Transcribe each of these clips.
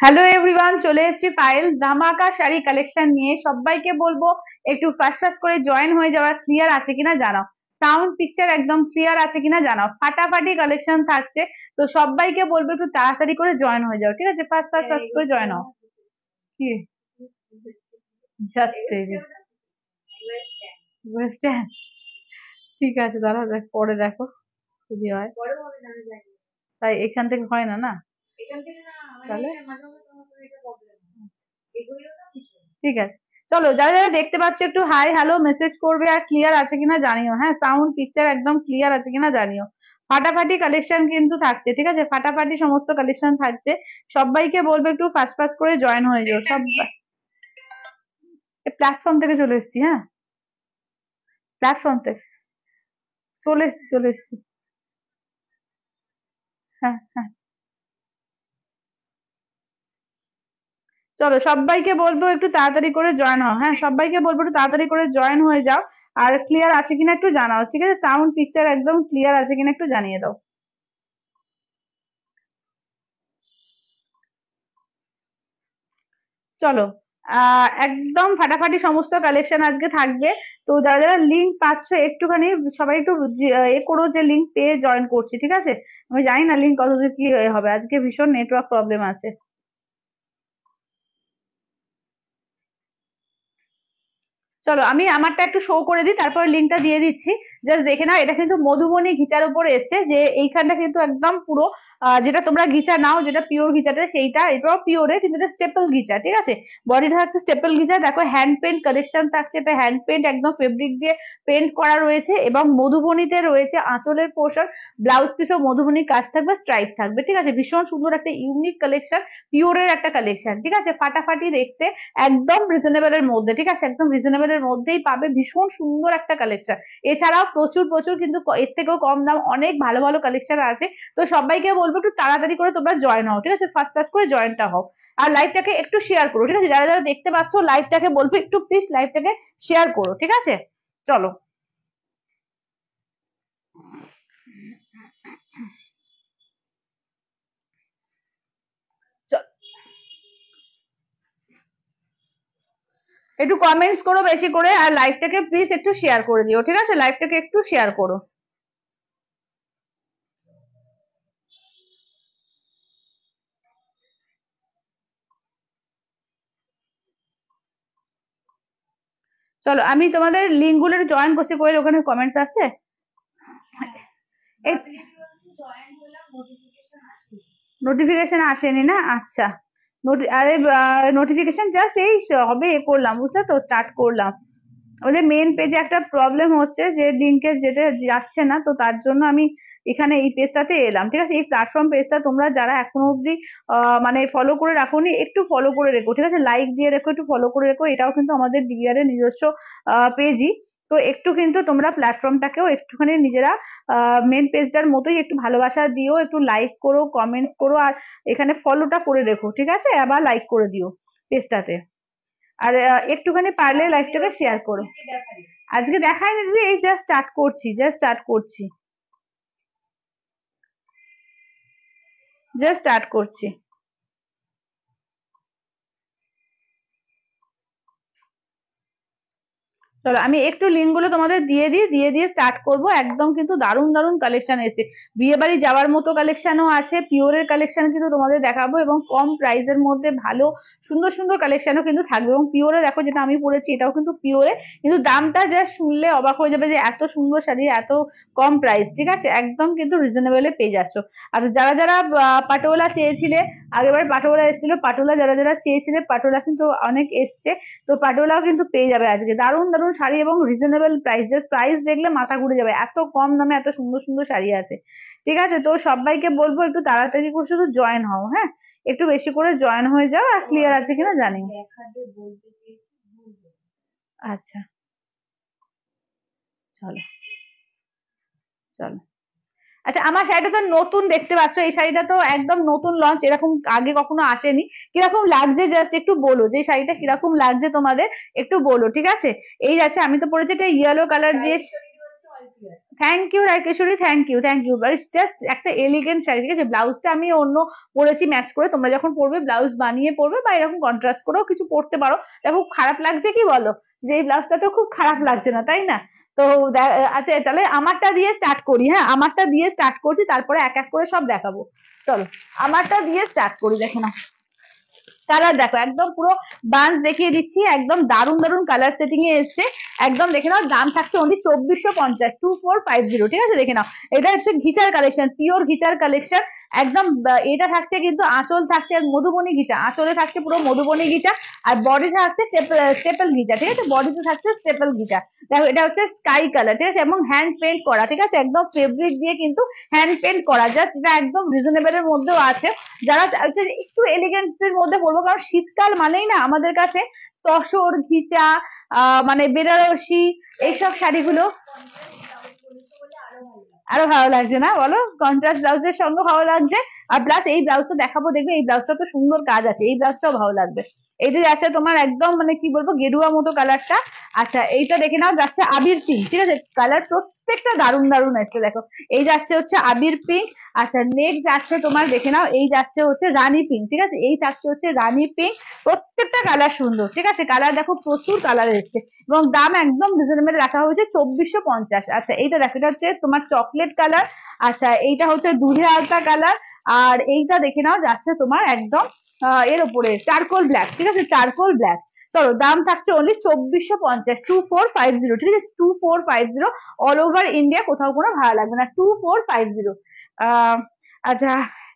Hello everyone, চলে এসেছি পায়েল ধামাকা শাড়ি কালেকশন নিয়ে। সবাইকে বলবো একটু ফাস্ট ফাস্ট করে জয়েন হয়ে যাওয়ার, ক্লিয়ার আছে কিনা জানাও, সাউন্ড পিকচার একদম ক্লিয়ার আছে কিনা জানাও। ফাটাফাটি কালেকশন থাকছে, তো সবাইকে বলবো একটু তাড়াতাড়ি করে জয়েন হয়ে যাও, ঠিক আছে? ফাস্ট ফাস্ট ফাস্ট করে জয়েন হও। কি যাচ্ছে বুঝছেন? ঠিক আছে, দাঁড়াও দেখ, পরে দেখো যদি হয়। তাই এখান থেকে হয় না, না তাহলে ঠিক আছে। চলো, যারা যারা দেখতে পাচ্ছ একটু হাই হ্যালো মেসেজ করবে, আর ক্লিয়ার আছে কিনা জানিও। হ্যাঁ, সাউন্ড পিকচার একদম ক্লিয়ার আছে কিনা জানিও। ফাটাফাটি কালেকশন কিন্তু থাকছে, ঠিক আছে? ফাটাফাটি সমস্ত কালেকশন থাকছে। সবাইকে বলবে একটু ফাস্ট ফাস্ট করে জয়েন হয়ে যাও সব। প্ল্যাটফর্ম থেকে চলে এসেছি, হ্যাঁ প্ল্যাটফর্ম থেকে চলে এসেছি। হ্যাঁ হ্যাঁ, চলো সবাইকে বলবো একটু তাড়াতাড়ি করে জয়েন হও। হ্যাঁ, সবাইকে বলবো একটু তাড়াতাড়ি করে জয়েন হয়ে যাও। আর ক্লিয়ার আছে কিনা একটু জানাও, ঠিক আছে? সাউন্ড পিকচার একদম ক্লিয়ার আছে কিনা একটু জানিয়ে দাও। চলো, একদম ফাটাফাটি সমস্ত কালেকশন আজকে থাকবে। তো যারা যারা লিঙ্ক পাচ্ছ একটুখানি সবাই একটু এ করো যে লিঙ্ক পেয়ে জয়েন করছি, ঠিক আছে? আমি জানি না লিঙ্ক কতদূর কি হবে, আজকে ভীষণ নেটওয়ার্ক প্রবলেম আছে। চলো, আমি আমারটা একটু শো করে দিই, তারপর লিঙ্কটা দিয়ে দিচ্ছি। জাস্ট দেখে নাও, এটা কিন্তু মধুবনী ঘিচার উপরে এসছে, যে এইখানটা কিন্তু একদম পুরো যেটা তোমরা ঘিচা নাও, যেটা পিওর ঘিচাটা সেইটা, এটাও পিওরে, কিন্তু এটা স্টেপল ঘিচা, ঠিক আছে? বডিটা হচ্ছে স্টেপল ঘিচা। দেখো হ্যান্ড পেন্ট কালেকশন থাকছে, এটা হ্যান্ড পেন্ট একদম ফেব্রিক দিয়ে পেন্ট করা রয়েছে, এবং মধুবনীতে রয়েছে আঁচলের পোর্শন, ব্লাউজ পিসও মধুবনীর কাজ থাকবে, স্ট্রাইপ থাকবে, ঠিক আছে? ভীষণ সুন্দর একটা ইউনিক কালেকশন, পিওরের একটা কালেকশন, ঠিক আছে? ফাটাফাটি দেখতে, একদম রিজনেবল এর মধ্যে, ঠিক আছে? একদম রিজনেবল এর মধ্যেই পাবে, ভীষণ সুন্দর একটা কালেকশন। এছাড়াও প্রচুর প্রচুর কিন্তু এর থেকেও কম দাম অনেক ভালো ভালো কালেকশন আছে। তো সবাইকে বলবো একটু তাড়াতাড়ি করে তোমরা জয়েন হও, ঠিক আছে? ফার্স্ট ফার্স্ট করে জয়েনটা হও। আর লাইভটাকে একটু শেয়ার করো, ঠিক আছে? যারা যারা দেখতে পাচ্ছ লাইভটাকে বলবো একটু প্লিজ লাইভটাকে শেয়ার করো, ঠিক আছে? চলো, একটু কমেন্টস করো বেশি করে, আর লাইভটাকে প্লিজ একটু শেয়ার করে দিও, ঠিক আছে? লাইভটাকে একটু শেয়ার করো। চলো, আমি তোমাদের লিঙ্ক গুলো জয়েন করছি, করে ওখানে কমেন্টস আছে। নোটিফিকেশন আসেনি না? আচ্ছা, আরে নোটিফিকেশন জাস্ট এই হবে এ করলাম, বুঝলে তো, স্টার্ট করলাম। আমাদের মেন পেজে একটা প্রবলেম হচ্ছে যে লিঙ্কে যেতে যাচ্ছে না, তো তার জন্য আমি এখানে এই পেজটাতে এলাম, ঠিক আছে? এই প্ল্যাটফর্ম পেজটা তোমরা যারা এখনো অব্দি মানে ফলো করে রাখোনি, একটু ফলো করে রেখো, ঠিক আছে? লাইক দিয়ে রেখো, একটু ফলো করে রেখো। এটাও কিন্তু আমাদের ডিবিআর এর নিজস্ব পেজই। তো একটু কিন্তু তোমরা প্ল্যাটফর্মটাকেও একটুখানি নিজেরা মেন পেজটার মতোই একটু ভালোবাসা দিও, একটু লাইক করো, কমেন্টস করো, আর এখানে ফলোটা করে রেখো, ঠিক আছে? আবার লাইক করে দিও পেজটাতে। আর একটুখানি পারলে লাইভটাকে শেয়ার করো। আজকে দেখায়নি দিদি, এই জাস্ট স্টার্ট করছি। চলো, আমি একটু লিঙ্ক গুলো তোমাদের দিয়ে দিয়ে স্টার্ট করব। একদম কিন্তু দারুণ দারুণ কালেকশন এসেছে, বিয়ে বাড়ি যাওয়ার মতো কালেকশনও আছে, পিওরের কালেকশন কিন্তু তোমাদের দেখাবো, এবং কম প্রাইসের মধ্যে ভালো সুন্দর সুন্দর কালেকশনও কিন্তু থাকবে। এবং পিওরে দেখো, যেটা আমি পরেছি এটাও কিন্তু পিওরে, কিন্তু দামটা জাস্ট শুনলে অবাক হয়ে যাবে যে এত সুন্দর শাড়ি এত কম প্রাইস, ঠিক আছে? একদম কিন্তু রিজনেবলে পেয়ে যাচ্ছ। আর যারা যারা পাটোলা চেয়েছিলে, আগেরবার পাটোলা এসেছিল, পাটোলা যারা যারা চেয়েছিলে, পাটোলা কিন্তু অনেক এসছে। তো পাটোলাও কিন্তু পেয়ে যাবে আজকে, দারুণ দারুণ শাড়ি এবং রিজনেবল প্রাইস, জাস্ট প্রাইস দেখলে মাথা ঘুরে যাবে, এত কম দামে এত সুন্দর সুন্দর শাড়ি আছে, ঠিক আছে? তো সবাইকে বলবো একটু তাড়াতাড়ি করে শুধু জয়েন হও, হ্যাঁ? একটু বেশি করে জয়েন হয়ে যাও, আর ক্লিয়ার আছে কিনা জানি। আচ্ছা, চলো চলো। আচ্ছা, আমার শাড়িটা তো নতুন দেখতে পাচ্ছ, এই শাড়িটা তো একদম নতুন লঞ্চ, এরকম আগে কখনো আসেনি। কিরকম লাগছে জাস্ট একটু বলো, যে শাড়িটা কিরকম লাগছে তোমাদের একটু বলো, ঠিক আছে? এই যাচ্ছে, আমি তো পরেছি একটা ইয়েলো কালার দিয়ে। Thank you Rakeshwari, thank you. Just একটা এলিগেন্ট শাড়ি, ঠিক আছে। ব্লাউজটা আমি অন্য পরেছি ম্যাচ করে, তোমরা যখন পরবে ব্লাউজ বানিয়ে পরবে বা এরকম কন্ট্রাস্ট করেও কিছু পরতে পারো। দেখো খারাপ লাগছে কি বলো, যে এই ব্লাউজটা তো খুব খারাপ লাগছে না, তাই না? তো আচ্ছা তাহলে আমারটা দিয়ে স্টার্ট করি, হ্যাঁ আমারটা দিয়ে স্টার্ট করছি, তারপরে এক এক করে সব দেখাবো। চলো আমারটা দিয়ে স্টার্ট করি, দেখে নাও। কালার দেখো একদম পুরো বান্স দেখিয়ে দিচ্ছি, একদম দারুন দারুন কালার সেটিং এ এসছে। একদম দেখে নাও, দাম থাকছে অনলি 2450, 2450, ঠিক আছে। দেখে নাও এটা হচ্ছে ঘিচার কালেকশন, পিওর ঘিচার কালেকশন। একদম এটা থাকছে কিন্তু আঁচল থাকছে মধুবনী ঘিচা, আঁচলে থাকছে পুরো মধুবনী ঘিচা, আর বডি থাকছে স্টেপল ঘিচা, ঠিক আছে। বডিতে থাকছে স্টেপল ঘিচা। দেখো এটা হচ্ছে স্কাই কালার, ঠিক আছে, এবং হ্যান্ড পেন্ট করা, ঠিক আছে। একদম ফেব্রিক দিয়ে কিন্তু হ্যান্ড পেন্ট করা, জাস্ট এটা একদম রিজনেবল এর মধ্যেও আছে। যারা একটু এলিগেন্স এর মধ্যে বলবো, কারণ শীতকাল মানেই না আমাদের কাছে তসর ঘিচা, মানে বেনারসি, এইসব শাড়িগুলো আরো ভালো লাগছে না বলো, কন্ট্রাস্ট ব্লাউজের সঙ্গে ভালো লাগছে। আর প্লাস এই ব্লাউজটা দেখাবো, দেখবে এই ব্লাউজটা তো সুন্দর কাজ আছে, এই ব্লাউজটাও ভালো লাগবে। এইটা যাচ্ছে তোমার একদম মানে কি বলবো গেরুয়া মতো কালারটা। আচ্ছা এইটা দেখে নাও, যাচ্ছে আবির পিঙ্ক, ঠিক আছে। কালার প্রত্যেকটা দারুন দারুন আছে, দেখো এই যাচ্ছে হচ্ছে আবির পিঙ্ক। আচ্ছা নেক্সট যাচ্ছে তোমার, দেখে নাও এই যাচ্ছে হচ্ছে রানী পিঙ্ক, ঠিক আছে। এই থাকছে হচ্ছে রানী পিঙ্ক। প্রত্যেকটা কালার সুন্দর, ঠিক আছে। কালার দেখো প্রচুর কালার এসছে, এবং দাম একদম রিজনেবল রাখা হয়েছে 2450। আচ্ছা এইটা দেখো, এটা হচ্ছে তোমার চকলেট কালার। আচ্ছা এইটা হচ্ছে দুধে আলতা কালার। আর এইটা দেখে নাও যাচ্ছে তোমার একদম এর উপরে চারকোল ব্ল্যাক, ঠিক আছে, চারকোল ব্ল্যাক। চলো দাম থাকছে অনলি 2450, 2450, ঠিক আছে, 2450। অল ওভার ইন্ডিয়া কোথাও কোনো ভাড়া লাগবে না, 2450। আচ্ছা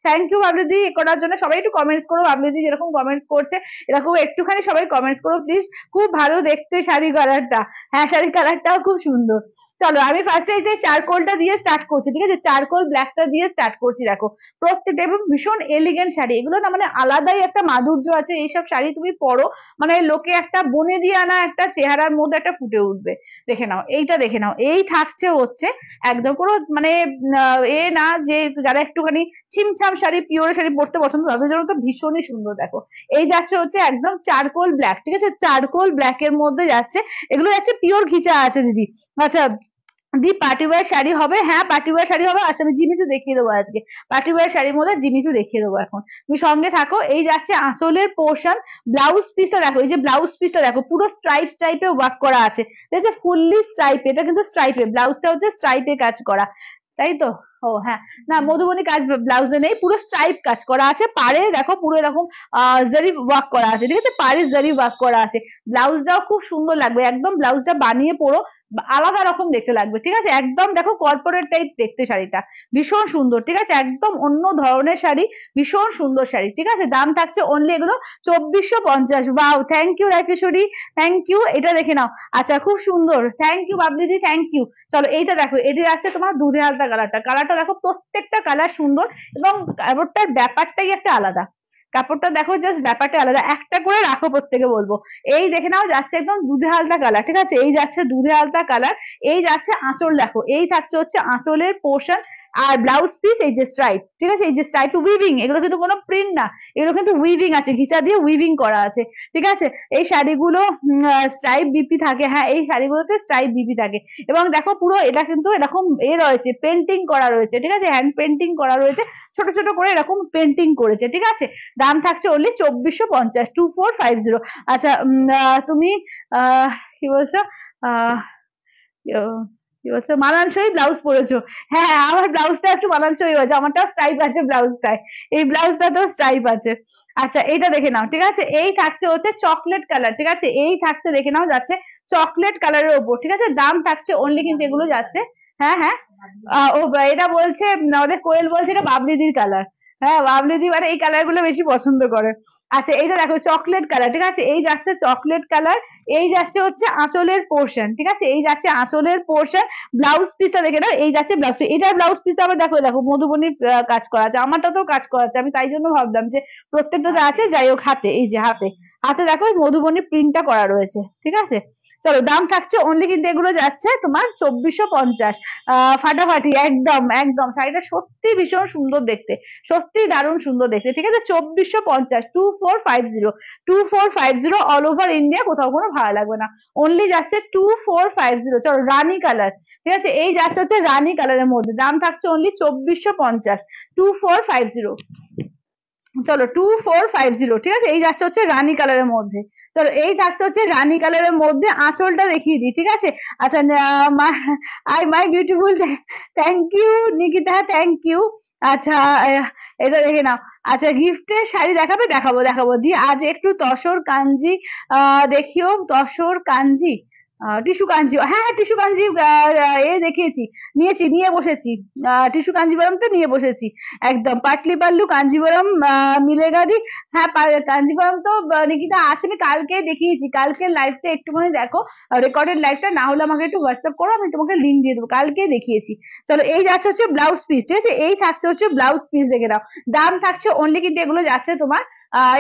থ্যাংক ইউ বাবলিদি এ করার জন্য। সবাই একটু কমেন্টস করো, বাবলিদি যেরকম কমেন্টস করছে এরকম একটুখানি সবাই কমেন্টস করো প্লিজ। খুব ভালো দেখতে শাড়ি কালারটা, হ্যাঁ শাড়ি কালারটাও খুব সুন্দর। চলো আমি ফার্স্টে এই যে চারকোলটা দিয়ে স্টার্ট করছি, ঠিক আছে, চারকোল ব্ল্যাকটা দিয়ে স্টার্ট করছি। দেখো প্রত্যেকটা এবং ভীষণ এলিগেন্ট শাড়ি, এগুলো না মানে আলাদাই একটা মাধুর্য আছে, এইসব শাড়ি তুমি পরো মানে লোকে একটা বনে দিয়ে আনা একটা চেহারার মধ্যে একটা ফুটে উঠবে। দেখে নাও এইটা, দেখে নাও এই থাকছে হচ্ছে একদম পুরো মানে এ না যে যারা একটুখানি ছিমছাম শাড়ি পিওর শাড়ি পরতে পছন্দ তাদের জন্য তো ভীষণই সুন্দর। দেখো এই যাচ্ছে হচ্ছে একদম চারকোল ব্ল্যাক, ঠিক আছে, চারকোল ব্ল্যাক এর মধ্যে যাচ্ছে। এগুলো যাচ্ছে পিওর ঘিচা আছে দিদি। আচ্ছা দি পার্টি ওয়ার শাড়ি হবে, হ্যাঁ পার্টি ওয়ার শাড়ি হবে। আচ্ছা আমি জিমিচু দেখিয়ে দেবো আজকে, পার্টি ওয়ার শাড়ির মধ্যে জিমিচু দেখিয়ে দেবো এখন, তুমি সঙ্গে থাকো। এই যাচ্ছে আঁচলের পোর্শন, ব্লাউজ পিসটা দেখো, এই যে ব্লাউজ পিসটা দেখো পুরো স্ট্রাইপ স্ট্রাইপে ওয়ার্ক করা আছে, ঠিক আছে, ফুললি স্ট্রাইপে, এটা কিন্তু স্ট্রাইপে, ব্লাউজটা হচ্ছে স্ট্রাইপে কাজ করা, তাই তো। ও হ্যাঁ, না মধুবনী কাজ ব্লাউজে নেই, পুরো স্ট্রাইপ কাজ করা আছে। পাড়ে দেখো পুরো এরকম জারি ওয়ার্ক করা আছে, ঠিক আছে, পাড়ে জারি ওয়ার্ক করা আছে। ব্লাউজটাও খুব সুন্দর লাগবে, একদম ব্লাউজটা বানিয়ে পরো আলাদা রকম দেখতে লাগবে, ঠিক আছে। একদম দেখো কর্পোরেট টাইপ দেখতে শাড়িটা, ভীষণ সুন্দর, ঠিক আছে, একদম অন্য ধরনের শাড়ি, ভীষণ সুন্দর শাড়ি, ঠিক আছে। দাম থাকছে অনলি এগুলো 2450। Wow thank you Rakeshwari, thank you. এটা দেখে নাও, আচ্ছা খুব সুন্দর, থ্যাংক ইউ বাবলিদি, থ্যাংক ইউ। চলো এইটা দেখো, এটা আছে তোমার দুধে হালতা কালারটা, কালারটা দেখো প্রত্যেকটা কালার সুন্দর, এবং কাপড়টার ব্যাপারটাই একটা আলাদা, কাপড়টা দেখো জাস্ট ব্যাপারটা আলাদা, একটা করে রাখো প্রত্যেকে বলবো। এই দেখে নাও যাচ্ছে একদম দুধে হালতা কালার, ঠিক আছে, এই যাচ্ছে দুধে হালতা কালার। এই যাচ্ছে আঁচল, দেখো এই থাকছে হচ্ছে আঁচলের পোর্শন, আর ব্লাউজ পিস এই যে স্ট্রাইপ, ঠিক আছে, এই যে স্ট্রাইপ উইভিং, এগুলো কিন্তু কোনো প্রিন্ট না, এগুলো কিন্তু উইভিং আছে, ঘিচা দিয়ে উইভিং করা আছে, ঠিক আছে। এই শাড়িগুলো স্ট্রাইপ বিপি থাকে, হ্যাঁ এই শাড়িগুলোতে স্ট্রাইপ বিপি থাকে। এবং দেখো পুরো এটা কিন্তু এরকম এ রয়েছে, পেন্টিং করা রয়েছে, ঠিক আছে, হ্যান্ড পেন্টিং করা রয়েছে, ছোট ছোট করে এরকম পেন্টিং করেছে, ঠিক আছে। দাম থাকছে অনলি 2450, 2450। আচ্ছা তুমি আহ কি বলছো, আহ কি বলছো মানানসই ব্লাউজ পরেছো, হ্যাঁ আমার ব্লাউজটা একটু মানানসই হয়েছে, আমারটাও স্ট্রাইপ আছে ব্লাউজটায়, এই ব্লাউজটাতেও স্ট্রাইপ আছে। আচ্ছা এইটা দেখে নাও, ঠিক আছে, এই থাকছে হচ্ছে চকলেট কালার, ঠিক আছে, এই থাকছে দেখে নাও যাচ্ছে চকলেট কালারের ওপর, ঠিক আছে। দাম থাকছে অনলি কিন্তু এগুলো যাচ্ছে, হ্যাঁ হ্যাঁ ও এটা বলছে ওদের কোয়েল বলছে এটা বাবলিদির কালার, হ্যাঁ বাবলিদি মানে এই কালার গুলো বেশি পছন্দ করে। আচ্ছা এইটা দেখো চকলেট কালার, ঠিক আছে, এই যাচ্ছে চকলেট কালার। এই যাচ্ছে হচ্ছে আঁচলের পোর্শন, ঠিক আছে, এই যাচ্ছে আঁচলের পোর্শন। ব্লাউজ পিসটা দেখে নাও, এই যাচ্ছে ব্লাউজ পিস, এটার ব্লাউজ পিস আবার দেখো দেখো মধুবনীর কাজ করা আছে, আমারটাতেও কাজ করা আছে, আমি তাই জন্য ভাবলাম যে প্রত্যেকটাতে আছে, যাই হোক হাতে, এই যে হাতে, হাতে দেখো মধুবনী প্রিন্টটা করা রয়েছে, ঠিক আছে। চলো দাম থাকছে অনলি কিন্তু এগুলো যাচ্ছে তোমার 2450। ফাটাফাটি, একদম একদম শাড়িটা সত্যি ভীষণ সুন্দর দেখতে, সত্যি দারুণ সুন্দর দেখতে, ঠিক আছে। 2450, 2450, 2450 অল ওভার ইন্ডিয়া, কোথাও কোনো ভাড়া লাগবে না। অনলি যাচ্ছে 2450। চলো রানী কালার, ঠিক আছে, এই যাচ্ছে হচ্ছে রানী কালারের মধ্যে, দাম থাকছে অনলি 2450, 2450। চলো 2450, ঠিক আছে, এই যাচ্ছে হচ্ছে রানী কালারের মধ্যে। চলো এই থাকছে হচ্ছে রানী কালারের মধ্যে, আঁচলটা দেখিয়ে দিই, ঠিক আছে। আচ্ছা I my beautiful, thank you Nikita, thank you. আচ্ছা এটা দেখে নাও। আচ্ছা গিফটের শাড়ি দেখাবে, দেখাবো দেখাবো দিয়ে আজ একটু তসর কাঞ্জি দেখিও, তসর কাঞ্জি, টিস্যু কাঞ্জি, হ্যাঁ হ্যাঁ টিস্যু কাঞ্জি এ দেখিয়েছি, নিয়ে বসেছি, টিস্যু কাঞ্জিবরম তো নিয়ে বসেছি, একদম পাটলি পাল্লু কাঞ্জিবরম মিলেগা দি। হ্যাঁ কাঞ্জিবরম তো নিকিতা আছে, আমি কালকে দেখিয়েছি, কালকে লাইভটা একটুখানি দেখো, রেকর্ডেড লাইভটা, না হলে আমাকে একটু হোয়াটসঅ্যাপ করো, আমি তোমাকে লিঙ্ক দিয়ে দেবো, কালকে দেখিয়েছি। চলো এই যাচ্ছে হচ্ছে ব্লাউজ পিস, ঠিক আছে, এই থাকছে হচ্ছে ব্লাউজ পিস, দেখে নাও। দাম থাকছে অনলি কিন্তু এগুলো যাচ্ছে তোমার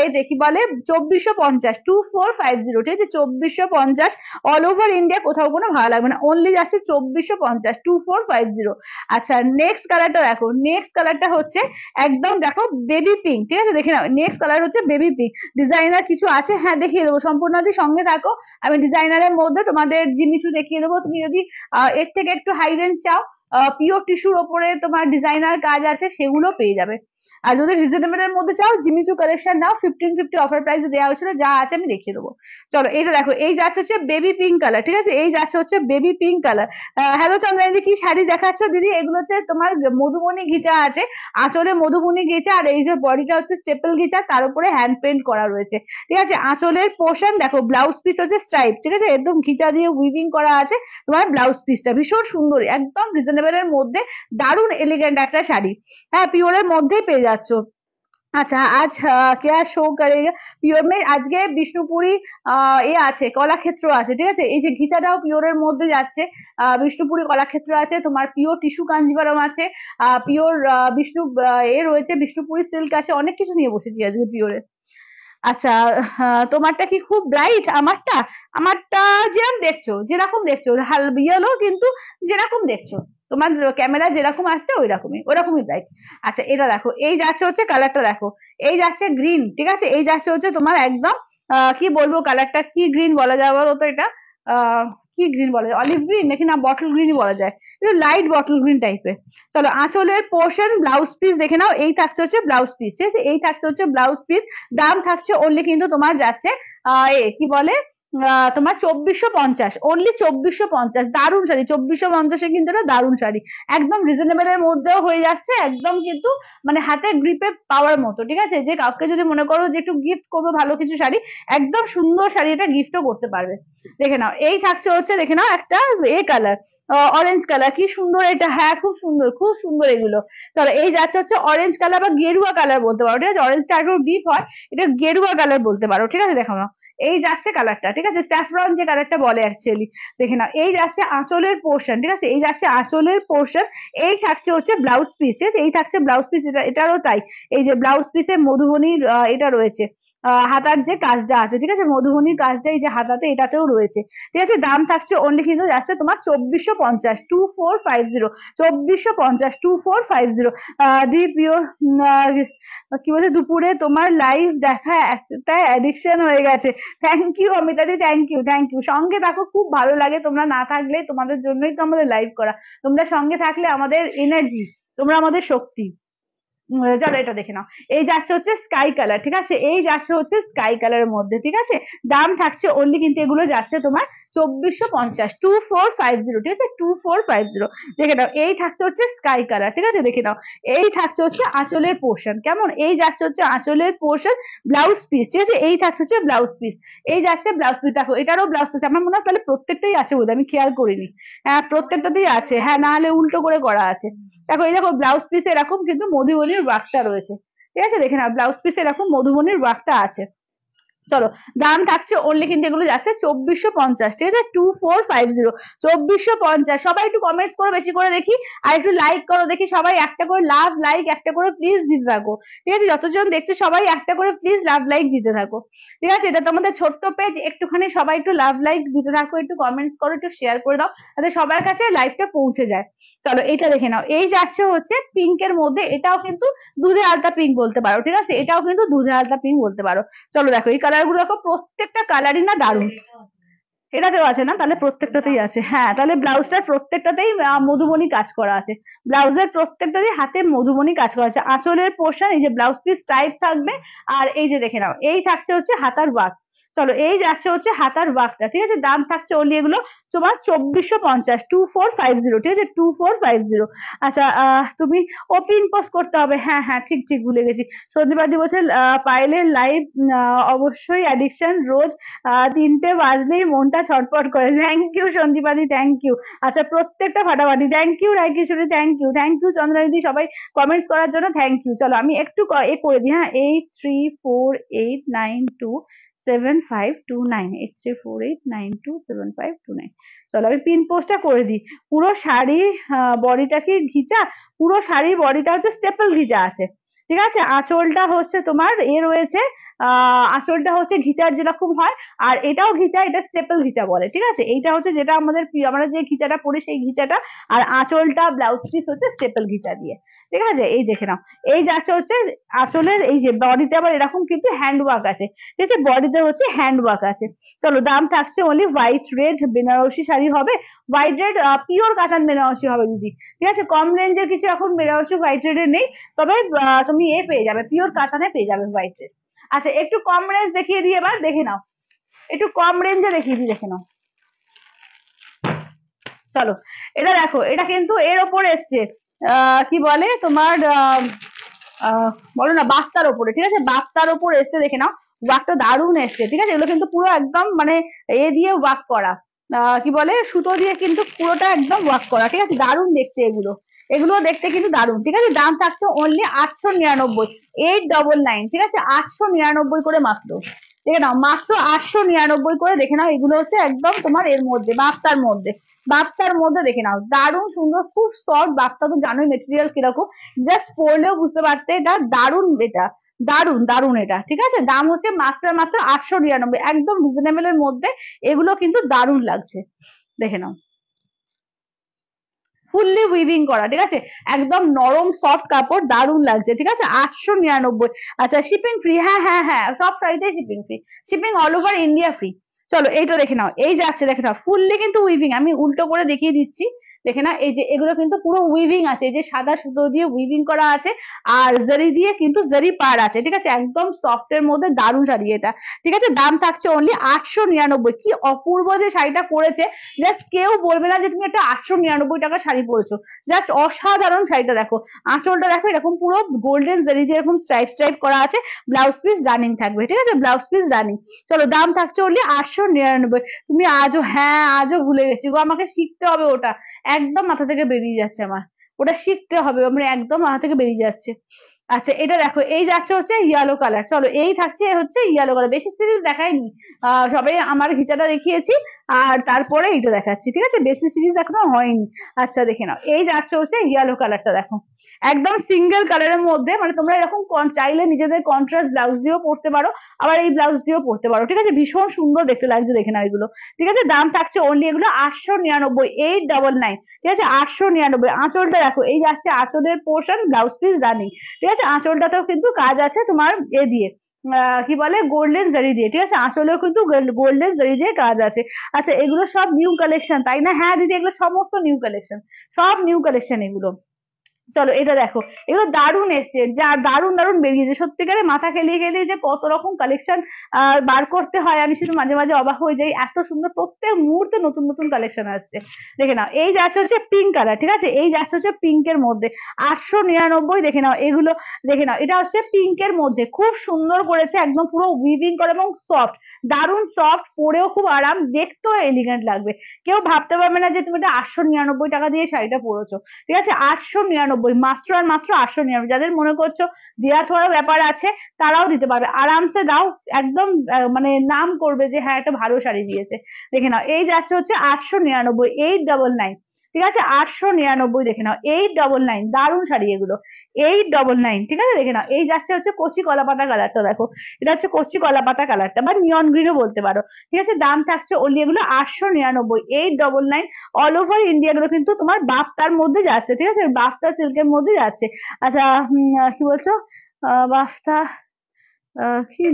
এই দেখি বলে 2450, 2450, ঠিক আছে, 2450 অল ওভার ইন্ডিয়া, কোথাও কোনো ভাড়া লাগবে না, অনলি যাচ্ছে 2450, 2450। আচ্ছা নেক্সট কালারটা দেখো, নেক্সট কালারটা হচ্ছে একদম দেখো বেবি পিঙ্ক, ঠিক আছে, দেখে নাও, নেক্সট কালার হচ্ছে বেবি পিঙ্ক। ডিজাইনার কিছু আছে, হ্যাঁ দেখিয়ে দেবো, সম্পূর্ণ যদি সঙ্গে থাকো আমি ডিজাইনারের মধ্যে তোমাদের জিমিচু দেখিয়ে দেবো। তুমি যদি এর থেকে একটু হাই রেঞ্জ চাও, পিওর টিস্যুর ওপরে তোমার ডিজাইনার কাজ আছে, সেগুলো পেয়ে যাবে। আর যদি রিজনেবল এর মধ্যে চাও, জিমিচু কালেকশন নাও, 1550 অফার প্রাইসে দেওয়া হয়েছিল, যা আছে আমি দেখিয়ে দেবো। চলো এটা দেখো, এই যাচ্ছে হচ্ছে বেবি পিঙ্ক কালার, ঠিক আছে, এই যাচ্ছে হচ্ছে baby pink colour. Hello Chandrani, কি শাড়ি দেখাচ্ছ দিদি? এগুলো হচ্ছে তোমার মধুবনী ঘিচা আছে, আঁচলে মধুবনী ঘিচা, আর এই যে বডিটা হচ্ছে স্টেপল ঘিচা, তার উপরে হ্যান্ড পেন্ট করা রয়েছে, ঠিক আছে। আঁচলের পোর্শন দেখো, ব্লাউজ পিস হচ্ছে স্ট্রাইপ, ঠিক আছে, একদম ঘিচা দিয়ে উইভিং করা আছে তোমার ব্লাউজ পিসটা, ভীষণ সুন্দর, একদম রিজনেবল এর মধ্যে, দারুণ এলিগেন্ট একটা শাড়ি, হ্যাঁ পিওরের মধ্যেই পেয়ে যাচ্ছ। আচ্ছা আজ क्या शो करेगा পিওর में, আজকে বিষ্ণুপুরি এ আছে, কলাক্ষেত্র আছে, ঠিক আছে, এই যে ঘিচাটাও পিওরের মধ্যে যাচ্ছে, বিষ্ণুপুরি কলাক্ষেত্র আছে, তোমার পিওর টিস্যু কাঞ্জিভারম আছে, পিওর বিষ্ণু এ রয়েছে, বিষ্ণুপুরি সিল্ক আছে, অনেক কিছু নিয়ে বসেছি আজকে পিওরে। আচ্ছা তোমারটা কি খুব ব্রাইট? আমারটা, আমারটা যেরকম দেখছো, যেরকম দেখছো হাল ইয়েলো, কিন্তু যেরকম দেখছো তোমার ক্যামেরা যেরকম আসছে ওই রকমই, ওরকমই ব্রাইট। আচ্ছা এটা দেখো, এই যাচ্ছে হচ্ছে কালারটা দেখো, এই যাচ্ছে গ্রিন, ঠিক আছে, এই যাচ্ছে হচ্ছে তোমার একদম কি বলবো কালারটা, কি গ্রিন বলা যায় বলো তো এটা, আহ কি গ্রিন বলা যায়, অলিভ গ্রিন নাকি না বটল গ্রিনই বলা যায়, একটু লাইট বটল গ্রিন টাইপের। চলো আঁচলের পোর্শন ব্লাউজ পিস দেখে নাও, এই থাকছে হচ্ছে ব্লাউজ পিস, ঠিক আছে, এই থাকছে হচ্ছে ব্লাউজ পিস। দাম থাকছে অনলি কিন্তু তোমার যাচ্ছে কি বলে তোমার 2450, অনলি 2450, দারুণ শাড়ি, 2450-এ কিন্তু এটা দারুণ শাড়ি, একদম রিজনেবল এর মধ্যেও হয়ে যাচ্ছে, একদম কিন্তু মানে হাতে গ্রিপে পাওয়ার মতো, ঠিক আছে, যে কাউকে যদি মনে করো যে একটু গিফট করবো ভালো কিছু শাড়ি, একদম সুন্দর শাড়ি, এটা গিফটও করতে পারবে। দেখে নাও এই থাকছে হচ্ছে, দেখে নাও একটা এ কালার, অরেঞ্জ কালার, কি সুন্দর এটা, হ্যাঁ খুব সুন্দর, খুব সুন্দর এগুলো। চলো এই যাচ্ছে হচ্ছে অরেঞ্জ কালার বা গেরুয়া কালার বলতে পারো, ঠিক আছে, অরেঞ্জটা একটু ডিপ হয়, এটা গেরুয়া কালার বলতে পারো, ঠিক আছে, দেখো না এই যাচ্ছে কালারটা, ঠিক আছে, স্যাফরন যে কালারটা বলে অ্যাকচুয়ালি। দেখে নাও এই যাচ্ছে আঁচলের পোর্শন, ঠিক আছে, এই যাচ্ছে আঁচলের পোর্শন, এই থাকছে হচ্ছে ব্লাউজ পিস, ঠিক আছে, এই থাকছে ব্লাউজ পিস, এটারও তাই, এই যে ব্লাউজ পিসে মধুবনীর এটা রয়েছে, হাতার যে কাজটা আছে, ঠিক আছে, মধুবনীর কাজটা এই যে হাতাতে এটাতেও রয়েছে, ঠিক আছে। দাম থাকছে অনলি কিন্তু যাচ্ছে তোমার 2450, 2450, 2450, 2450। দি পিওর কি বলছে, দুপুরে তোমার লাইভ দেখা একটা অ্যাডিকশন হয়ে গেছে। থ্যাংক ইউ অমিতাদি, থ্যাংক ইউ, থ্যাংক ইউ, সঙ্গে থাকো, খুব ভালো লাগে, তোমরা না থাকলে, তোমাদের জন্যই তো আমাদের লাইভ করা, তোমরা সঙ্গে থাকলে আমাদের এনার্জি, তোমরা আমাদের শক্তি। চলো এটা দেখে নাও, এই যাচ্ছে হচ্ছে স্কাই কালার, ঠিক আছে, এই যাচ্ছে হচ্ছে স্কাই কালারের মধ্যে, ঠিক আছে। দাম থাকছে অনলি কিন্তু এগুলো যাচ্ছে তোমার 2450, 2450, ঠিক আছে, 2450। দেখে নাও এই থাকছে হচ্ছে স্কাই কালার, ঠিক আছে, দেখে নাও এই থাকছে হচ্ছে আঁচলের পোর্শন, কেমন, এই যাচ্ছে হচ্ছে আঁচলের পোর্শন, ব্লাউজ পিস, ঠিক আছে, এই থাকছে হচ্ছে ব্লাউজ পিস, এই যাচ্ছে ব্লাউজ পিস, দেখো এটারও ব্লাউজ পিস, আমার মনে হয় তাহলে প্রত্যেকটাই আছে বোধ, আমি খেয়াল করিনি, হ্যাঁ প্রত্যেকটাতেই আছে, হ্যাঁ না হলে উল্টো করে করা আছে। দেখো এই দেখো ব্লাউজ পিস এরকম কিন্তু মধুবনীর ওয়ার্কটা রয়েছে, ঠিক আছে, দেখে নাও ব্লাউজ পিস এরকম মধুবনীর ওয়ার্কটা আছে। চলো দাম থাকছে অনলি কিন্তু এগুলো যাচ্ছে 2450, ঠিক আছে 2450, 2450। সবাই একটু কমেন্টস করো বেশি করে দেখি, আর একটু লাইক করো দেখি, সবাই একটা করে লাভ লাইক একটা করে প্লিজ দিতে থাকো, ঠিক আছে যতজন দেখছো সবাই একটা করে প্লিজ লাভ লাইক দিতে থাকো, ঠিক আছে এটা তোমাদের ছোট্ট পেজ, একটুখানি সবাই একটু লাভ লাইক দিতে থাকো, একটু কমেন্টস করো, একটু শেয়ার করে দাও, যাতে সবার কাছে লাইভটা পৌঁছে যায়। চলো এটা দেখে নাও, এই যাচ্ছে হচ্ছে পিঙ্কের মধ্যে, এটাও কিন্তু দুধে আলতা পিঙ্ক বলতে পারো, ঠিক আছে এটাও কিন্তু দুধে আলতা পিঙ্ক বলতে পারো। চলো দেখো এই কালার গুলো দেখো, প্রত্যেকটা কালারই না দারুণ। এটাতেও আছে না, তাহলে প্রত্যেকটাতেই আছে, হ্যাঁ তাহলে ব্লাউজটার প্রত্যেকটাতেই মধুবনী কাজ করা আছে, ব্লাউজের প্রত্যেকটাতেই হাতে মধুবনী কাজ করা আছে। আঁচলের পোর্শন এই যে ব্লাউজ পিস টাইপ থাকবে, আর এই যে দেখে নাও এই থাকছে হচ্ছে হাতার ওয়ার্ক। চলো এই যাচ্ছে হচ্ছে হাতার ওয়ার্কটা, ঠিক আছে দাম থাকছে ওনলি এগুলো তোমার 2450, 2450, ঠিক আছে 2450। আচ্ছা তুমি ও পিন পোস্ট করতে হবে, হ্যাঁ হ্যাঁ ঠিক ঠিক ভুলে গেছি। সন্দীপাদি বলছে পায়েলের লাইভ অবশ্যই অ্যাডিকশন, রোজ 3টে বাজলেই মনটা ছটফট করে। থ্যাংক ইউ সন্দীপাদি, থ্যাংক ইউ। আচ্ছা প্রত্যেকটা ফাটাফাটি, thank you Raikishori, thank you Chandranidhi, সবাই কমেন্টস করার জন্য থ্যাংক ইউ। চলো আমি একটু এ করে দিই, হ্যাঁ 8348927529, 8348927529। চলো আমি পিন পোস্টটা করে দিই। পুরো শাড়ি বডিটা কি ঘিচা, পুরো শাড়ির বডিটা হচ্ছে স্টেপল ঘিচা আছে, ঠিক আছে আঁচলটা হচ্ছে তোমার রয়েছে, আঁচলটা হচ্ছে ঘিচার যেরকম হয়, আর এটাও ঘিচা, এটা স্টেপল ঘিচা বলে, ঠিক আছে এইটা হচ্ছে যেটা আমাদের আমরা যে ঘিচাটা পরি সেই ঘিচাটা, আর আঁচলটা ব্লাউজ পিস হচ্ছে স্টেপল ঘিচা দিয়ে, ঠিক আছে এই দেখে নাও। এই যাচ্ছে হচ্ছে আঁচলের এই যে বডিতে আবার এরকম কিন্তু হ্যান্ড ওয়ার্ক আছে, ঠিক আছে বডিতে হচ্ছে হ্যান্ড ওয়ার্ক আছে। চলো দাম থাকছে only white red Banarasi sari হবে, হোয়াইট রেড পিওর কাতান বেনারসি হবে দিদি, ঠিক আছে কম রেঞ্জের কিছু এখন বেনারসি হোয়াইট রেডে নেই, তবে তুমি পেয়ে যাবে পিওর কাতানে পেয়ে যাবে হোয়াইট রেড। আচ্ছা একটু কম রেঞ্জ দেখিয়ে দিই, এবার দেখে নাও, একটু কম রেঞ্জে দেখিয়ে দিই, দেখে নাও। চলো এটা দেখো, এটা কিন্তু এর ওপর এসছে কি বলে তোমার বলো না বাক্তার ওপরে, ঠিক আছে বাক্তার ওপর এসছে, দেখে নাও ওয়ার্কটা দারুণ এসছে, ঠিক আছে এগুলো কিন্তু পুরো একদম মানে দিয়ে ওয়ার্ক করা, কি বলে সুতো দিয়ে কিন্তু পুরোটা একদম ওয়ার্ক করা, ঠিক আছে দারুণ দেখতে এগুলো, এগুলো দেখতে কিন্তু দারুণ, ঠিক আছে দাম থাকছে অনলি 899, 899, ঠিক আছে 899 করে মাত্র, দেখে নাও মাত্র 899 করে, দেখে নাও এগুলো হচ্ছে একদম তোমার এর মধ্যে বাপ্তার মধ্যে দেখে নাও দারুণ সুন্দর, খুব সফট, বাপ্তা তো জানোই মেটেরিয়াল কিরকম, জাস্ট পরলেও বুঝতে পারতে এটা দারুণ, এটা দারুণ দারুণ এটা, ঠিক আছে দাম হচ্ছে মাত্র 899, একদম রিজনেবল এর মধ্যে, এগুলো কিন্তু দারুণ লাগছে, দেখে নাও ফুললি উইভিং করা, ঠিক আছে একদম নরম সফট কাপড়, দারুণ লাগছে, ঠিক আছে 899। আচ্ছা শিপিং ফ্রি, হ্যাঁ হ্যাঁ হ্যাঁ সব শাড়িতেই shipping free, shipping all over India free. চলো এইটা দেখে নাও, এই যাচ্ছে দেখে নাও ফুললি কিন্তু উইভিং, আমি উল্টো করে দেখিয়ে দিচ্ছি, দেখে না এই যে এগুলো কিন্তু পুরো উইভিং আছে, এই যে সাদা সুতো দিয়ে উইভিং করা আছে, আর জারি দিয়ে কিন্তু জারি পার আছে, ঠিক আছে একদম সফট এর মধ্যে দারুণ শাড়ি এটা, ঠিক আছে দাম থাকছে অনলি 899। কি অপূর্ব যে শাড়িটা করেছে, জাস্ট কেউ বলবে না যে তুমি একটা 899 টাকা শাড়ি পরেছো, জাস্ট অসাধারণ শাড়িটা দেখো, আঁচলটা দেখো এরকম পুরো গোল্ডেন জারি দিয়ে এরকম স্ট্রাইপ স্ট্রাইপ করা আছে, ব্লাউজ পিস রানিং থাকবে, ঠিক আছে ব্লাউজ পিস রানিং। চলো দাম থাকছে অনলি 899। তুমি আজও, হ্যাঁ আজও ভুলে গেছি গো, আমাকে শিখতে হবে ওটা, একদম মাথা থেকে বেরিয়ে যাচ্ছে আমার, ওটা শিখতে হবে মানে একদম মাথা থেকে বেরিয়ে যাচ্ছে। আচ্ছা এটা দেখো, এই যাচ্ছে হচ্ছে ইয়েলো কালার, চলো এই থাকছে হচ্ছে ইয়েলো কালার, বেশি সিরিজ দেখাইনি, সবে আমার ঘিচাটা দেখিয়েছি, আর তারপরে এইটা দেখাচ্ছি, ঠিক আছে বেশি সিরিজ এখনো হয়নি। আচ্ছা দেখে নাও, এই যাচ্ছে হচ্ছে ইয়েলো কালারটা, দেখো একদম সিঙ্গেল কালারের মধ্যে, মানে তোমরা এরকম চাইলে নিজেদের কন্ট্রাস্ট ব্লাউজ দিয়েও পরতে পারো, আবার এই ব্লাউজ দিয়েও পরতে পারো, ঠিক আছে ভীষণ সুন্দর দেখতে লাগছে, দেখে নাও এগুলো, ঠিক আছে দাম থাকছে অনলি এগুলো 899, 899, ঠিক আছে 899। আঁচলটা দেখো, এই যাচ্ছে আঁচলের পোর্শন, ব্লাউজ পিস রানিং, ঠিক আছে আঁচলটাতেও কিন্তু কাজ আছে তোমার দিয়ে কি বলে গোল্ডেন জারি দিয়ে, ঠিক আছে আঁচলেও কিন্তু গোল্ডেন জারি দিয়ে কাজ আছে। আচ্ছা এগুলো সব নিউ কালেকশন তাই না, হ্যাঁ দিদি এগুলো সমস্ত নিউ কালেকশন, সব নিউ কালেকশন এগুলো। চলো এটা দেখো, এগুলো দারুণ এসছে, যা দারুণ দারুণ বেরিয়েছে, সত্যিকারে মাথা খেলিয়ে খেলিয়ে যে কত রকম কালেকশন বার করতে হয়, আমি শুধু মাঝে মাঝে অবাক হয়ে যাই, এত সুন্দর প্রত্যেক মুহূর্তে নতুন নতুন কালেকশন আসছে, দেখে নাও এই যাচ্ছে হচ্ছে পিঙ্ক কালার, ঠিক আছে এই যাচ্ছে হচ্ছে পিঙ্কের মধ্যে 899, দেখে নাও এগুলো, দেখে নাও এটা হচ্ছে পিঙ্কের মধ্যে, খুব সুন্দর করেছে একদম পুরো উইভিং করে এবং সফট, দারুণ সফট, পরেও খুব আরাম, দেখতেও এলিগেন্ট লাগবে, কেউ ভাবতে পারবে না যে তুমি এটা 899 টাকা দিয়ে শাড়িটা পরেছো, ঠিক আছে 899। 899, মাত্র আর মাত্র 899। যাদের মনে করছো দেওয়া থোয়ার ব্যাপার আছে তারাও দিতে পারবে, আরামসে দাও, একদম মানে নাম করবে যে হ্যাঁ একটা ভালো শাড়ি দিয়েছে। দেখে নাও এই যাচ্ছে হচ্ছে 899, 899, ঠিক আছে, 899 দেখে নাও, 899, দারুণ শাড়ি এগুলো, 899, ঠিক আছে। দেখে নাও এই যাচ্ছে হচ্ছে কচি কলা পাতা কালারটা, দেখো এটা হচ্ছে কচি কলা পাতা কালারটা বা নিয়ন গ্রিনও বলতে পারো, ঠিক আছে। দাম থাকছে ওনলি এগুলো 899, 899, অল ওভার ইন্ডিয়া গুলো কিন্তু তোমার বাফতার মধ্যে যাচ্ছে, ঠিক আছে, বাফতা সিল্কের মধ্যে যাচ্ছে। আচ্ছা কি বলছো বাফতা কি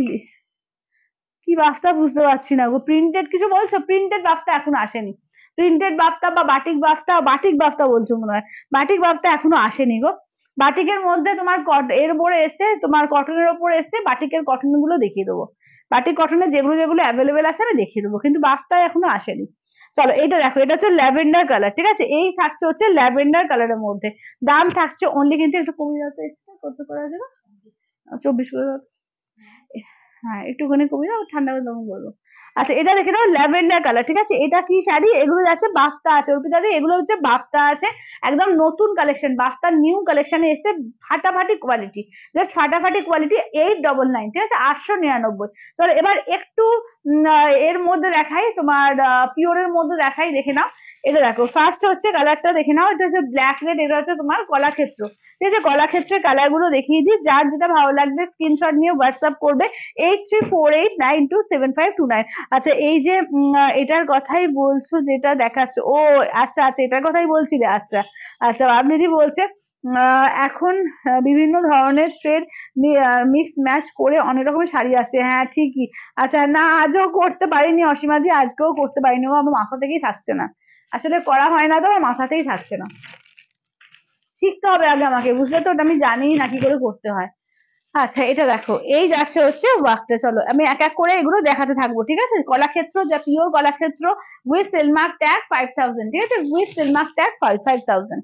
কি বাফতা বুঝতে পারছি না গো, প্রিন্টেড কিছু বলছো? প্রিন্টেড বাফতা এখন আসেনি, প্রিন্টেড বাফতা বা বাটিক বাফতা, বাটিক বাফতা বলছো মনে হয়, বাটিক বাফতা এখনো আসেনি গো। বাটিকের মধ্যে তোমার এর উপরে এসছে, তোমার কটনের উপরে এসছে, বাটিকের কটন গুলো দেখিয়ে দেবো, বাটিক কটনের যেগুলো যেগুলো অ্যাভেলেবেল আছে আমি দেখিয়ে দেবো, কিন্তু বাফতা এখনো আসেনি। চলো এটা দেখো, এটা হচ্ছে ল্যাভেন্ডার কালার, ঠিক আছে, এই থাকছে হচ্ছে ল্যাভেন্ডার কালারের মধ্যে, দাম থাকছে অনলি কিন্তু একটু কমিয়ে যাচ্ছে, কত করা যাবে, 24 করে দাও। হ্যাঁ একটুখানি কমিয়ে দাও, ঠান্ডা হলে তখন বলবো। আচ্ছা এটা দেখে নাও ল্যাভেন্ডার কালার, ঠিক আছে, এটা কি শাড়ি, এগুলো যাচ্ছে বাফতা আছে অর্পিতা দি, এগুলো হচ্ছে বাফতা আছে, একদম নতুন কালেকশন, বাফতা নিউ কালেকশনে এসছে, ফাটাফাটি কোয়ালিটি, জাস্ট ফাটাফাটি কোয়ালিটি, 899, ঠিক আছে, 899। চলো এবার একটু এর মধ্যে দেখাই, তোমার পিওরের মধ্যে দেখাই, দেখে নাও এটা দেখো, ফার্স্ট হচ্ছে কালারটা দেখে নাও, এটা হচ্ছে ব্ল্যাক রেড, এটা হচ্ছে তোমার কলাক্ষেত্র, ঠিক আছে, কলাক্ষেত্রের কালার গুলো দেখিয়ে দিই, যার যেটা ভালো লাগবে স্ক্রিনশট নিয়ে হোয়াটসঅ্যাপ করবে 8348927529। আচ্ছা এই যে এটার কথাই বলছো যেটা দেখাচ্ছ, ও আচ্ছা আচ্ছা এটার কথাই বলছিলে, আচ্ছা আচ্ছা আপনি বলছে এখন বিভিন্ন ধরনের থ্রেড মিক্স ম্যাচ করে অনেক রকমের শাড়ি আছে, হ্যাঁ ঠিকই। আচ্ছা না আজও করতে পারিনি অসীমাদি, আজকেও করতে পারিনি, ও আমার মাথা থেকেই থাকছে না, আসলে করা হয় না তো আমার মাথাতেই থাকছে না, শিখতে হবে আগে আমাকে, বুঝলে তো, ওটা আমি জানি না কি করে করতে হয়। আচ্ছা এটা দেখো এই যাচ্ছে হচ্ছে ওয়ার্কটা, চলো আমি এক এক করে এগুলো দেখাতে থাকবো, ঠিক আছে। কলাক্ষেত্র, যা pure Kalakshetra with Silk Mark tag 5000, ঠিক আছে, উইথ সিলমার্ক ট্যাগ 5000।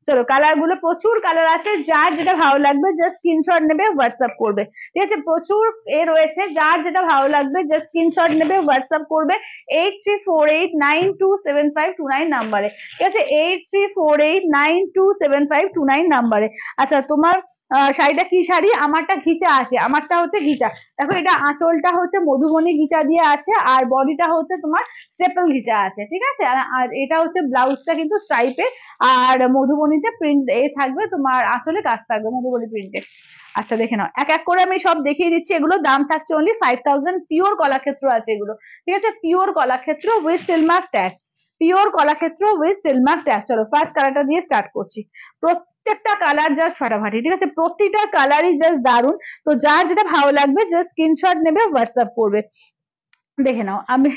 চলো কালার গুলো প্রচুর কালার আছে, যার যেটা ভালো লাগবে জাস্ট স্ক্রিনশট নেবে হোয়াটসঅ্যাপ করবে, ঠিক আছে, প্রচুর এ রয়েছে, যার যেটা ভালো লাগবে জাস্ট স্ক্রিনশট নেবে হোয়াটসঅ্যাপ করবে 8348927529 নাম্বারে, ঠিক আছে, 8348927529 নাম্বারে। আচ্ছা তোমার শাড়িটা কি শাড়ি, আমারটা ঘিচা আছে, আমারটা হচ্ছে ঘিচা, দেখো এটা আঁচলটা হচ্ছে মধুবনী ঘিচা দিয়ে আছে, আর বডিটা হচ্ছে তোমার স্টেপল ঘিচা আছে, ঠিক আছে, আর এটা হচ্ছে ব্লাউজটা কিন্তু স্ট্রাইপের, আর মধুবনীতে প্রিন্ট এ থাকবে, তোমার আঁচলে কাজ থাকবে মধুবনী প্রিন্টে। আচ্ছা দেখে নাও এক এক করে আমি সব দেখিয়ে দিচ্ছি, এগুলো দাম থাকছে অনলি 5000, পিওর কলাক্ষেত্র আছে এগুলো, ঠিক আছে, pure Kalakshetra with Silk Mark tag, pure Kalakshetra with Silk Mark tag. চলো ফার্স্ট কালারটা দিয়ে স্টার্ট করছি, প্রত্যেকটা কালার জাস্ট ফাটাফাটি, ঠিক আছে, প্রতিটা কালারই জাস্ট দারুন, তো যার যেটা ভালো লাগবে জাস্ট স্ক্রিনশট নেবে হোয়াটসঅ্যাপ করবে। দেখে নাও আমি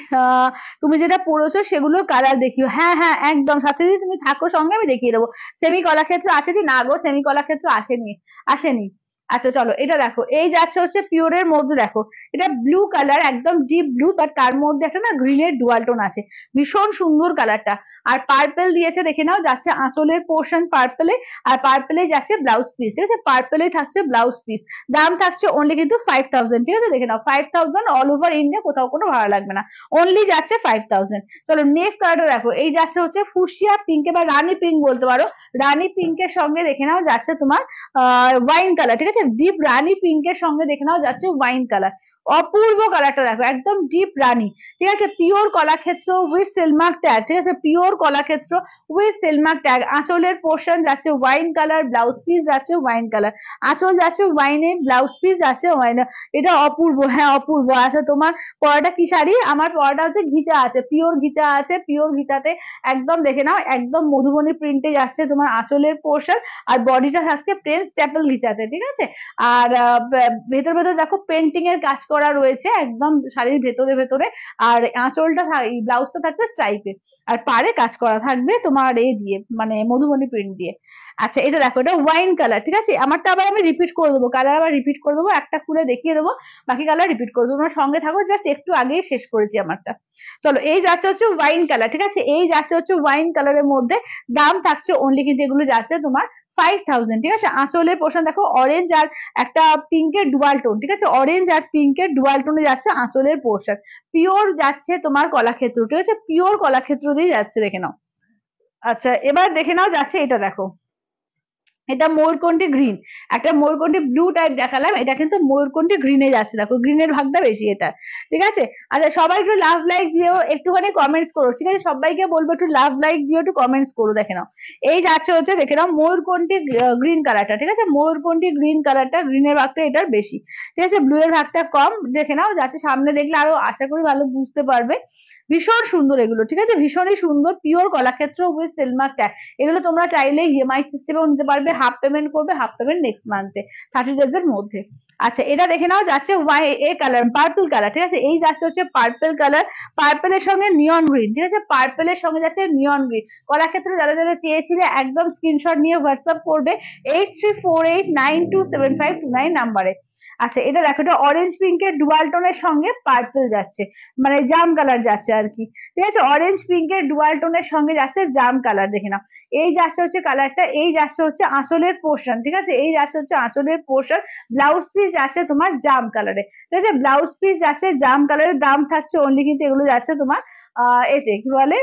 তুমি যেটা পড়েছো সেগুলোর কালার দেখিও, হ্যাঁ হ্যাঁ একদম, সাথে যদি তুমি থাকো সঙ্গে আমি দেখিয়ে দেবো। সেমি কলাক্ষেত্র আছে কি না গো, সেমি কলাক্ষেত্র আসেনি, আসেনি। আচ্ছা চলো এটা দেখো, এই যাচ্ছে হচ্ছে পিওরের মধ্যে, দেখো এটা ব্লু কালার, একদম ডিপ ব্লু, বাট তার মধ্যে একটা না গ্রিনের ডুয়াল টোন আছে, ভীষণ সুন্দর কালারটা, আর পার্পেল দিয়েছে, দেখে নাও যাচ্ছে আঁচলের পোর্শন পার্পেলে, আর পার্পেলে যাচ্ছে ব্লাউজ পিস, ঠিক আছে, পার্পেলে থাকছে ব্লাউজ পিস, দাম থাকছে অনলি কিন্তু 5000, ঠিক আছে, দেখে নাও 5000, অল ওভার ইন্ডিয়া, কোথাও কোনো ভাড়া লাগবে না, অনলি যাচ্ছে 5000। চলো নেক্সট কালারটা দেখো, এই যাচ্ছে হচ্ছে ফুসিয়া পিঙ্কে বা রানী পিঙ্ক বলতে পারো, রানী পিঙ্কের সঙ্গে দেখে নাও যাচ্ছে তোমার ওয়াইন কালার, ঠিক আছে, ডিপ রানী পিঙ্কের সঙ্গে দেখে নাও যাচ্ছে ওয়াইন কালার, অপূর্ব কালারটা দেখো, একদম ডিপ রানী, ঠিক আছে, pure Kalakshetra with Silk Mark tag, ঠিক আছে, pure Kalakshetra with Silk Mark tag, আঁচলের পোর্শন যাচ্ছে ওয়াইন কালার, ব্লাউজ পিস যাচ্ছে ওয়াইন কালার, আঁচল যাচ্ছে ওয়াইনে, ব্লাউজ পিস যাচ্ছে ওয়াইনে, এটা অপূর্ব, হ্যাঁ অপূর্ব। আচ্ছা তোমার পরাটা কি শাড়ি, আমার পরাটা হচ্ছে ঘিচা আছে, পিওর ঘিচা আছে, পিওর ঘিচাতে একদম দেখে নাও, একদম মধুবনী প্রিন্টে যাচ্ছে তোমার আঁচলের পোর্শন, আর বডিটা থাকছে প্লেন স্টেপল ঘিচাতে, ঠিক আছে, আর ভেতর ভেতর দেখো পেন্টিং এর কাজ করা রয়েছে একদম শাড়ির ভেতরে ভেতরে, আর আঁচলটা ব্লাউজটা থাকছে স্ট্রাইপে, আর পাড়ে কাজ করা থাকবে তোমার এই দিয়ে মানে মধুবনী প্রিন্ট দিয়ে। আচ্ছা এটা দেখো, এটা ওয়াইন কালার, ঠিক আছে, আমারটা আবার আমি রিপিট করে দেবো, কালার আবার রিপিট করে দেবো, একটা খুলে দেখিয়ে দেবো, বাকি কালার রিপিট করে দেবো, তোমরা সঙ্গে থাকো, জাস্ট একটু আগেই শেষ করেছি আমারটা। চলো এই যাচ্ছে হচ্ছে ওয়াইন কালার, ঠিক আছে, এই যাচ্ছে হচ্ছে ওয়াইন কালারের মধ্যে, দাম থাকছে অনলি কিন্তু এগুলো যাচ্ছে তোমার 5000, ঠিক আছে, আঁচলের পোর্শন দেখো অরেঞ্জ আর একটা পিঙ্কের ডুয়াল টোন, ঠিক আছে, অরেঞ্জ আর পিঙ্কের ডুয়াল টোনে যাচ্ছে আঁচলের পোর্শন, পিওর যাচ্ছে তোমার কলাক্ষেত্র, ঠিক আছে, পিওর কলাক্ষেত্র দিয়ে যাচ্ছে, দেখে নাও। আচ্ছা এবার দেখে নাও যাচ্ছে এটা দেখো, এটা ময়ূরকণ্ঠী গ্রিন, একটা ময়ূরকণ্ঠী ব্লু টাইপ দেখালাম, এটা কিন্তু ময়ূরকণ্ঠী গ্রিনে যাচ্ছে, দেখো গ্রিনের ভাগটা বেশি এটা। ঠিক আছে, আচ্ছা সবাই একটু লাভ লাইক দিও, একটুখানি কমেন্টস করো, ঠিক আছে সবাইকে বলবো একটু লাভ লাইক দিও, একটু কমেন্টস করো। দেখে নাও এই যাচ্ছে হচ্ছে, দেখে নাও ময়ূরকণ্ঠী গ্রিন কালারটা, ঠিক আছে ময়ূরকণ্ঠী গ্রিন কালারটা, গ্রিনের ভাগটা এটার বেশি, ঠিক আছে ব্লু এর ভাগটা কম। দেখে নাও যাচ্ছে, সামনে দেখলে আরো আশা করি ভালো বুঝতে পারবে। ভীষণ সুন্দর এগুলো, ঠিক আছে ভীষণই সুন্দর, পিওর কলাক্ষেত্র উইথ সিলমার ট্যাগ। এগুলো তোমরা চাইলে ইএমআই সিস্টেমেও নিতে পারবে, হাফ পেমেন্ট করবে, হাফ পেমেন্ট নেক্সট মান্থে 30 days এর মধ্যে। আচ্ছা এটা দেখে নাও যাচ্ছে এ কালার, পার্পল কালার, ঠিক আছে এই যাচ্ছে হচ্ছে পার্পল কালার, পার্পেলের সঙ্গে নিয়ন গ্রিন, ঠিক আছে পার্পেলের সঙ্গে যাচ্ছে নিয়ন গ্রিন। কলাক্ষেত্রে যারা যারা চেয়েছিলে একদম স্ক্রিনশট নিয়ে হোয়াটসঅ্যাপ করবে 8348927529 নাম্বারে। আচ্ছা এটা দেখো, এটা অরেঞ্জ পিঙ্কের ডুয়াল টোনের সঙ্গে পার্পল যাচ্ছে, মানে জাম কালার যাচ্ছে আর কি। ঠিক আছে অরেঞ্জ পিঙ্কের ডুয়াল টোনের সঙ্গে যাচ্ছে জাম কালার, দেখে নাও এই যাচ্ছে হচ্ছে কালারটা, এই যাচ্ছে হচ্ছে আঁচলের পোর্শন, ঠিক আছে এই যাচ্ছে হচ্ছে আঁচলের পোর্শন। ব্লাউজ পিস যাচ্ছে তোমার জাম কালারে, ঠিক আছে ব্লাউজ পিস যাচ্ছে জাম কালারের, দাম থাকছে অনলি কিন্তু এগুলো যাচ্ছে তোমার এতে কি বলে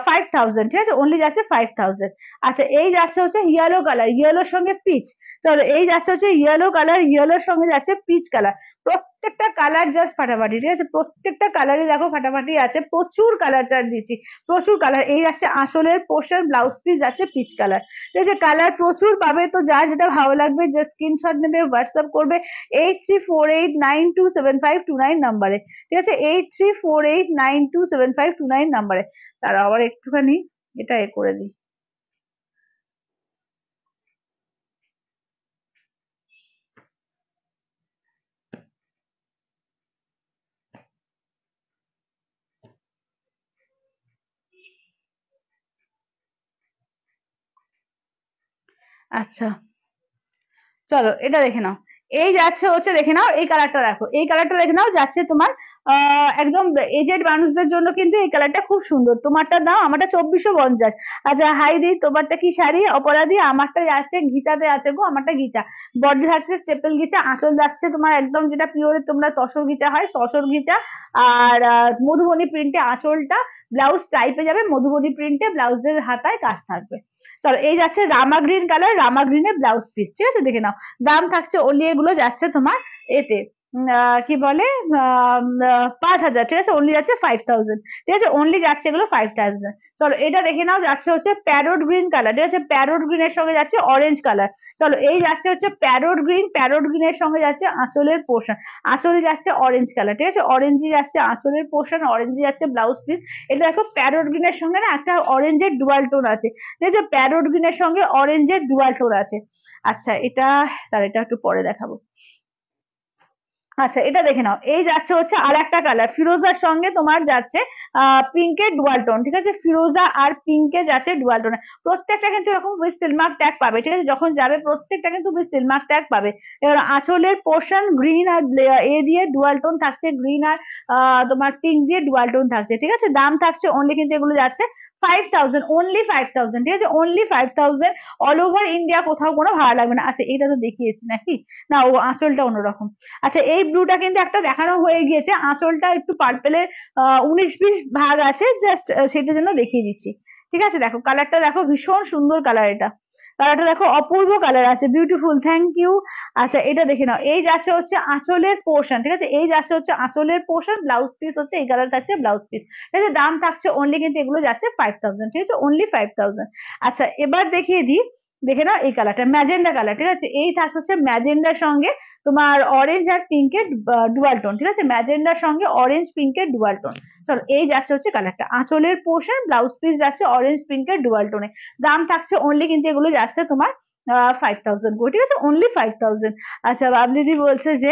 5000, ঠিক আছে অনলি যাচ্ছে 5000। আচ্ছা এই যাচ্ছে হচ্ছে ইয়েলো কালার, ইয়েলোর সঙ্গে পিচ, চলো এই যাচ্ছে হচ্ছে ইয়েলো কালার, ইয়েলোর সঙ্গে যাচ্ছে পিচ কালার। প্রত্যেকটা কালার জাস্ট ফাটাফাটি, ঠিক আছে প্রত্যেকটা কালারই দেখো ফাটাফাটি আছে, প্রচুর কালার চার্ট দিচ্ছি, প্রচুর কালার। এই যাচ্ছে আঁচলের পোর্শন, ব্লাউজ পিস যাচ্ছে পিচ কালার, ঠিক আছে কালার প্রচুর পাবে। তো যার যেটা ভালো লাগবে যে স্ক্রিনশট নেবে, হোয়াটসঅ্যাপ করবে 8348927529 নাম্বারে, ঠিক আছে 8348927529 নাম্বারে। তারা আবার একটুখানি এটা করে দিই। আচ্ছা চলো এটা দেখে নাও, এই যাচ্ছে হচ্ছে দেখে নাও এই কালারটা দেখো, এই কালারটা দেখে নাও যাচ্ছে তোমার একদম এজেড মানুষদের জন্য কিন্তু এই কালারটা খুব সুন্দর। তোমারটা দাও, আমারটা 2450। আচ্ছা হাই দি, তোমারটা কি শাড়ি অপরাধী? আমারটা যাচ্ছে ঘিচাতে আছে গো, আমারটা ঘিচা, বডি থাকছে স্টেপল ঘিচা, আঁচল যাচ্ছে তোমার একদম যেটা পিওর তোমরা তসর ঘিচা হয়, তসর ঘিচা। আর মধুবনী প্রিন্টে আঁচলটা, ব্লাউজ টাইপে যাবে মধুবনী প্রিন্টে, ব্লাউজের হাতায় কাজ থাকবে। চলো এই যাচ্ছে রামা গ্রিন কালার, রামা গ্রিনের ব্লাউজ পিস, ঠিক আছে দেখে নাও দাম থাকছে অনলি এগুলো যাচ্ছে তোমার এতে কি বলে 5000, ঠিক আছে অনলি যাচ্ছে 5000, ঠিক আছে অনলি যাচ্ছে এগুলো 5000। চলো এটা দেখে নাও যাচ্ছে হচ্ছে প্যারোট গ্রিন কালার, ঠিক আছে প্যারোট গ্রিনের সঙ্গে যাচ্ছে অরেঞ্জ কালার। চলো এই যাচ্ছে হচ্ছে প্যারোট গ্রিন, প্যারোট গ্রিনের সঙ্গে যাচ্ছে আঁচলের পোর্শন, আঁচলে যাচ্ছে অরেঞ্জ কালার, ঠিক আছে অরেঞ্জই যাচ্ছে আঁচলের পোর্শন, অরেঞ্জই যাচ্ছে ব্লাউজ পিস। এটা দেখো প্যারোট গ্রিনের সঙ্গে না একটা অরেঞ্জের ডুয়াল টোন আছে, ঠিক আছে প্যারোট গ্রিনের সঙ্গে অরেঞ্জের ডুয়াল টোন আছে। আচ্ছা এটা, তার এটা একটু পরে দেখাবো। আচ্ছা এটা দেখে নাও, এই যাচ্ছে হচ্ছে আর একটা কালার, ফিরোজার সঙ্গে তোমার যাচ্ছে পিঙ্কের ডুয়াল টোন, ঠিক আছে ফিরোজা আর পিঙ্কে যাচ্ছে ডুয়াল টোন। প্রত্যেকটা কিন্তু এরকম উইথ সিলমার্ক ট্যাগ পাবে, ঠিক আছে যখন যাবে প্রত্যেকটা কিন্তু উইথ সিলমার্ক ট্যাগ পাবে। এবার আঁচলের পোর্শন গ্রিন আর এ দিয়ে ডুয়াল টোন থাকছে, গ্রিন আর তোমার পিঙ্ক দিয়ে ডুয়াল টোন থাকছে, ঠিক আছে দাম থাকছে অনলি কিন্তু এগুলো যাচ্ছে 5000, অনলি 5000, ঠিক আছে অনলি 5000। অল ওভার ইন্ডিয়া কোথাও কোনো ভাড়া লাগবে না। আচ্ছা এটা তো দেখিয়েছি নাকি, না ও আঁচলটা অন্যরকম। আচ্ছা এই ব্লুটা কিন্তু একটা দেখানো হয়ে গিয়েছে, আঁচলটা একটু পার্পেলের 19-20 ভাগ আছে, জাস্ট সেটার জন্য দেখিয়ে দিচ্ছি। ঠিক আছে দেখো কালারটা দেখো, ভীষণ সুন্দর কালার, এটা কালারটা দেখো অপূর্ব কালার আছে, বিউটিফুল, থ্যাংক ইউ। আচ্ছা এটা দেখে নাও, এই যাচ্ছে হচ্ছে আঁচলের পোর্শন, ঠিক আছে এই যাচ্ছে হচ্ছে আঁচলের পোর্শন, ব্লাউজ পিস হচ্ছে এই কালার থাকছে ব্লাউজ পিস, ঠিক আছে দাম থাকছে অনলি কিন্তু এগুলো যাচ্ছে 5000, ঠিক আছে অনলি 5000। আচ্ছা এবার দেখিয়ে দিই, দেখে নাও এই কালারটা ম্যাজেন্ডা কালার, ঠিক আছে এই থাকছে হচ্ছে ম্যাজেন্ডার সঙ্গে তোমার অরেঞ্জ আর পিঙ্কের ডুয়াল টোন, ঠিক আছে ম্যাজেন্ডার সঙ্গে অরেঞ্জ পিঙ্কের ডুয়াল টোন। চলো এই যাচ্ছে হচ্ছে কালারটা, আঁচলের পোর্শন, ব্লাউজ পিস যাচ্ছে অরেঞ্জ পিঙ্কের ডুয়াল টোনে, দাম থাকছে অনলি কিন্তু এগুলো যাচ্ছে তোমার 5000 করে, ঠিক আছে অনলি 5000। আচ্ছা বাবলিদি বলছে যে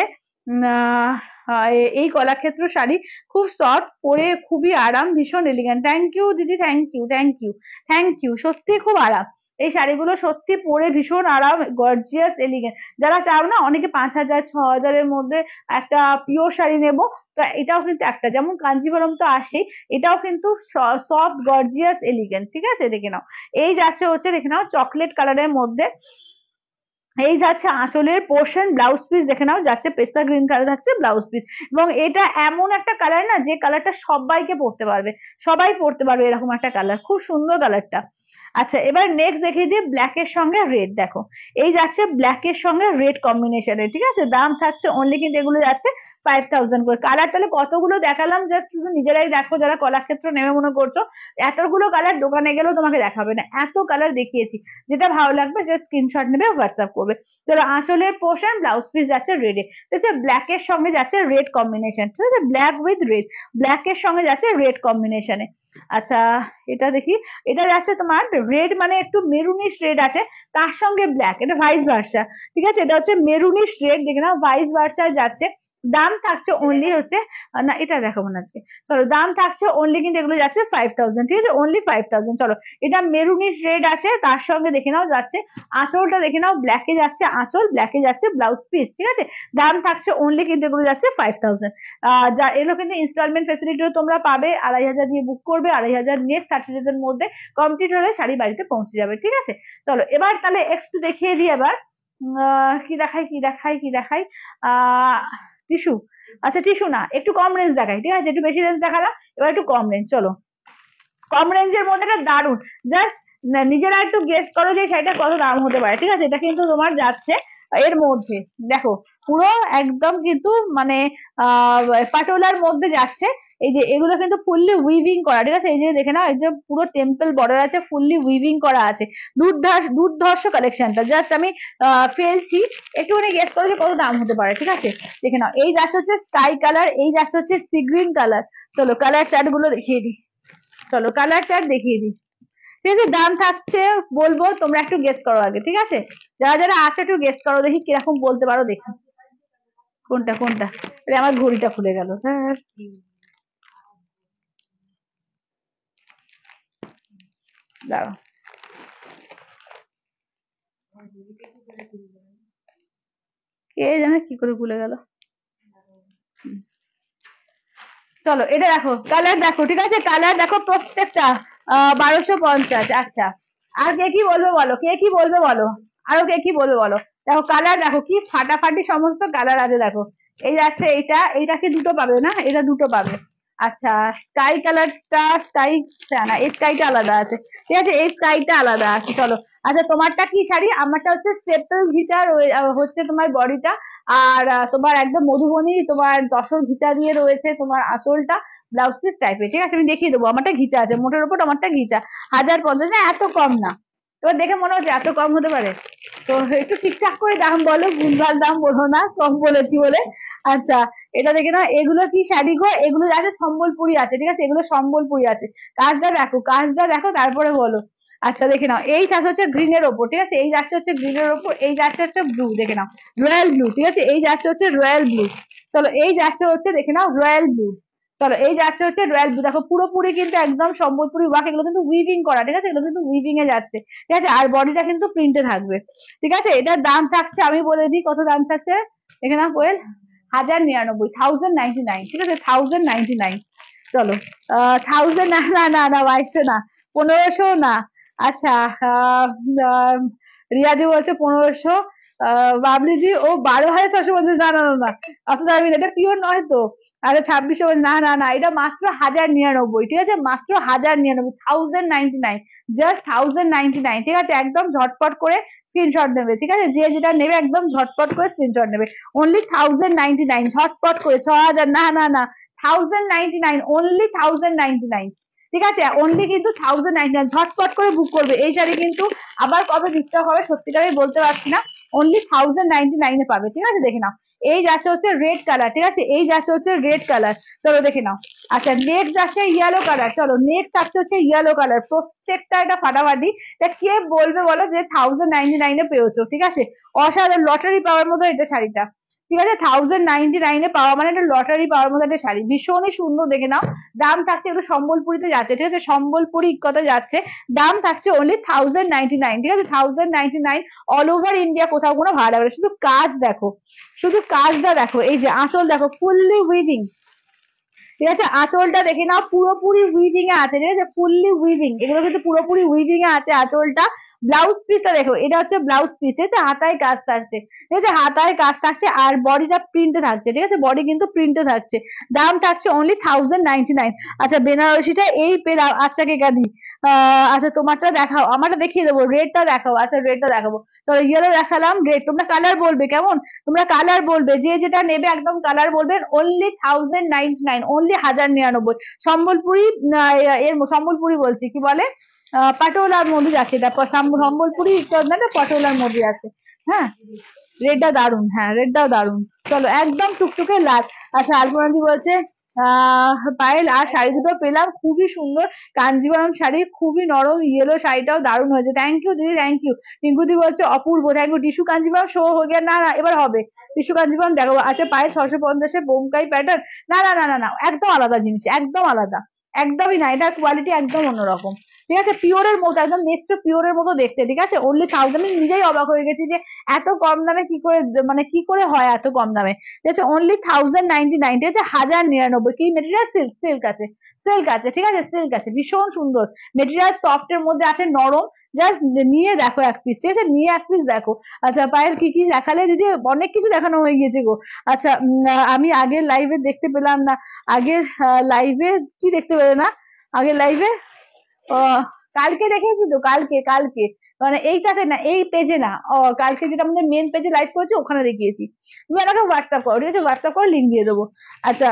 এই কলাক্ষেত্র শাড়ি খুব সফট, পরে খুবই আরাম, ভীষণ এলিগেন্ট। থ্যাংক ইউ দিদি, thank you thank you thank you, সত্যি খুব আরাম এই শাড়িগুলো, সত্যি পরে ভীষণ আরাম, গর্জিয়াস এলিগেন্ট। যারা চাও না অনেকে 5000 6000-এর মধ্যে একটা পিওর শাড়ি নেবো, তো এটাও কিন্তু একটা, যেমন কাঞ্জিভরম তো আসেই, এটাও কিন্তু সফট গর্জিয়াস এলিগেন্ট, ঠিক আছে দেখে নাও। এই যাচ্ছে হচ্ছে দেখে নাও চকলেট কালারের মধ্যে, এই যাচ্ছে আঁচলের পোর্শন, ব্লাউজ পিস দেখে নাও যাচ্ছে পেস্তা গ্রিন কালার থাকছে ব্লাউজ পিস। এবং এটা এমন একটা কালার না যে কালারটা সবাইকে পরতে পারবে, সবাই পরতে পারবে, এরকম একটা কালার, খুব সুন্দর কালারটা। আচ্ছা এবার নেক্সট দেখিয়ে দিই ব্ল্যাক এর সঙ্গে রেড। দেখো এই যাচ্ছে ব্ল্যাক এর সঙ্গে রেড কম্বিনেশনে, ঠিক আছে, দাম থাকছে অনলি কিন্তু এগুলো যাচ্ছে 5000 করে। কালার তাহলে কতগুলো দেখালাম, জাস্ট শুধু নিজেরাই দেখো যারা কলাক্ষেত্র নেমে মনে করছো এতগুলো কালার দোকানে গেলেও তোমাকে দেখাবে না, এত কালার দেখিয়েছি। যেটা ভালো লাগবে জাস্ট স্ক্রিনশট নেবে হোয়াটসঅ্যাপ করবে। চলো আঁচলের পোর্শন ব্লাউজ পিস যাচ্ছে রেডে, ঠিক আছে, ব্ল্যাক এর সঙ্গে যাচ্ছে রেড কম্বিনেশন, ঠিক আছে, ব্ল্যাক উইথ রেড, ব্ল্যাক এর সঙ্গে যাচ্ছে রেড কম্বিনেশনে। আচ্ছা এটা দেখি, এটা যাচ্ছে তোমার রেড মানে একটু মেরুনিশ রেড আছে, তার সঙ্গে ব্ল্যাক, এটা ভাইস ভার্সা, ঠিক আছে, এটা হচ্ছে মেরুনিশ রেড, দেখে নাও ভাইস ভার্সা যাচ্ছে। দাম থাকছে অনলি হচ্ছে, না এটা দেখাবো না আজকে, চলো দাম থাকছে অনলি কিন্তু এগুলো যাচ্ছে 5000, ঠিক আছে, অনলি 5000। চলো এটা মেরুনিশ রেড আছে, তার সঙ্গে দেখে নাও যাচ্ছে আঁচলটা, দেখে নাও ব্ল্যাকে যাচ্ছে আঁচল, ব্ল্যাকে যাচ্ছে ব্লাউজ পিস, ঠিক আছে, দাম থাকছে অনলি কিন্তু এগুলো যাচ্ছে 5000। যা এগুলো কিন্তু ইনস্টলমেন্ট ফেসিলিটিও তোমরা পাবে, 2500 দিয়ে বুক করবে, 2500 নেক্সট 30 ডেজ এর মধ্যে কমপ্লিট হলে শাড়ি বাড়িতে পৌঁছে যাবে, ঠিক আছে। চলো এবার তাহলে একটু দেখিয়ে দিই এবার, কি দেখাই কি দেখাই কি দেখাই, টিস্যু, আচ্ছা টিস্যু না, একটু কম রেঞ্জ দেখাই, ঠিক আছে, একটু বেশি রেঞ্জ দেখালাম, এবার একটু কম রেঞ্জ। চলো কম রেঞ্জের মধ্যে একটা দারুন, জাস্ট নিজেরা একটু গেস করো যে শাড়িটা কত দাম হতে পারে, ঠিক আছে, এটা কিন্তু তোমার যাচ্ছে এর মধ্যে, দেখো পুরো একদম কিন্তু মানে পাটোলার মধ্যে যাচ্ছে। এই যে এগুলো কিন্তু ফুললি উইভিং করা, ঠিক আছে, এই যে দেখে নাও, এই যে পুরো টেম্পল বর্ডার আছে, ফুললি উইভিং করা আছে, দুর্ধর্ষ কালেকশনটা, জাস্ট আমি ফেলছি, একটুখানি গেস করো যে কত দাম হতে পারে, ঠিক আছে। দেখে নাও এই যাচ্ছে হচ্ছে স্কাই কালার, এই যাচ্ছে হচ্ছে সি গ্রিন কালার। চলো কালার চার্ট গুলো দেখিয়ে দিই, চলো কালার চার্ট দেখিয়ে দিই, ঠিক আছে, দাম থাকছে বলবো, তোমরা একটু গেস করো আগে, ঠিক আছে, যারা যারা আছে একটু গেস করো, দেখি কিরকম বলতে পারো, দেখি কোনটা কোনটা, আরে আমার ঘড়িটা খুলে গেল, হ্যাঁ দাঁড়াও, কে জানে কি করে খুলে গেল। চলো এটা দেখো, কালার দেখো, ঠিক আছে, কালার দেখো প্রত্যেকটা 1250। আচ্ছা আর কে কি বলবে বলো, কে কি বলবে বলো, আরো কে কি বলবে বলো। দেখো কালার দেখো কি ফাটাফাটি সমস্ত কালার আছে, দেখো এই যাচ্ছে এইটা, এইটা কি দুটো পাবে না, এটা দুটো পাবে। আচ্ছা স্কাই কালারটা, স্কাই না, এই স্কাইটা আলাদা আছে, ঠিক আছে, এই স্কাইটা আলাদা আছে। চলো আচ্ছা তোমারটা কি শাড়ি, আমারটা হচ্ছে স্টেপল ঘিচা হচ্ছে তোমার বডিটা, আর তোমার একদম মধুবনী তোমার তসর ঘিচা দিয়ে রয়েছে তোমার আঁচলটা, ব্লাউজ পিস টাইপের, ঠিক আছে, আমি দেখিয়ে দেবো, আমারটা ঘিচা আছে মোটের উপর, আমারটা ঘিচা, 1050, না এত কম না, এবার দেখে মনে হচ্ছে এত কম হতে পারে, তো একটু ঠিকঠাক করে দাম বলো, ভুলভাল দাম বলো না, কম বলেছি বলে। আচ্ছা এটা দেখে না, এগুলো কি শাড়ি গো, এগুলো আছে সম্বলপুরি আছে, ঠিক আছে, এগুলো সম্বলপুরি আছে, কাজটা দেখো, কাজটা দেখো তারপরে বলো। আচ্ছা দেখে নাও এই থাকছে হচ্ছে গ্রিনের ওপর, ঠিক আছে, এই যাচ্ছে হচ্ছে গ্রিনের ওপর, এই যাচ্ছে হচ্ছে ব্লু, দেখে নাও রয়্যাল ব্লু, ঠিক আছে, এই যাচ্ছে হচ্ছে রয়্যাল ব্লু। চলো এই যাচ্ছে হচ্ছে দেখে নাও রয়্যাল ব্লু। চলো এই যাচ্ছে হচ্ছে রয়্যাল ব্লু, দেখো পুরোপুরি কিন্তু একদম সম্বলপুরি ওয়ার্ক, এগুলো কিন্তু উইভিং করা, ঠিক আছে, এগুলো কিন্তু উইভিং এ যাচ্ছে, ঠিক আছে, আর বডিটা কিন্তু প্রিন্টে থাকবে, ঠিক আছে, এটার দাম থাকছে আমি বলে দিই কত দাম থাকছে, দেখে নাও কোয়েল, 1099, 1099, ঠিক আছে, 1099। চলো 1000 না না না না 2200 না, 1500 না। আচ্ছা রিয়াদি বলছে 1500, বাবলিদি ও 12,650, না না না না, অত দামি না, এটা পিওর নয় তো। আরে 2600, না না না, এটা মাত্র 1099, ঠিক আছে, মাত্র 1099, 1099, জাস্ট 1099, ঠিক আছে, একদম ঝটপট করে স্ক্রিনশট নেবে, ঠিক আছে, যে যেটা নেবে একদম ঝটপট করে স্ক্রিনশট নেবে, অনলি 1099, ঝটপট করে, 6000, না না না, 1099, অনলি 1099, ঠিক আছে, অনলি কিন্তু 1099, ঝটপট করে বুক করবে এই শাড়ি, কিন্তু আবার কবে ডিস্টার্ব হবে সত্যিটা আমি বলতে পারছি না, অনলি 1099 পাবে, ঠিক আছে, দেখে নাও এই যাচ্ছে হচ্ছে রেড কালার, ঠিক আছে, এই যাচ্ছে হচ্ছে রেড কালার, চলো দেখে নাও। আচ্ছা নেক্সট যাচ্ছে ইয়েলো কালার, চলো নেক্সট আসছে হচ্ছে ইয়েলো কালার, প্রত্যেকটা এটা ফাটাফাটি, তা কে বলবে বলো যে 1099 পেয়েছো, ঠিক আছে, অসাধারণ লটারি পাওয়ার মতো এটা শাড়িটা, ঠিক আছে, 1099 পাওয়া মানে একটা লটারি পাওয়ার মতো একটা শাড়ি, ভীষণই সুন্দর, দেখে নাও দাম থাকছে, একটু সম্বলপুরিতে যাচ্ছে, ঠিক আছে, সম্বলপুরি কথা যাচ্ছে, দাম থাকছে অনলি 1099, ঠিক আছে, 1099, অল ওভার ইন্ডিয়া কোথাও কোনো ভাড়া লাগবে না, শুধু কাজ দেখো, শুধু কাজটা দেখো, এই যে আঁচল দেখো ফুললি উইভিং, ঠিক আছে, আঁচলটা দেখে নাও পুরোপুরি উইভিং এ আছে, ঠিক আছে, ফুললি উইভিং, এগুলো কিন্তু পুরোপুরি উইভিং এ আছে আঁচলটা, ব্লাউজ পিসটা দেখো, এটা হচ্ছে ব্লাউজ পিস, ঠিক আছে, হাতায় কাজ থাকছে, ঠিক আছে, হাতায় কাজ থাকছে, আর বডিটা প্রিন্টে থাকছে, ঠিক আছে, বডি কিন্তু প্রিন্টে থাকছে, দাম থাকছে অনলি 1099। আচ্ছা বেনারসিটা এই পেলাম, আচ্ছা কে কাদি, আচ্ছা তোমারটা দেখাও, আমারটা দেখিয়ে দেবো, রেডটা দেখাও, আচ্ছা রেডটা দেখাবো, তো ইয়েলো দেখালাম, রেড, তোমরা কালার বলবে কেমন, তোমরা কালার বলবে, যে যেটা নেবে একদম কালার বলবেন, অনলি 1099, অনলি 1099। সম্বলপুরি এর সম্বলপুরি বলছি, কি বলে, পাটোলার মধ্যে যাচ্ছে, এটা সম্বলপুরি না, পাটোলার মধ্যে আছে। হ্যাঁ, রেডটা দারুন, হ্যাঁ রেডটাও দারুন। চলো একদম টুকটুকে লাল। আচ্ছা আলপনাদি বলছে পায়েল আর শাড়ি দুটো পেলাম, খুবই সুন্দর কাঞ্জিভারম শাড়ি, খুবই নরম, ইয়েলো শাড়িটাও দারুণ হয়েছে, থ্যাংক ইউ দিদি, থ্যাংক ইউ। টিঙ্কুদি বলছে অপূর্ব, thank you. Tissue Kanjivaram show হয়ে গেছে, না না এবার হবে, টিস্যু কাঞ্জিভারম দেখাবো। আচ্ছা পায়ে 650 বোমকাই প্যাটার্ন, না না না না না, একদম আলাদা জিনিস, একদম আলাদা, একদমই না, এটার কোয়ালিটি একদম অন্যরকম, ঠিক আছে, পিওরের মতো, একদম নেক্সট টু পিওরের মতো দেখতে, ঠিক আছে, অনলি 1000। আমি নিজেই অবাক হয়ে গেছি যে এত কম দামে কি করে, মানে কি করে হয় এত কম দামে, ঠিক আছে, অনলি 1099, ঠিক আছে, 1099। কি মেটেরিয়াল, সিল্ক, সিল্ক আছে, সিল্ক আছে, ঠিক আছে, সিল্ক আছে, ভীষণ সুন্দর মেটেরিয়াল, সফট এর মধ্যে আছে, নরম, জাস্ট নিয়ে দেখো এক পিস, ঠিক আছে, নিয়ে এক পিস দেখো। আচ্ছা পায়েল কি কি দেখালে দিদি, অনেক কিছু দেখানো হয়ে গিয়েছে গো। আচ্ছা আমি আগের লাইভে দেখতে পেলাম না, আগের লাইভে কি দেখতে পেলে না, আগের লাইভে কালকে দেখেছি তো, কালকে কালকে মানে এইটাতে না, এই পেজে না, কালকে যেটা আমাদের মেন পেজে লাইভ করেছি ওখানে দেখিয়েছি। তুমি আমাকে হোয়াটসঅ্যাপ করো, ঠিক আছে, হোয়াটসঅ্যাপ করে লিঙ্ক দিয়ে দেবো। আচ্ছা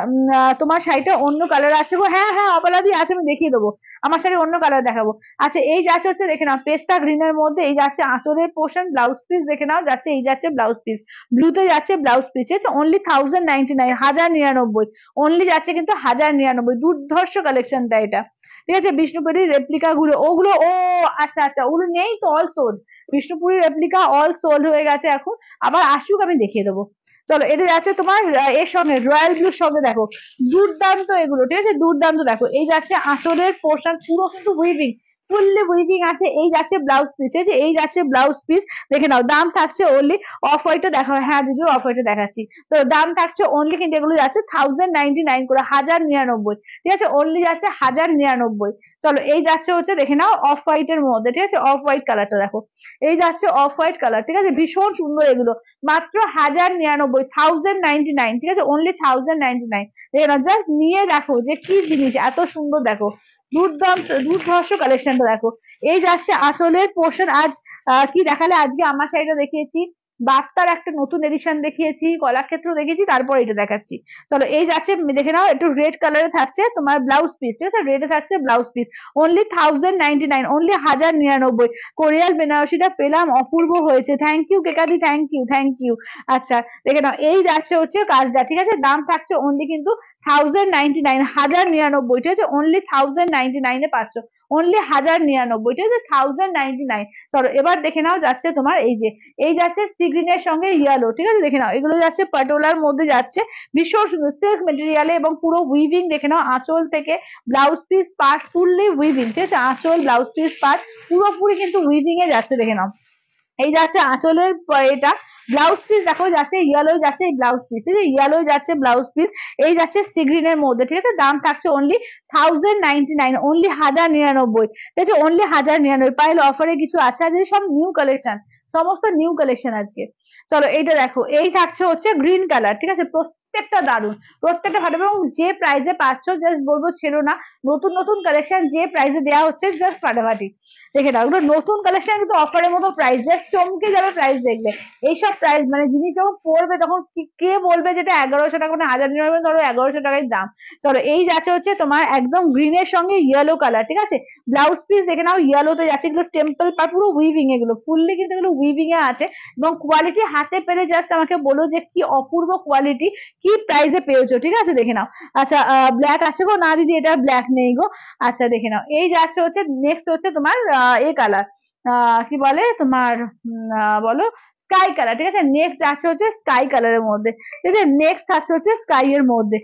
তোমার শাড়িটা অন্য কালার আছে গো, হ্যাঁ হ্যাঁ অপলাদি আছে, আমি দেখিয়ে দেবো, আমার শাড়ি অন্য কালার দেখাবো। আচ্ছা এই যাচ্ছে হচ্ছে, দেখে নাও পেস্তা গ্রিন এর মধ্যে, এই যাচ্ছে আঁচলের পোর্শন, ব্লাউজ পিস দেখে নাও, যাচ্ছে এই যাচ্ছে ব্লাউজ পিস, ব্লুতে যাচ্ছে ব্লাউজ পিস, ঠিক আছে, অনলি 1099, 1099, অনলি যাচ্ছে কিন্তু 1099, দুর্ধর্ষ কালেকশনটা এটা, ঠিক আছে। বিষ্ণুপুরি রেপ্লিকা গুলো, ওগুলো ও আচ্ছা আচ্ছা, ওগুলো নেই তো, all sold, Bishnupuri replica all sold হয়ে গেছে এখন, আবার আসুক আমি দেখিয়ে দেবো। চলো এটা যাচ্ছে তোমার এর সঙ্গে রয়্যাল ব্লুর সঙ্গে, দেখো দুর্দান্ত এগুলো, ঠিক আছে, দুর্দান্ত, দেখো এই যাচ্ছে আঁচলের পোর্শন, পুরো কিন্তু উইভিং, ফুললি উইভিং আছে, এই যাচ্ছে ব্লাউজ পিস, ঠিক আছে, এই যাচ্ছে ব্লাউজ পিস, দেখে নাও, দাম থাকছে অনলি, অফ হোয়াইটটা দেখো, হ্যাঁ দিদি অফ হোয়াইটটা দেখাচ্ছি, তো দাম থাকছে অনলি কিন্তু এগুলো যাচ্ছে 1099 করে, 1099, ঠিক আছে, অনলি যাচ্ছে 1099। চলো এই যাচ্ছে হচ্ছে, দেখে নাও অফ হোয়াইট এর মধ্যে, ঠিক আছে, অফ হোয়াইট কালারটা দেখো, এই যাচ্ছে অফ হোয়াইট কালার, ঠিক আছে, ভীষণ সুন্দর এগুলো, মাত্র 1099, 1099, ঠিক আছে, অনলি 1099। দেখে নাও, জাস্ট নিয়ে দেখো যে কি জিনিস এত সুন্দর, দেখো দুর্দান্ত দুর্ধর্ষ কালেকশনটা দেখো। এই যাচ্ছে আঁচলের পোর্শন, আজ কি দেখালে, আজকে আমার শাড়িটা দেখিয়েছি, বার্তার একটা নতুন এডিশন দেখিয়েছি, কলাক্ষেত্র দেখেছি, তারপর এটা দেখাচ্ছি। চলো এই যাচ্ছে, দেখে নাও একটু রেড কালারে থাকছে তোমার ব্লাউজ পিস, ঠিক আছে, রেডে থাকছে ব্লাউজ পিস, অনলি 1099, অনলি 1099। কোরিয়াল বেনারসিটা পেলাম, অপূর্ব হয়েছে, থ্যাংক ইউ কেকাদি, থ্যাংক ইউ, থ্যাংক ইউ। আচ্ছা দেখে নাও, এই যাচ্ছে হচ্ছে কাজটা, ঠিক আছে, দাম থাকছে অনলি কিন্তু 1099, 1099, ঠিক আছে, অনলি 1099 এ পাচ্ছ, অনলি 1099, ঠিক আছে, 1099। চলো এবার দেখে নাও, যাচ্ছে তোমার এই যে, এই যাচ্ছে সি গ্রিন এর সঙ্গে ইয়েলো, ঠিক আছে, দেখে নাও এগুলো যাচ্ছে পাটোলার মধ্যে যাচ্ছে, ভীষণ সুন্দর সিল্ক মেটেরিয়ালে, এবং পুরো উইভিং, দেখে নাও আঁচল থেকে blouse piece part fully weaving, ঠিক আছে, আঁচল ব্লাউজ পিস পার্ট পুরোপুরি কিন্তু উইভিং এ যাচ্ছে, দেখে নাও এই যাচ্ছে আঁচলের এটা ব্লাউজ পিস, দেখো যাচ্ছে ইয়েলো, যাচ্ছে ব্লাউজ পিস, ঠিক আছে, ইয়েলো যাচ্ছে ব্লাউজ পিস, এই যাচ্ছে সি গ্রিন এর মধ্যে, ঠিক আছে, দাম থাকছে অনলি 1099, অনলি 1099, ঠিক আছে, অনলি 1099। পাইল অফারে কিছু আছে, আজকে সব নিউ কালেকশন, সমস্ত নিউ কালেকশন আজকে। চলো এইটা দেখো, এই থাকছে হচ্ছে গ্রিন কালার, ঠিক আছে, প্রত্যেকটা দারুন, প্রত্যেকটা ভালো, এবং যে প্রাইসে পাচ্ছ জাস্ট বলবো ছেড়ো না, নতুন নতুন কালেকশন যে প্রাইসে দেওয়া হচ্ছে জাস্ট ফাটাফাটি, দেখে নাও এগুলো নতুন কালেকশন, কিন্তু অফারের মতো প্রাইস, জাস্ট চমকে যাবে প্রাইস দেখলে, এইসব প্রাইস মানে জিনিস যখন পড়বে তখন কে বলবে যেটা 1100 টাকা, মানে 1099, ধরো 1100 টাকায় দাম। চলো এই যাচ্ছে হচ্ছে তোমার একদম গ্রিনের সঙ্গে ইয়েলো কালার, ঠিক আছে, ব্লাউজ পিস দেখে নাও ইয়েলোতে যাচ্ছে, এগুলো টেম্পল পা পুরো উইভিং, এগুলো ফুললি কিন্তু এগুলো উইভিং এ আছে, এবং কোয়ালিটি হাতে পেলে জাস্ট আমাকে বলো যে কি অপূর্ব কোয়ালিটি, কি প্রাইসে পেয়েছো, ঠিক আছে, দেখে নাও। আচ্ছা ব্ল্যাক আছে গো, না দিদি এটা ব্ল্যাক নেই গো। আচ্ছা দেখে নাও, এই যাচ্ছে হচ্ছে নেক্সট হচ্ছে তোমার এ কালার, কি বলে তোমার বলো স্কাই কালার, ঠিক আছে, নেক্সট যাচ্ছে হচ্ছে স্কাই কালারের মধ্যে, ঠিক আছে, নেক্সট থাকছে হচ্ছে স্কাই এর মধ্যে,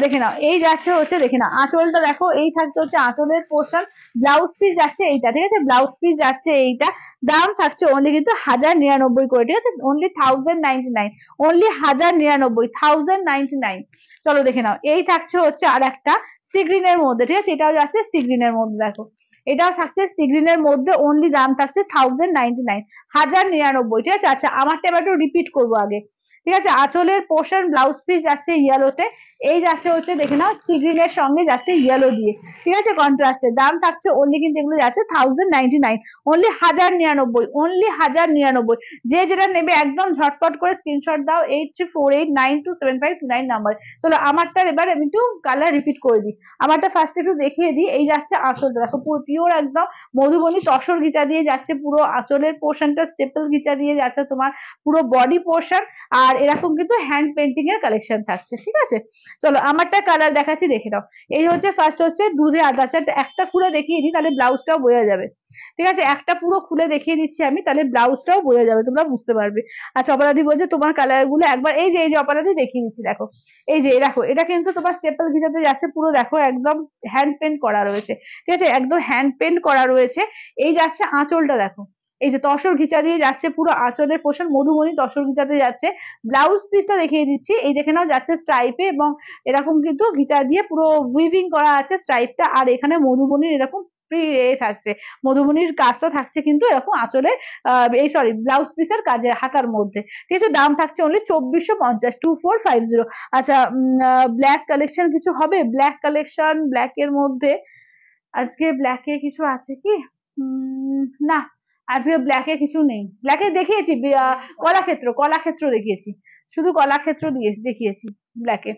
দেখে নাও এই যাচ্ছে হচ্ছে, দেখে নাও আঁচলটা দেখো, এই থাকছে হচ্ছে আঁচলের পোর্শন, ব্লাউজ পিস যাচ্ছে এইটা, ঠিক আছে, ব্লাউজ পিস যাচ্ছে এইটা, দাম থাকছে অনলি কিন্তু 1099 করে, ঠিক আছে, অনলি 1099, অনলি 1099, 1099। চলো দেখে নাও, এই থাকছে হচ্ছে আর একটা সি গ্রিন এর মধ্যে, ঠিক আছে, এটাও যাচ্ছে সি গ্রিন এর মধ্যে, দেখো এটাও থাকছে সি গ্রিনের মধ্যে, অনলি দাম থাকছে 1099, 1099, ঠিক আছে। আচ্ছা আমারটা এবার একটু রিপিট করবো আগে, ঠিক আছে। আঁচলের পোর্শন ব্লাউজ পিস যাচ্ছে ইয়েলোতে, এই যাচ্ছে হচ্ছে দেখে নাও সি গ্রিনের সঙ্গে যাচ্ছে ইয়েলো দিয়ে, ঠিক আছে, কন্ট্রাস্টে। দাম থাকছে অনলি কিন্তু এগুলো যাচ্ছে 1099, অনলি 1099, অনলি 1099। যে যেটা নেবে একদম ঝটপট করে স্ক্রিনশট দাও 8348927529 নাম্বার। চলো আমারটার এবার আমি একটু কালার রিপিট করে দিই। আমারটা ফার্স্ট একটু দেখিয়ে দিই। এই যাচ্ছে আঁচলটা, দেখো পুরো পিওর একদম মধুবনী তসর ঘিচা দিয়ে যাচ্ছে, পুরো আঁচলের পোর্শনটা স্টেপল ঘিচা দিয়ে যাচ্ছে তোমার পুরো বডি পোর্শন, আর এরকম কিন্তু হ্যান্ড পেন্টিং এর কালেকশন থাকছে, ঠিক আছে। চলো আমারটা কালার দেখাচ্ছি, দেখে নাও। এই হচ্ছে ফার্স্ট হচ্ছে দুধে আদা চা, একটা খুলে দেখিয়ে দিই তাহলে ব্লাউজটাও বোঝা যাবে, ঠিক আছে। একটা পুরো খুলে দেখিয়ে দিচ্ছি আমি, তাহলে ব্লাউজটাও বোঝা যাবে, তোমরা বুঝতে পারবে। আচ্ছা অপরাধী বলছে তোমার কালার গুলো একবার, এই যে অপরাধী দেখিয়ে দিচ্ছি, দেখো এই যে দেখো, এটা কিন্তু তোমার স্টেপল ঘিচাতে যাচ্ছে পুরো, দেখো একদম হ্যান্ড পেন্ট করা রয়েছে, ঠিক আছে, একদম হ্যান্ড পেন্ট করা রয়েছে। এই যাচ্ছে আঁচলটা, দেখো এই যে তসর ঘিচা দিয়ে যাচ্ছে পুরো আঁচলের পোর্শন, মধুবনী তসর ঘিচাতে যাচ্ছে। ব্লাউজ পিসটা দেখিয়ে দিচ্ছি, এই দেখে নাও যাচ্ছে স্ট্রাইপে, এবং এরকম কিন্তু ঘিচা দিয়ে পুরো উইভিং করা আছে স্ট্রাইপটা, আর এখানে মধুবনীর এরকম থাকছে, মধুবনীর কাজটা থাকছে কিন্তু এরকম আঁচলে, এই সরি ব্লাউজ পিসের কাজে হাতার মধ্যে, ঠিক আছে। দাম থাকছে অনলি 2450, 2450। আচ্ছা ব্ল্যাক কালেকশন কিছু হবে, ব্ল্যাক কালেকশন, ব্ল্যাক এর মধ্যে আজকে ব্ল্যাকে কিছু আছে কি? না, আজকে ব্ল্যাকে কিছু নেই। ব্ল্যাকে দেখিয়েছি কলাক্ষেত্র, কলাক্ষেত্র দেখিয়েছি, শুধু কলাক্ষেত্র দিয়ে দেখিয়েছি ব্ল্যাকে।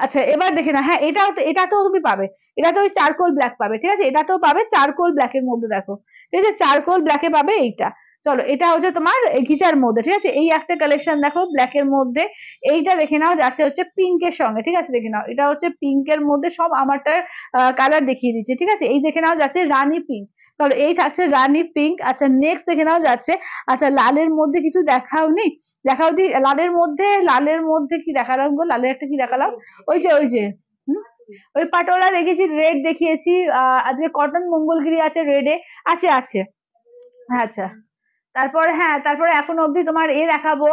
আচ্ছা এবার দেখে না, হ্যাঁ এটাও তো, এটাতেও তুমি পাবে, এটা তো ওই চারকোল ব্ল্যাক পাবে, ঠিক আছে, এটাতেও পাবে চারকোল ব্ল্যাকের মধ্যে, দেখো ঠিক আছে, চারকোল ব্ল্যাকে পাবে এইটা। চলো এটা হচ্ছে তোমার ঘিচার মধ্যে, ঠিক আছে। এই একটা কালেকশন দেখো ব্ল্যাকের মধ্যে, এইটা দেখে নাও যাচ্ছে হচ্ছে পিঙ্কের সঙ্গে, ঠিক আছে, দেখে নাও এটা হচ্ছে পিঙ্কের মধ্যে, সব আমারটার কালার দেখিয়ে দিচ্ছে, ঠিক আছে। এই দেখে নাও যাচ্ছে রানী পিঙ্ক, চলো এই থাকছে রানী পিঙ্ক। আচ্ছা নেক্সট দেখে নাও যাচ্ছে, আচ্ছা লালের মধ্যে কিছু দেখাওনি, দেখাও দি লালের মধ্যে, লালের মধ্যে কি দেখালাম গো, লালের একটা কি দেখালাম, ওই যে ওই পাটোলা দেখেছি, রেড দেখিয়েছি, আজকে কটন মঙ্গলগিরি আছে রেডে, আছে আছে। আচ্ছা তারপরে, হ্যাঁ তারপরে এখন অব্দি তোমার এ দেখাবো,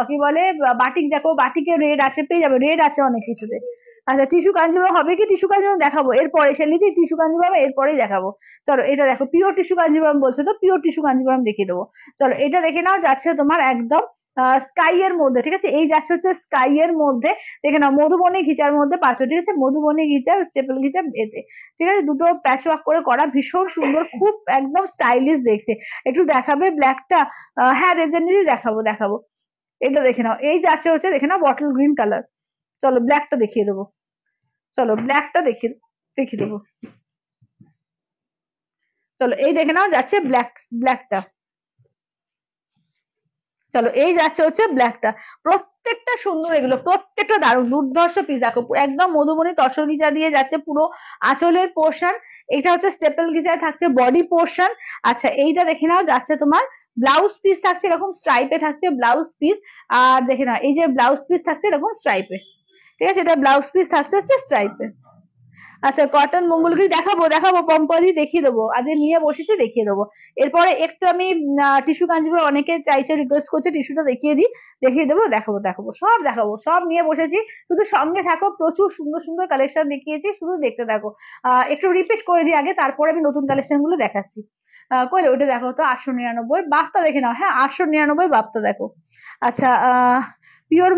কি বলে বাটিক, দেখো বাটিকের রেড আছে, পেয়ে যাবে, রেড আছে অনেক কিছুতে। আচ্ছা টিস্যু কাঞ্জিভাম হবে কি, টিস্যু কাঞ্জিভাম দেখাবো এরপরে, সেলিদি টিস্যু কাঞ্জিভাম এরপরেই দেখাবো। চলো এটা দেখো পিওর টিস্যু কাঞ্জিভাম বলছে, তো পিওর টিস্যু কাঞ্জিভাম দেখিয়ে দেবো। চলো এটা দেখে নাও যাচ্ছে তোমার একদম স্কাই এর মধ্যে, ঠিক আছে, এই যাচ্ছে হচ্ছে স্কাই এর মধ্যে, দেখে নাও মধুবনী ঘিচার মধ্যে পাচ্ছ, ঠিক আছে, মধুবনী ঘিচা স্টেপল ঘিচা এতে, ঠিক আছে, দুটো প্যাচ ওয়ার্ক করে করা, ভীষণ সুন্দর, খুব একদম স্টাইলিশ দেখতে। একটু দেখাবে ব্ল্যাকটা? হ্যাঁ রেজেন্ডারি দেখাবো, দেখাবো। এটা দেখে নাও, এই যাচ্ছে হচ্ছে দেখে নাও বটল গ্রিন কালার। চলো ব্ল্যাকটা দেখিয়ে দেবো, চলো ব্ল্যাকটা দেখিয়ে দেখিয়ে দেবো। চলো এই দেখে নাও যাচ্ছে ব্ল্যাক, ব্ল্যাকটা, চলো এই যাচ্ছে হচ্ছে ব্ল্যাকটা। প্রত্যেকটা সুন্দর, এগুলো প্রত্যেকটা দারুণ দুর্ধর্ষ পিস, দেখো একদম মধুবনী তসর গিজা দিয়ে যাচ্ছে পুরো আঁচলের পোর্শন, এটা হচ্ছে স্টেপল গিজায় থাকছে বডি পোর্শন। আচ্ছা এইটা দেখে নাও যাচ্ছে তোমার ব্লাউজ পিস থাকছে এরকম স্ট্রাইপে থাকছে ব্লাউজ পিস, আর দেখে নাও এই যে ব্লাউজ পিস থাকছে এরকম স্ট্রাইপে, ঠিক আছে, এটা ব্লাউজ পিস থাকছে হচ্ছে স্ট্রাইপে। আচ্ছা কটন মঙ্গলগিরি দেখাবো, দেখাবো পম্পদি দেখিয়ে দেবো, আজকে নিয়ে বসেছি দেখিয়ে দেবো। এরপরে একটু আমি টিস্যু কাঞ্জিপুর অনেকে চাইছে রিকোয়েস্ট করছে টিস্যুটা দেখিয়ে দিই, দেখিয়ে দেবো, দেখাবো দেখাবো সব দেখাবো, সব নিয়ে বসেছি, শুধু সঙ্গে থাকো, প্রচুর সুন্দর সুন্দর কালেকশন দেখিয়েছি, শুধু দেখতে থাকো। একটু রিপিট করে দিই আগে, তারপরে আমি নতুন কালেকশন গুলো দেখাচ্ছি। কইলে ওটা দেখো তো 899, বাফটা দেখে নাও, হ্যাঁ 899 বাফটা দেখো। আচ্ছা পিওর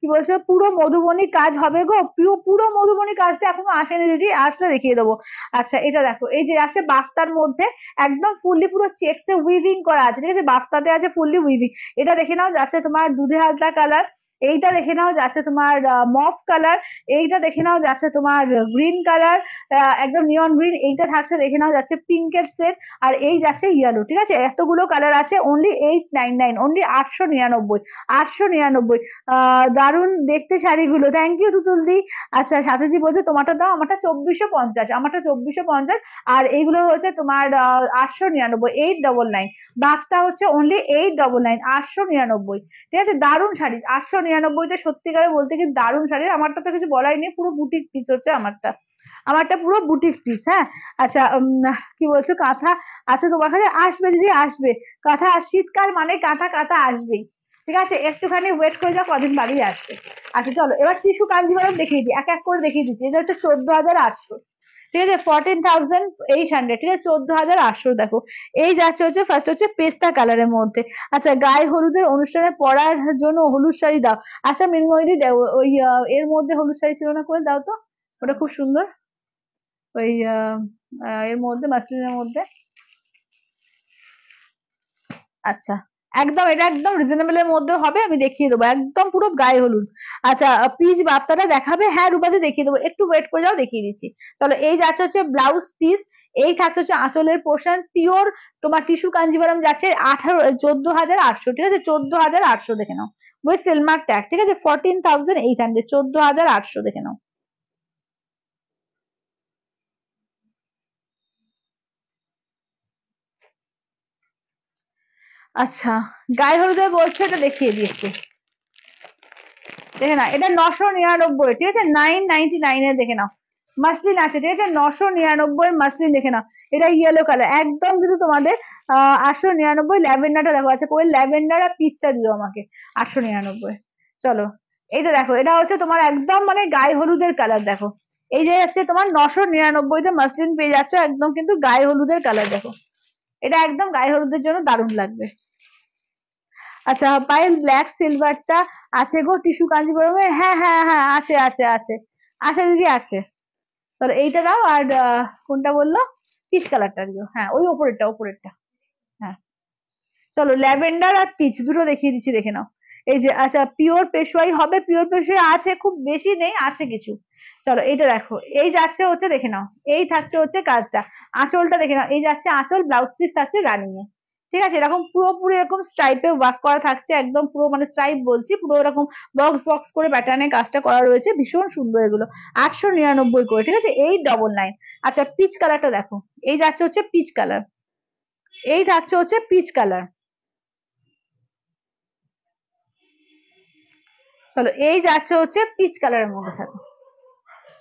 কি বলছো, পুরো মধুবনী কাজ হবে গো, পুরো মধুবনী কাজটা এখনো আসেনি দিদি, আসলে দেখিয়ে দেবো। আচ্ছা এটা দেখো, এই যে আছে বাফতার মধ্যে একদম ফুললি পুরো চেকসে উইভিং করা আছে, ঠিক আছে, বাফতাতে আছে ফুললি উইভিং। এটা দেখে নাও যাচ্ছে তোমার দুধে হালকা কালার, এইটা দেখে নাও যাচ্ছে তোমার মফ কালার, এইটা দেখে নাও যাচ্ছে তোমার গ্রিন কালার, একদম নিয়ন গ্রিন, এইটা থাকছে দেখে নাও যাচ্ছে পিঙ্কের সেট, আর এই যাচ্ছে ইয়েলো, ঠিক আছে, এতগুলো কালার আছে, অনলি 899, অনলি 899, 899। দারুণ দেখতে শাড়িগুলো, থ্যাংক ইউ তুতুলদি। আচ্ছা সাথে দি বলছে তোমারটা দাও, আমারটা 2450, আমারটা 2450, আর এইগুলো হচ্ছে তোমার 899, 899। বাঘটা হচ্ছে অনলি 899, 899, ঠিক আছে, দারুণ শাড়ি, 899তে সত্যিকারে বলতে কি দারুণ শাড়ি, আমারটা তো কিছু বলাই নেই, পুরো বুটিক পিস হচ্ছে আমারটা, আমারটা পুরো বুটিক পিস, হ্যাঁ। আচ্ছা কি বলছো কাঁথা, আচ্ছা তোমার কাছে আসবে দিদি, আসবে কাঁথা, শীতকাল মানে কাঁথা, কাঁথা আসবেই, ঠিক আছে, একটুখানি ওয়েট করে যাও, কদিন বাদেই আসবে। আচ্ছা চলো এবার টিস্যু কাঞ্জিভারম দেখিয়ে দিই, এক এক করে দেখিয়ে দিচ্ছি। এটা হচ্ছে 14,800, ঠিক আছে, 14,800, ঠিক আছে, 14,800। দেখো এই যাচ্ছে হচ্ছে ফার্স্ট হচ্ছে পেস্তা কালারের মধ্যে। আচ্ছা, গায়ে হলুদের অনুষ্ঠানে পরার জন্য হলুদ শাড়ি দাও। আচ্ছা মৃন্ময়দি দাও, ওই এর মধ্যে হলুদ শাড়ি ছিল না, করে দাও তো, ওটা খুব সুন্দর। ওই এর মধ্যে মাসলিনের মধ্যে। আচ্ছা, একদম এটা একদম রিজনেবল এর মধ্যে হবে, আমি দেখিয়ে দেবো একদম পুরো গায়ে হলুদ। আচ্ছা, পিচ বার্তাটা দেখাবে, হ্যাঁ রূপাতে দেখিয়ে দেবো, একটু ওয়েট করে যাও, দেখিয়ে দিচ্ছি। চলো, এই যাচ্ছে হচ্ছে ব্লাউজ পিস, এই থাকছে হচ্ছে আঁচলের পোর্শন, পিওর তোমার টিস্যু কাঞ্জিভারম যাচ্ছে 14,800, ঠিক আছে, 14,800 দেখে নাও, উইথ সিলমার্ক ট্যাগ, ঠিক আছে, 14,800, 14,800 দেখে নাও। আচ্ছা, গায়ে হলুদের বলছে, এটা দেখিয়ে দিয়েছে, দেখে না, এটা 999, ঠিক আছে, 999 এর দেখে নাও। মাসলিন আছে, ঠিক আছে, 999 মাসলিন দেখে নাও। এটা ইয়েলো কালার একদম, কিন্তু তোমাদের 899। ল্যাভেন্ডারটা দেখো, আচ্ছা কই ল্যাভেন্ডার আর পিচটা দিও আমাকে, 899। চলো, এইটা দেখো, এটা হচ্ছে তোমার একদম মানে গায়ে হলুদের কালার, দেখো এই যে হচ্ছে তোমার 999 তে মাসলিন পেয়ে যাচ্ছ, একদম কিন্তু গায়ে হলুদের কালার, দেখো এটা একদম গায়ে হলুদের জন্য দারুণ লাগবে। আচ্ছা, পায়েল ব্ল্যাক সিলভারটা আছে গো টিস্যু কাঞ্জিভরমে, হ্যাঁ হ্যাঁ হ্যাঁ, আছে আছে আছে, আছে দিদি আছে। তাহলে এইটা দাও, আর কোনটা বললো, পিচ কালারটা দিও, হ্যাঁ ওই ওপরেরটা, ওপরেরটা। হ্যাঁ, চলো, ল্যাভেন্ডার আর পিচ দুটো দেখিয়ে দিচ্ছি, দেখে নাও। এই যে আচ্ছা, পিওর পেশোয়াই হবে, পিওর পেশোয়াই আছে, খুব বেশি নেই, আছে কিছু। চলো এইটা দেখো, এই যাচ্ছে হচ্ছে দেখে নাও, এই থাকছে হচ্ছে কাজটা, আঁচলটা দেখে নাও, এই যাচ্ছে আঁচল, ব্লাউজ পিস থাকছে রানিং এ, ঠিক আছে, এরকম পুরোপুরি এরকম স্ট্রাইপে ওয়ার্ক করা থাকছে, একদম পুরো মানে স্ট্রাইপ বলছি, পুরো এরকম বক্স বক্স করে প্যাটার্নে কাজটা করা রয়েছে, ভীষণ সুন্দর এগুলো, 899 করে, ঠিক আছে, 899। আচ্ছা, পিচ কালারটা দেখো, এই যাচ্ছে হচ্ছে পিচ কালার, এই থাকছে হচ্ছে পিচ কালার। চলো, এই যাচ্ছে হচ্ছে পিচ কালারের মধ্যে থাকো।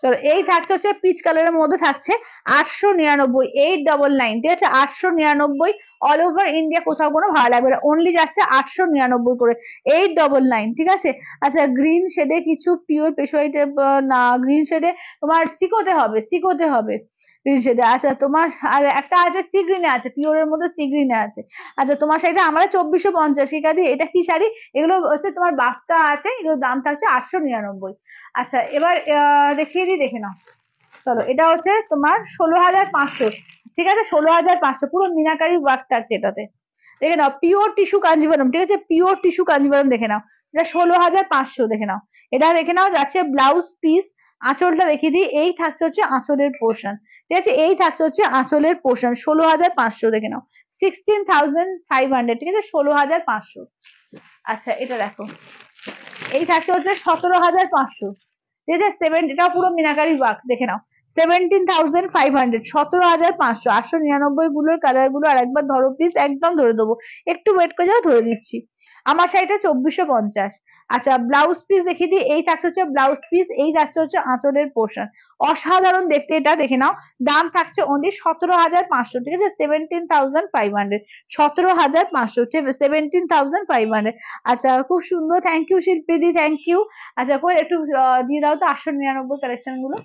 চলো, এই থাকছে হচ্ছে পিচ কালারের মধ্যে থাকছে 899, 899, ঠিক আছে, 899, অল ওভার ইন্ডিয়া, কোথাও কোনো ভাড়া লাগবে না, অনলি যাচ্ছে 899 করে, 899, ঠিক আছে। আচ্ছা, গ্রিন শেডে কিছু পিওর পেশোয়ারি টাইপ, না গ্রিন শেডে তোমার সিকোতে হবে, সিকোতে হবে গ্রিন শেডে। আচ্ছা, তোমার আর একটা আছে সি গ্রিনে আছে, পিওরের মধ্যে সি গ্রিনে আছে। আচ্ছা, তোমার শাড়িটা আমাদের 2450, ঠিক আছে, এটা কি শাড়ি, এগুলো হচ্ছে তোমার বাক্তা আছে, এগুলোর দাম থাকছে 899। আচ্ছা, এবার দেখিয়ে দিই, দেখে নাও। চলো, এটা হচ্ছে তোমার 16,500, ঠিক আছে, 16,500, পুরো মিনাকারি ওয়ার্ক থাকছে এটাতে, দেখে নাও, পিওর টিস্যু কাঞ্জিভারম, ঠিক আছে, পিওর টিস্যু কাঞ্জিভারম দেখে নাও, এটা 16,500 দেখে নাও। এটা দেখে নাও, যাচ্ছে ব্লাউজ পিস, আঁচলটা দেখিয়ে দিই, এই থাকছে হচ্ছে আঁচলের পোর্শন, ঠিক আছে, এই থাকছে হচ্ছে আঁচলের পোর্শন, 16,500 দেখে নাও, 16,500, ঠিক আছে, 16,500। আচ্ছা, এটা দেখো, এই থাকছে হচ্ছে 17,500, ঠিক আছে, এটা পুরো মিনাকারি ওয়ার্ক, দেখে নাও, 17,500, 17,500, 899 গুলোর কালার গুলো আর একবার ধরো প্লিজ, একদম ধরে দেবো, একটু ওয়েট করে যাও, ধরে দিচ্ছি। আমার শাড়িটা 2450। আচ্ছা, ব্লাউজ পিস দেখিয়ে দিই, এই থাকছে হচ্ছে ব্লাউজ পিস, এই যাচ্ছে হচ্ছে আঁচলের পোর্শন, অসাধারণ দেখতে এটা, দেখে নাও, দাম থাকছে অনলি 17,500, ঠিক আছে, 17,500, 17,500, 17,500। আচ্ছা, খুব সুন্দর, থ্যাংক ইউ শিল্পীদি, থ্যাংক ইউ। আচ্ছা, কই একটু দিয়ে দাও তো 899 কালেকশন গুলো।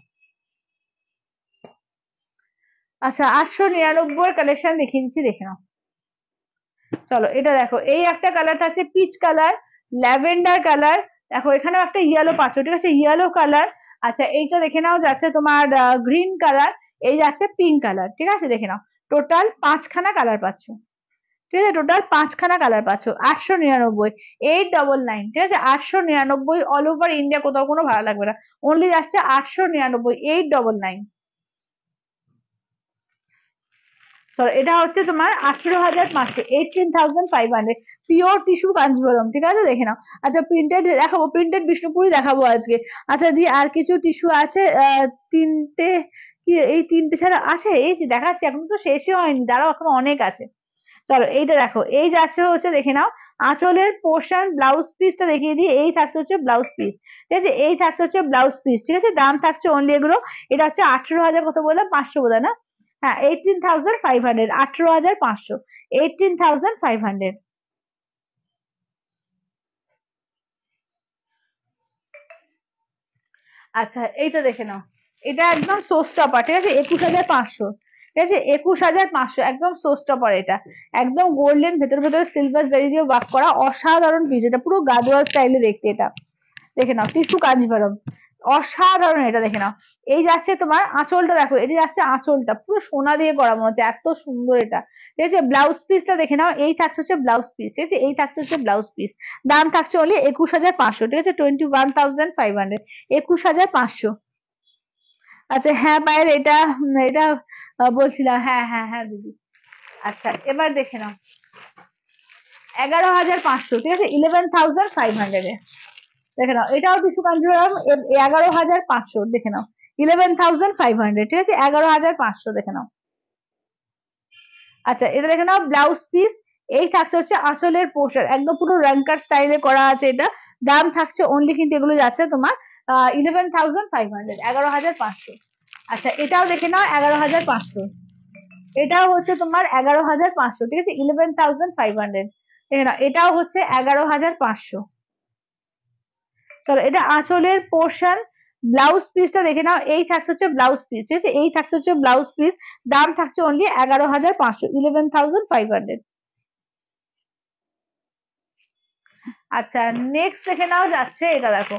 আচ্ছা, 899 কালেকশন দেখিয়ে দিচ্ছি, দেখে নাও। চলো, এটা দেখো, এই একটা কালার থাকছে পিচ কালার, ল্যাভেন্ডার কালার, দেখো এখানেও একটা ইয়েলো পাচ্ছ, ঠিক আছে, ইয়েলো কালার। আচ্ছা, এইটা দেখে নাও, যাচ্ছে তোমার গ্রিন কালার, এই যাচ্ছে পিঙ্ক কালার, ঠিক আছে, দেখে নাও, টোটাল 5খানা কালার পাচ্ছ, ঠিক আছে, টোটাল 5খানা কালার পাচ্ছ, 899, 899, ঠিক আছে, 899, অল ওভার ইন্ডিয়া, কোথাও কোনো ভাড়া লাগবে না, অনলি যাচ্ছে 899, 899। সরি, এটা হচ্ছে তোমার 18,500, 18,500, পিওর টিস্যু কাঞ্জিভরম, ঠিক আছে, দেখে নাও। আচ্ছা, প্রিন্টেড দেখাবো, প্রিন্টেড বিষ্ণুপুরি দেখাবো আজকে। আচ্ছা দি, আর কিছু টিস্যু আছে, তিনটে, কি এই তিনটে ছাড়া আছে, এই যে দেখাচ্ছি, এখন তো শেষই হয়নি, দাঁড়াও, এখন অনেক আছে। চলো, এইটা দেখো, এই যাচ্ছে হচ্ছে দেখে নাও, আঁচলের পোর্শন, ব্লাউজ পিসটা দেখিয়ে দিই, এই থাকছে হচ্ছে ব্লাউজ পিস, ঠিক আছে, এই থাকছে হচ্ছে ব্লাউজ পিস, ঠিক আছে, দাম থাকছে অনলি এগুলো, এটা হচ্ছে 18,000, কত বললাম, 500 বোধ না, হ্যাঁ, 18,500, 18,500, 18,500। আচ্ছা, এইটা দেখে নাও, এটা একদম শো স্টপার, ঠিক আছে, 21,500, ঠিক আছে, 21,500 একদম শো স্টপার। এটা একদম গোল্ডেন, ভেতর ভেতরে সিলভার জারি দিয়ে ওয়ার্ক করা, অসাধারণ পিস। এটা পুরো গাদোয়াল স্টাইলে দেখতে। এটা দেখে নাও, টিস্যু কাঞ্জিভারম, অসাধারণ। এটা দেখে নাও, এই যাচ্ছে তোমার আঁচলটা, দেখো এটা যাচ্ছে আঁচলটা পুরো সোনা দিয়ে করা, মনে হচ্ছে এত সুন্দর এটা, ঠিক আছে। ব্লাউজ পিসটা দেখে নাও, এই থাকছে হচ্ছে ব্লাউজ পিস, ঠিক আছে, এই থাকছে হচ্ছে ব্লাউজ পিস। দাম থাকছে অনলি 21,500, ঠিক আছে, 21,500, 21,500। আচ্ছা হ্যাঁ পায়ের এটা, এটা বলছিলাম, হ্যাঁ হ্যাঁ হ্যাঁ দিদি। আচ্ছা এবার দেখে নাও, 11,500, ঠিক আছে, 11,500 এ দেখে নাও। এটাও টিস্যু কাঞ্জিভারাম, 11,500 দেখে নাও, 11,500, ঠিক আছে, 11,500 দেখে নাও। আচ্ছা এটা দেখে নাও ব্লাউজ পিস, এই থাকছে হচ্ছে আঁচলের পোর্শন, একদম পুরো রাঙ্কার স্টাইলে করা আছে এটা। দাম থাকছে অনলি কিন্তু এগুলো যাচ্ছে তোমার 11,500, 11,500। আচ্ছা এটাও দেখে নাও 11,500, এটাও হচ্ছে তোমার 11,500, ঠিক আছে, 11,500 দেখে নাও। এটাও হচ্ছে 11,500। চলো এটা আঁচলের পোর্শন, ব্লাউজ পিসটা দেখে নাও, এই থাকছে হচ্ছে ব্লাউজ পিস, ঠিক আছে, এই থাকছে হচ্ছে ব্লাউজ পিস। দাম থাকছে অনলি 11,500, 11,500। আচ্ছা নেক্সট দেখে নাও যাচ্ছে, এটা দেখো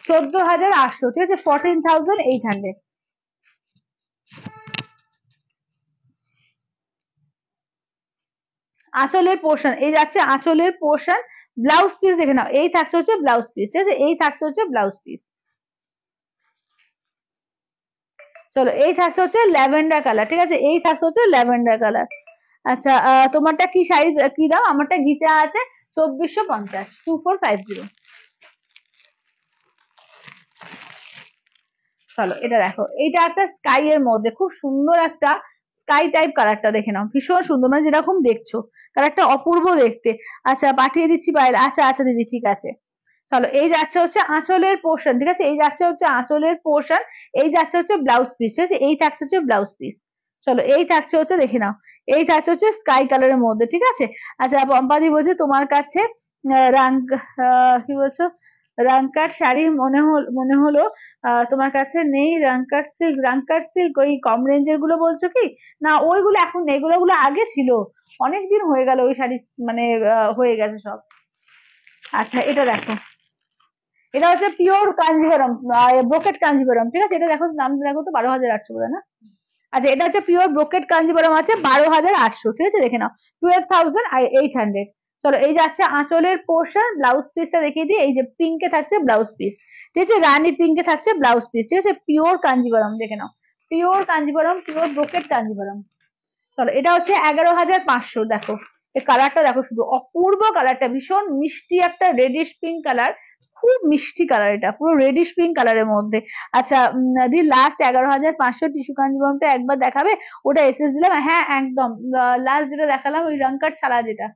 14,800, ঠিক আছে, 14,800। আঁচলের পোর্শন, এই যাচ্ছে আঁচলের পোর্শন, ব্লাউজ পিস দেখে নাও, এই থাকছে হচ্ছে ব্লাউজ পিস, ঠিক আছে, এই থাকছে হচ্ছে ব্লাউজ পিস। চলো এই থাকছে হচ্ছে ল্যাভেন্ডার কালার, ঠিক আছে, এই থাকছে হচ্ছে ল্যাভেন্ডার কালার। আচ্ছা তোমারটা কি সাইজ কি দাম? আমারটা গিচা আছে 2450, 2450। চলো এটা দেখো, এইটা একটা স্কাই এর মধ্যে খুব সুন্দর একটা স্কাই টাইপ কালারটা দেখে নাও, ভীষণ সুন্দর, মানে যেরকম দেখছো কালারটা অপূর্ব দেখতে। আচ্ছা পাঠিয়ে দিচ্ছি বাইরে, আচ্ছা আচ্ছা দিদি ঠিক আছে। চলো এই যাচ্ছে হচ্ছে আঁচলের পোর্শন, ঠিক আছে, এই যাচ্ছে হচ্ছে আঁচলের পোর্শন, এই যাচ্ছে হচ্ছে ব্লাউজ পিস, ঠিক আছে, এই থাকছে হচ্ছে ব্লাউজ পিস। চলো এই থাকছে হচ্ছে দেখে নাও, এই থাকছে হচ্ছে স্কাই কালারের মধ্যে, ঠিক আছে। আচ্ছা পম্পাদি বলছে তোমার কাছে রাং কি বলছো, রাংকার শাড়ি মনে হলো তোমার কাছে নেই। রাংকার সিল্ক ওই কম রেঞ্জের গুলো বলছো কি? না ওইগুলো এখন নেই, এগুলো গুলো আগে ছিল, অনেকদিন হয়ে গেল ওই শাড়ি, মানে হয়ে গেছে সব। আচ্ছা এটা দেখো, এটা হচ্ছে পিওর কাঞ্জিভরম, ব্রোকেট কাঞ্জিভরম, ঠিক আছে, এটা দেখো দাম দেখো তো 12,800 বলে না। আচ্ছা এটা হচ্ছে পিওর ব্রোকেট কাঞ্জিভরম আছে 12,800, ঠিক আছে, দেখে নাও 12,800। চলো এই যাচ্ছে আঁচলের পোর্শন, ব্লাউজ পিসটা দেখিয়ে দিই, এই যে পিঙ্কে থাকছে ব্লাউজ পিস, ঠিক আছে, রানী পিঙ্কে থাকছে ব্লাউজ পিস, ঠিক আছে, পিওর কাঞ্জিভরম দেখে নাও, pure Kanjivaram, pure brocade Kanjivaram. চলো এটা হচ্ছে 11,500, দেখো এই কালারটা দেখো, শুধু অপূর্ব কালারটা, ভীষণ মিষ্টি একটা রেডিশ পিঙ্ক কালার, খুব মিষ্টি কালার, এটা পুরো রেডিশ পিঙ্ক কালারের মধ্যে। আচ্ছা দি লাস্ট 11,500 টিস্যু কাঞ্জিভরমটা একবার দেখাবে? ওটা এসএস দিলাম, হ্যাঁ একদম লাস্ট যেটা দেখালাম ওই রংকাট ছাড়া, যেটা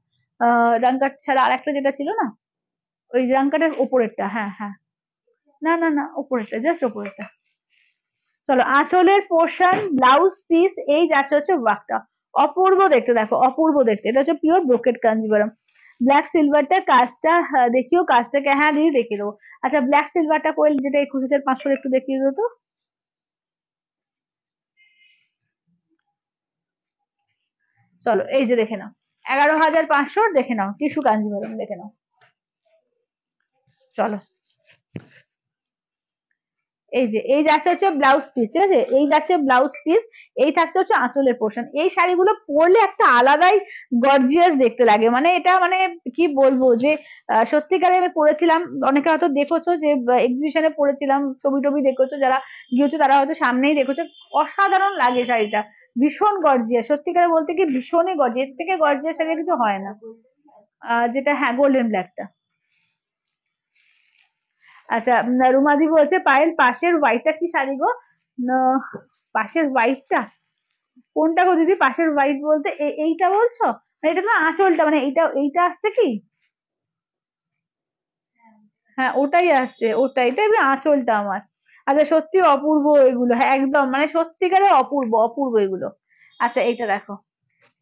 রংকাট ছাড়া আরেকটা যেটা ছিল না, ওই রংকাটের ওপরেরটা, হ্যাঁ হ্যাঁ, না না না ওপরেরটা, জাস্ট ওপরেরটা। চলো আঁচলের পোর্শন, ব্লাউজ পিস, এই যাচ্ছে হচ্ছে ওয়ার্কটা, অপূর্ব দেখতে, দেখো অপূর্ব দেখতে, এটা হচ্ছে পিওর ব্রোকেট কাঞ্জিভারম। ব্ল্যাক সিলভারটা কাজটা দেখিও, কাজটাকে হ্যাঁ দিদি দেখিয়ে দেবো। আচ্ছা ব্ল্যাক সিলভারটা কোয়েল যেটা 21,500 একটু দেখিয়ে দেবো তো। চলো এই যে দেখে নাও, 11,500 দেখে নাও, টিস্যু কাঞ্জিভারম দেখে নাও। চলো এই যে এই যাচ্ছে হচ্ছে ব্লাউজ পিস, ঠিক আছে, এই যাচ্ছে ব্লাউজ পিস, এই থাকছে হচ্ছে আঁচলের পোর্শন। এই শাড়িগুলো পরলে একটা আলাদাই গর্জিয়াস দেখতে লাগে, মানে এটা মানে কি বলবো যে সত্যিকারে আমি পরেছিলাম, অনেকে হয়তো দেখেছো যে এক্সিবিশনে পরেছিলাম, ছবি টবি দেখেছো, যারা গিয়েছো তারা হয়তো সামনেই দেখেছো, অসাধারণ লাগে শাড়িটা, ভীষণ গর্জিয়াস, সত্যিকারে বলতে কি ভীষণই গর্জিয়াস, এর থেকে গর্জিয়াস শাড়ি কিছু হয় না। যেটা হ্যাঁ গোল্ডেন ব্ল্যাকটা। আচ্ছা রুমাদি বলছে পায়েল পাশের হোয়াইটটা কি শাড়ি গো? না, পাশের হোয়াইটটা কোনটা গো দিদি? পাশের হোয়াইট বলতে এইটা বলছো? মানে এটা তো আঁচলটা, মানে এইটা এইটা আসছে কি? হ্যাঁ ওটাই আসছে, ওটাই, এটা এবার আঁচলটা আমার। আচ্ছা সত্যি অপূর্ব এগুলো, হ্যাঁ একদম মানে সত্যিকারে অপূর্ব অপূর্ব এগুলো। আচ্ছা এইটা দেখো,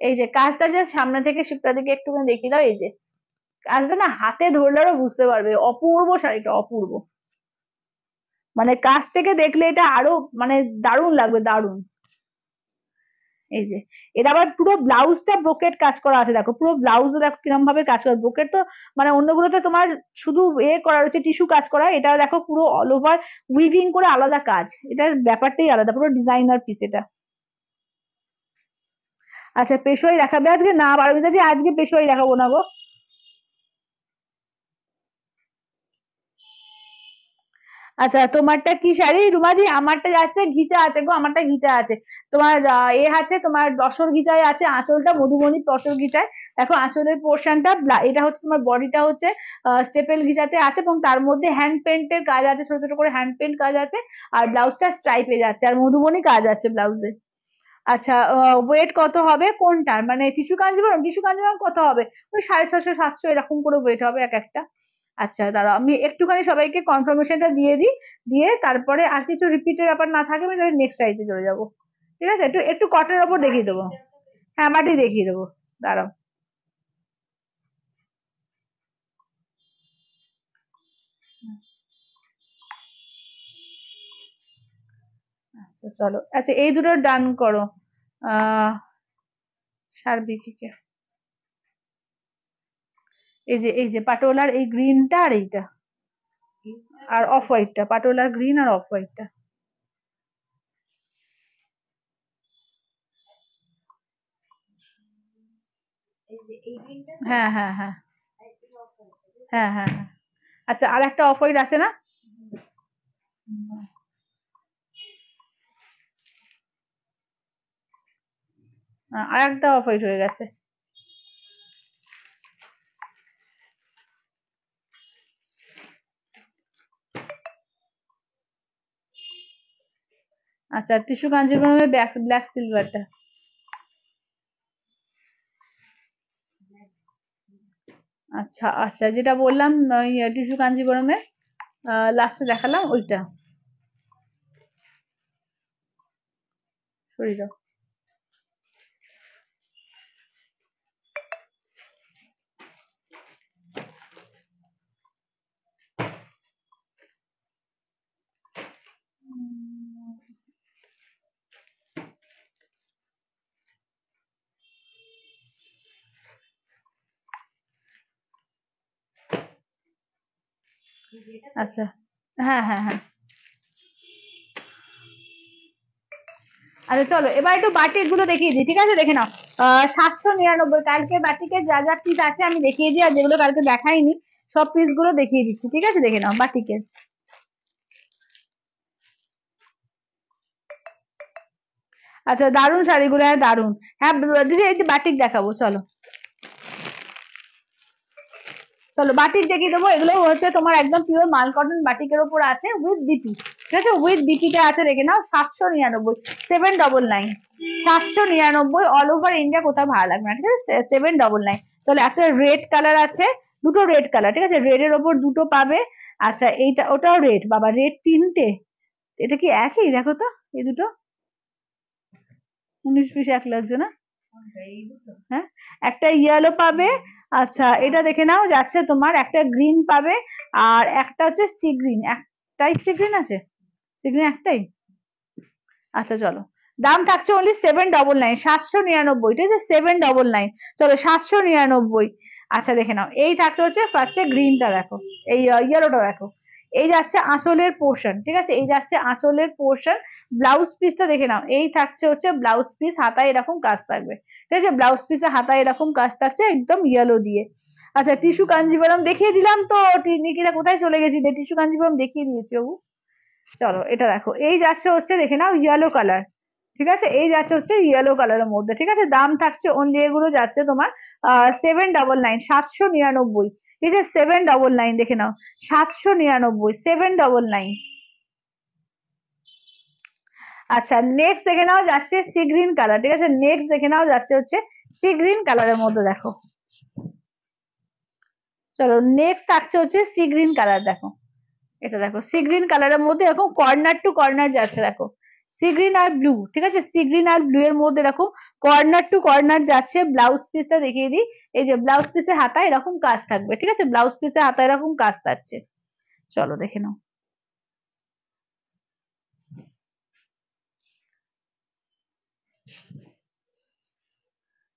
এই যে কাজটা যে সামনে থেকে শিপটা দিকে একটুখানি দেখিয়ে দাও, এই যে কাজটা না হাতে ধরলে আরো বুঝতে পারবে, অপূর্ব শাড়িটা অপূর্ব। মানে কাছ থেকে দেখলে এটা আরো মানে দারুণ লাগবে, দারুণ। এই যে এটা আবার পুরো ব্লাউজটা ব্রোকেট কাজ করা আছে, দেখো পুরো ব্লাউজে দেখো কিরকম ভাবে কাজ করা। ব্রোকেট তো মানে অন্যগুলোতে তোমার শুধু করা রয়েছে, টিস্যু কাজ করা, এটা দেখো পুরো অল ওভার উইভিং করে আলাদা কাজ, এটার ব্যাপারটাই আলাদা, পুরো ডিজাইনার পিস এটা। আচ্ছা পেশোয়াই দেখাবে আজকে? না পারমিতা দি, আজকে পেশোয়াই দেখাবো না গো। আচ্ছা তোমারটা কি শাড়ি রুমাদি? আমারটা যাচ্ছে ঘিচা আছে গো, আমারটা ঘিচা আছে। তোমার আছে তোমার দশর ঘিচায় আছে, আঁচলটা মধুবনী তসর ঘিচায়। দেখো আঁচলের পোর্শনটা, এটা হচ্ছে তোমার বডিটা হচ্ছে স্টেপেল ঘিচাতে আছে, এবং তার মধ্যে হ্যান্ড পেন্টের কাজ আছে, ছোট ছোট করে হ্যান্ড পেন্ট কাজ আছে। আর ব্লাউজটা স্ট্রাইপে যাচ্ছে, আর মধুবনী কাজ আছে ব্লাউজে। আচ্ছা ওয়েট কত হবে কোনটার, মানে টিস্যু কাঞ্জিভরম? টিস্যু কাঞ্জিভরম কত হবে? ওই 650 700 এরকম করে ওয়েট হবে এক একটা। আচ্ছা দাঁড়াও আমি একটুখানি সবাইকে কনফার্মেশনটা দিয়ে দিই, দিয়ে তারপরে আর কিছু রিপিটের ব্যাপার না থাকে আমি নেক্সট সাইডে চলে যাবো। ঠিক আছে, একটু একটু কটের ওপর দেখিয়ে দেবো। হ্যাঁ মাটি দেখিয়ে দেবো, দাঁড়াও। আচ্ছা চলো, আচ্ছা এই দুটো ডান করো। আহ সার্বিককে, এই যে পাটোলার এই গ্রিনটা আর এইটা, আর অফ হোয়াইটটা, পাটোলার গ্রিন আর অফ হোয়াইটটা। হ্যাঁ হ্যাঁ হ্যাঁ হ্যাঁ হ্যাঁ হ্যাঁ। আচ্ছা আর একটা অফ হোয়াইট আছে না? আর একটা অফ হোয়াইট হয়ে গেছে। আচ্ছা টিস্যু কাঞ্জিভরমের ব্ল্যাক সিলভারটা। আচ্ছা আচ্ছা যেটা বললাম টিস্যু কাঞ্জিভরমের লাস্টে দেখালাম ওইটা, সরিয়ে দাও। আচ্ছা হ্যাঁ হ্যাঁ হ্যাঁ। আচ্ছা চলো এবার একটু বাটিক গুলো দেখিয়ে দিই, ঠিক আছে দেখে নাও। 799 কালকে বাটিকের যা যা পিস আছে আমি দেখিয়ে দিই, আর যেগুলো কালকে দেখাইনি সব পিস গুলো দেখিয়ে দিচ্ছি, ঠিক আছে দেখে নাও বাটিকের। আচ্ছা দারুন শাড়িগুলো, হ্যাঁ দারুন। হ্যাঁ দিদি এই যে বাটিক দেখাবো, চলো চলো বাটিক দেখিয়ে দেবো। এগুলো হচ্ছে তোমার একদম পিওর মাল কটন বাটিকের ওপর আছে উইথ বিপি, ঠিক আছে উইথ বিপিটা আছে দেখে নাও। 799, 799, 799 অল ওভার ইন্ডিয়া, কোথাও ভালো লাগবে না, ঠিক আছে 799। চলো একটা রেড কালার আছে, দুটো রেড কালার, ঠিক আছে রেড এর ওপর দুটো পাবে। আচ্ছা এইটা ওটাও রেড, বাবা রেড তিনটে, এটা কি একই? দেখো তো এই দুটো 19 পিস এক লাগছে না? হ্যাঁ একটা ইয়েলো পাবে। আচ্ছা এটা দেখে নাও যাচ্ছে তোমার একটা গ্রিন পাবে, আর একটা হচ্ছে সি গ্রিন, একটাই সি গ্রিন আছে, সি গ্রিন একটাই। আচ্ছা চলো দাম থাকছে অনলি 799, 799, ঠিক আছে 799। চলো 799। আচ্ছা দেখে নাও এই থাকছে হচ্ছে ফার্স্টে গ্রিনটা দেখো, এই ইয়েলোটা দেখো, এই যাচ্ছে আঁচলের পোর্শন, ঠিক আছে এই যাচ্ছে আঁচলের পোর্শন। ব্লাউজ পিসটা দেখে নাও, এই থাকছে হচ্ছে ব্লাউজ পিস, হাতায় এরকম কাজ থাকবে, ঠিক আছে ব্লাউজ পিসে হাতায় এরকম কাজ থাকছে একদম ইয়েলো দিয়ে। আচ্ছা টিস্যু কাঞ্জিভরম দেখিয়ে দিলাম তো, নিকিতা কোথায় চলে গেছি, টিস্যু কাঞ্জিভরম দেখিয়ে দিয়েছি বাবু। চলো এটা দেখো এই যাচ্ছে হচ্ছে দেখে নাও ইয়েলো কালার, ঠিক আছে এই যাচ্ছে হচ্ছে ইয়েলো কালারের মধ্যে, ঠিক আছে দাম থাকছে অনলি এগুলো যাচ্ছে তোমার 799, 799, ঠিক আছে 799 দেখে নাও, 799, 799। আচ্ছা নেক্সট দেখে নাও যাচ্ছে সি গ্রিন কালার, ঠিক আছে নেক্সট দেখে নাও যাচ্ছে হচ্ছে সি গ্রিন কালারের মধ্যে দেখো। চলো নেক্সট থাকছে হচ্ছে সি গ্রিন কালার, দেখো এটা দেখো সি গ্রিন কালারের মধ্যে এরকম কর্নার টু কর্নার যাচ্ছে দেখো, সি গ্রিন আর ব্লু, ঠিক আছে সি গ্রিন আর ব্লু এর মধ্যে এরকম কর্নার টু কর্নার যাচ্ছে। ব্লাউজ পিসটা দেখিয়ে দিই, এই যে ব্লাউজ পিসে হাতায় এরকম কাজ থাকবে, ঠিক আছে ব্লাউজ পিসে হাতায় এরকম কাজ থাকছে। চলো দেখে নাও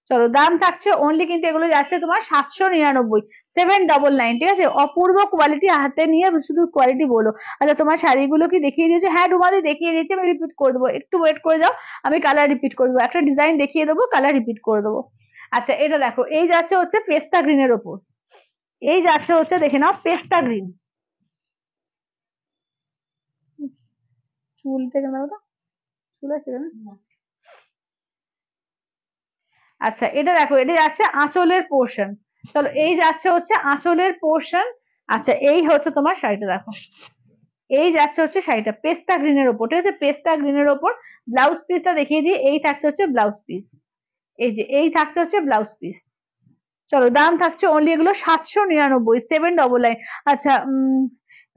চলো দাম থাকছে অনলি কিন্তু এগুলো যাচ্ছে তোমার 799, 799, ঠিক আছে। অপূর্ব কোয়ালিটি, হাতে নিয়ে শুধু কোয়ালিটি বলো। আচ্ছা তোমার শাড়িগুলো কি দেখিয়ে দিয়েছো? হ্যাঁ রুমালি দেখিয়ে দিয়েছি, আমি রিপিট করে দেবো, একটু ওয়েট করে যাও, আমি কালার রিপিট করে দেবো, একটা ডিজাইন দেখিয়ে দেবো, কালার রিপিট করে দেবো। আচ্ছা এটা দেখো, এই যাচ্ছে হচ্ছে পেস্তা গ্রিনের ওপর, এই যাচ্ছে হচ্ছে দেখে নাও পেস্তা গ্রিন। চুলটা কেন দাও তো, চুল আছে কেন? আচ্ছা এটা দেখো, এটা যাচ্ছে আঁচলের পোর্শন। চলো এই যাচ্ছে হচ্ছে আঁচলের পোর্শন। আচ্ছা এই হচ্ছে তোমার শাড়িটা দেখো, এই যাচ্ছে হচ্ছে শাড়িটা পেস্তা গ্রিনের ওপর, ঠিক আছে, পেস্তা গ্রিনের ওপর। ব্লাউজ পিসটা দেখিয়ে দিই, এই থাকছে হচ্ছে ব্লাউজ পিস, এই যে এই থাকছে হচ্ছে ব্লাউজ পিস। চলো দাম থাকছে অনলি এগুলো 799, 799। আচ্ছা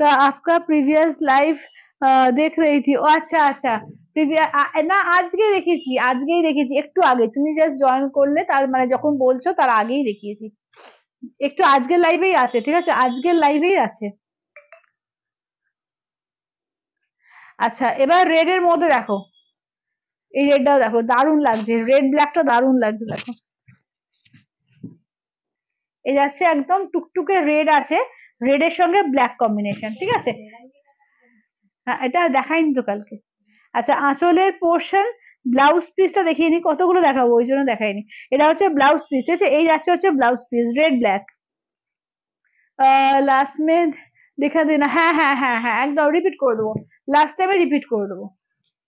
तो आपका प्रीवियस लाइव देख रही थी, ও আচ্ছা আচ্ছা, না আজকেই দেখেছি, আজকেই দেখেছি, একটু আগে তুমি জাস্ট জয়েন করলে, তার মানে যখন বলছো তার আগেই দেখিয়েছি, একটু আজকের লাইভেই আছে, ঠিক আছে, আজকের লাইভেই আছে। আচ্ছা এবার রেড এর মধ্যে দেখো, এই রেডটাও দেখো দারুণ লাগছে, রেড ব্ল্যাকটা দারুণ লাগছে দেখো, এই যাচ্ছে একদম টুকটুকে রেড আছে, রেড এর সঙ্গে ব্ল্যাক কম্বিনেশন, ঠিক আছে। হ্যাঁ এটা দেখাইনি তো কালকে। আচ্ছা আঁচলের পোর্শন, ব্লাউজ পিসটা দেখিয়ে নি, কতগুলো দেখাবো ওই জন্য দেখাইনি। এটা হচ্ছে ব্লাউজ পিস, ঠিক আছে, এই যাচ্ছে হচ্ছে blouse piece red black. Last মে দেখা দিনা, হ্যাঁ হ্যাঁ হ্যাঁ হ্যাঁ একদম রিপিট করে দেবো, লাস্ট টাইমে রিপিট করে দেবো।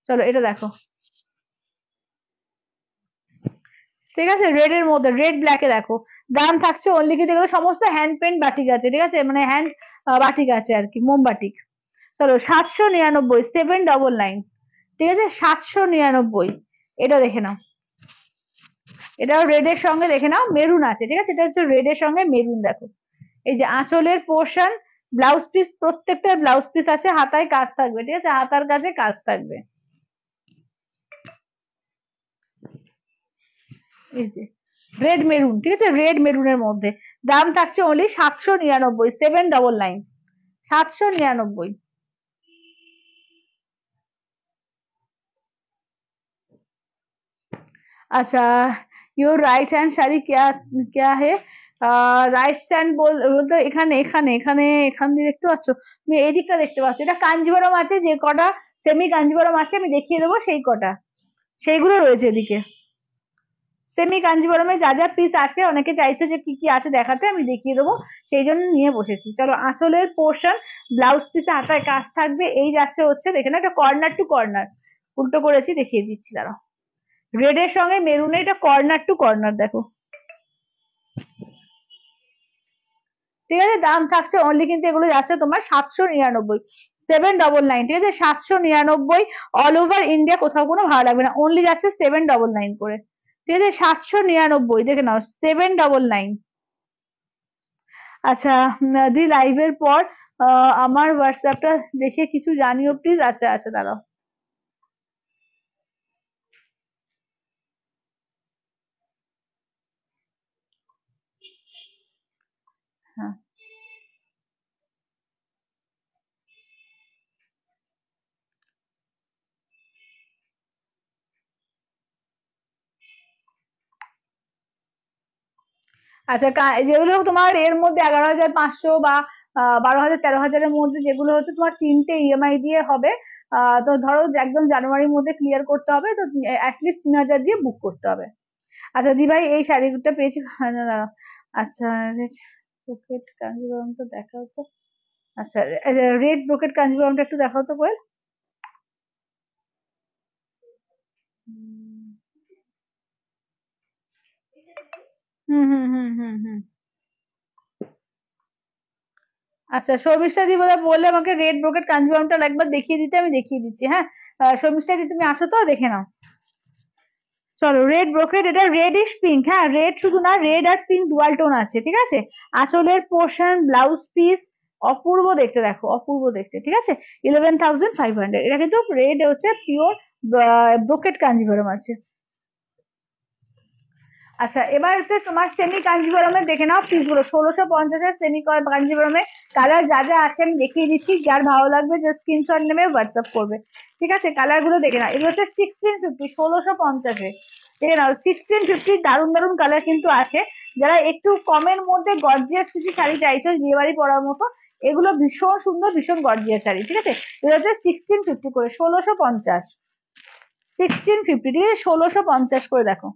চলো এটা দেখো, ঠিক আছে, রেড এর মধ্যে রেড ব্ল্যাকে দেখো, দাম থাকছে অনলি কিন্তু এগুলো সমস্ত হ্যান্ড পেন্ট বাটিক আছে, ঠিক আছে, মানে হ্যান্ড বাটিক আছে আর কি, মোম বাটিক। চলো 799, 799, ঠিক আছে, 799, এটা দেখে নাও, এটাও রেড এর সঙ্গে দেখে নাও মেরুন আছে, ঠিক আছে, এটা হচ্ছে রেড এর সঙ্গে মেরুন দেখো। এই যে আঁচলের পোর্শন, ব্লাউজ পিস, প্রত্যেকটা ব্লাউজ পিস আছে, হাতায় কাজ থাকবে, ঠিক আছে, হাতার কাছে কাজ থাকবে, এই যে রেড মেরুন, ঠিক আছে, রেড মেরুনের মধ্যে। দাম থাকছে অনলি 799, 799, 799। अच्छा, योर রাইট হ্যান্ড শাড়ি क्या क्या है? রাইট হ্যান্ড বলতে এখানে এখানে এখানে এখান দিয়ে দেখতে পাচ্ছ, তুমি এই দিকটা দেখতে পাচ্ছ, এটা কাঞ্জিবরম আছে, যে কটা সেমি কাঞ্জিবরম আছে আমি দেখিয়ে দেবো, সেই কটা সেইগুলো রয়েছে এদিকে। সেমি কাঞ্জিবরমে যা যা পিস আছে, অনেকে চাইছো যে কি কি আছে দেখাতে, আমি দেখিয়ে দেবো, সেই জন্য নিয়ে বসেছি। চলো আঁচলের পোর্শন, ব্লাউজ পিসে হাতায় কাজ থাকবে, এই যাচ্ছে হচ্ছে দেখে না, এটা কর্নার টু কর্নার, উল্টো করেছি দেখিয়ে দিচ্ছি দাঁড়াও, রেড এর সঙ্গে মেরুনে, এটা কর্নার টু কর্নার দেখো, ঠিক আছে। দাম থাকছে অনলি কিন্তু এগুলো যাচ্ছে তোমার 799, 799, ঠিক আছে, 799, অল ওভার ইন্ডিয়া, কোথাও কোনো ভাড়া লাগবে না, অনলি যাচ্ছে 799 করে, ঠিক আছে, 799 দেখে নাও, 799। আচ্ছা দি লাইভের পর আমার হোয়াটসঅ্যাপটা দেখে কিছু জানিও প্লিজ। আচ্ছা আচ্ছা দাঁড়াও, হ্যাঁ আচ্ছা, যেগুলো তোমার এর মধ্যে 11,500 বা 12,000, 13,000-এর মধ্যে, যেগুলো হচ্ছে তোমার 3টে ইএমআই দিয়ে হবে, তো ধরো একদম জানুয়ারির মধ্যে ক্লিয়ার করতে হবে, তো অ্যাটলিস্ট 3,000 দিয়ে বুক করতে হবে। আচ্ছা দি ভাই এই শাড়িটা পেয়েছি, হ্যাঁ, না, দাঁড়াও। আচ্ছা ব্রোকেট কাঞ্জিবরমটা দেখাও তো, আচ্ছা রেড ব্রোকেট কাঞ্জিবরমটা একটু দেখাও তো কোয়েল। হুম হুম হুম হুম হুম। আচ্ছা শর্মিষ্ঠা দি বোধহয় বললে আমাকে রেড ব্রোকেট কাঞ্জিবরমটা একবার দেখিয়ে দিতে, আমি দেখিয়ে দিচ্ছি, হ্যাঁ। শর্মিষ্ঠা দি তুমি আসো তো, দেখে নাও। চলো রেড ব্রোকেট, এটা রেডিশ পিঙ্ক, হ্যাঁ রেড শুধু না, রেড আর পিঙ্ক ডুয়াল টোন আছে, ঠিক আছে। আঁচলের পোর্শন, ব্লাউজ পিস, অপূর্ব দেখতে দেখো, অপূর্ব দেখতে, ঠিক আছে, 11,500, এটা কিন্তু রেড হচ্ছে পিওর ব্রোকেট কাঞ্জিভরম আছে। আচ্ছা এবার হচ্ছে তোমার সেমি কাঞ্জিভরমের দেখে নাও পিসগুলো, 1650-এর সেমি কাঞ্জিভরমে কালার যা যা আছে আমি দেখিয়ে দিচ্ছি, যার ভালো লাগবে যে স্ক্রিনশট নেবে হোয়াটসঅ্যাপ করবে, ঠিক আছে। কালার গুলো দেখে নাও, এগুলো হচ্ছে 1650, 1650-এ, দেখে নাও 1650 দারুন দারুন কালার কিন্তু আছে। যারা একটু কমের মধ্যে গর্জিয়াস কিছু শাড়ি চাইছো বিয়ে বাড়ি পরার মতো, এগুলো ভীষণ সুন্দর ভীষণ গর্জিয়াস শাড়ি, ঠিক আছে। এটা হচ্ছে 1650 করে, 1650, 1650 ঠিক আছে, 1650 করে দেখো।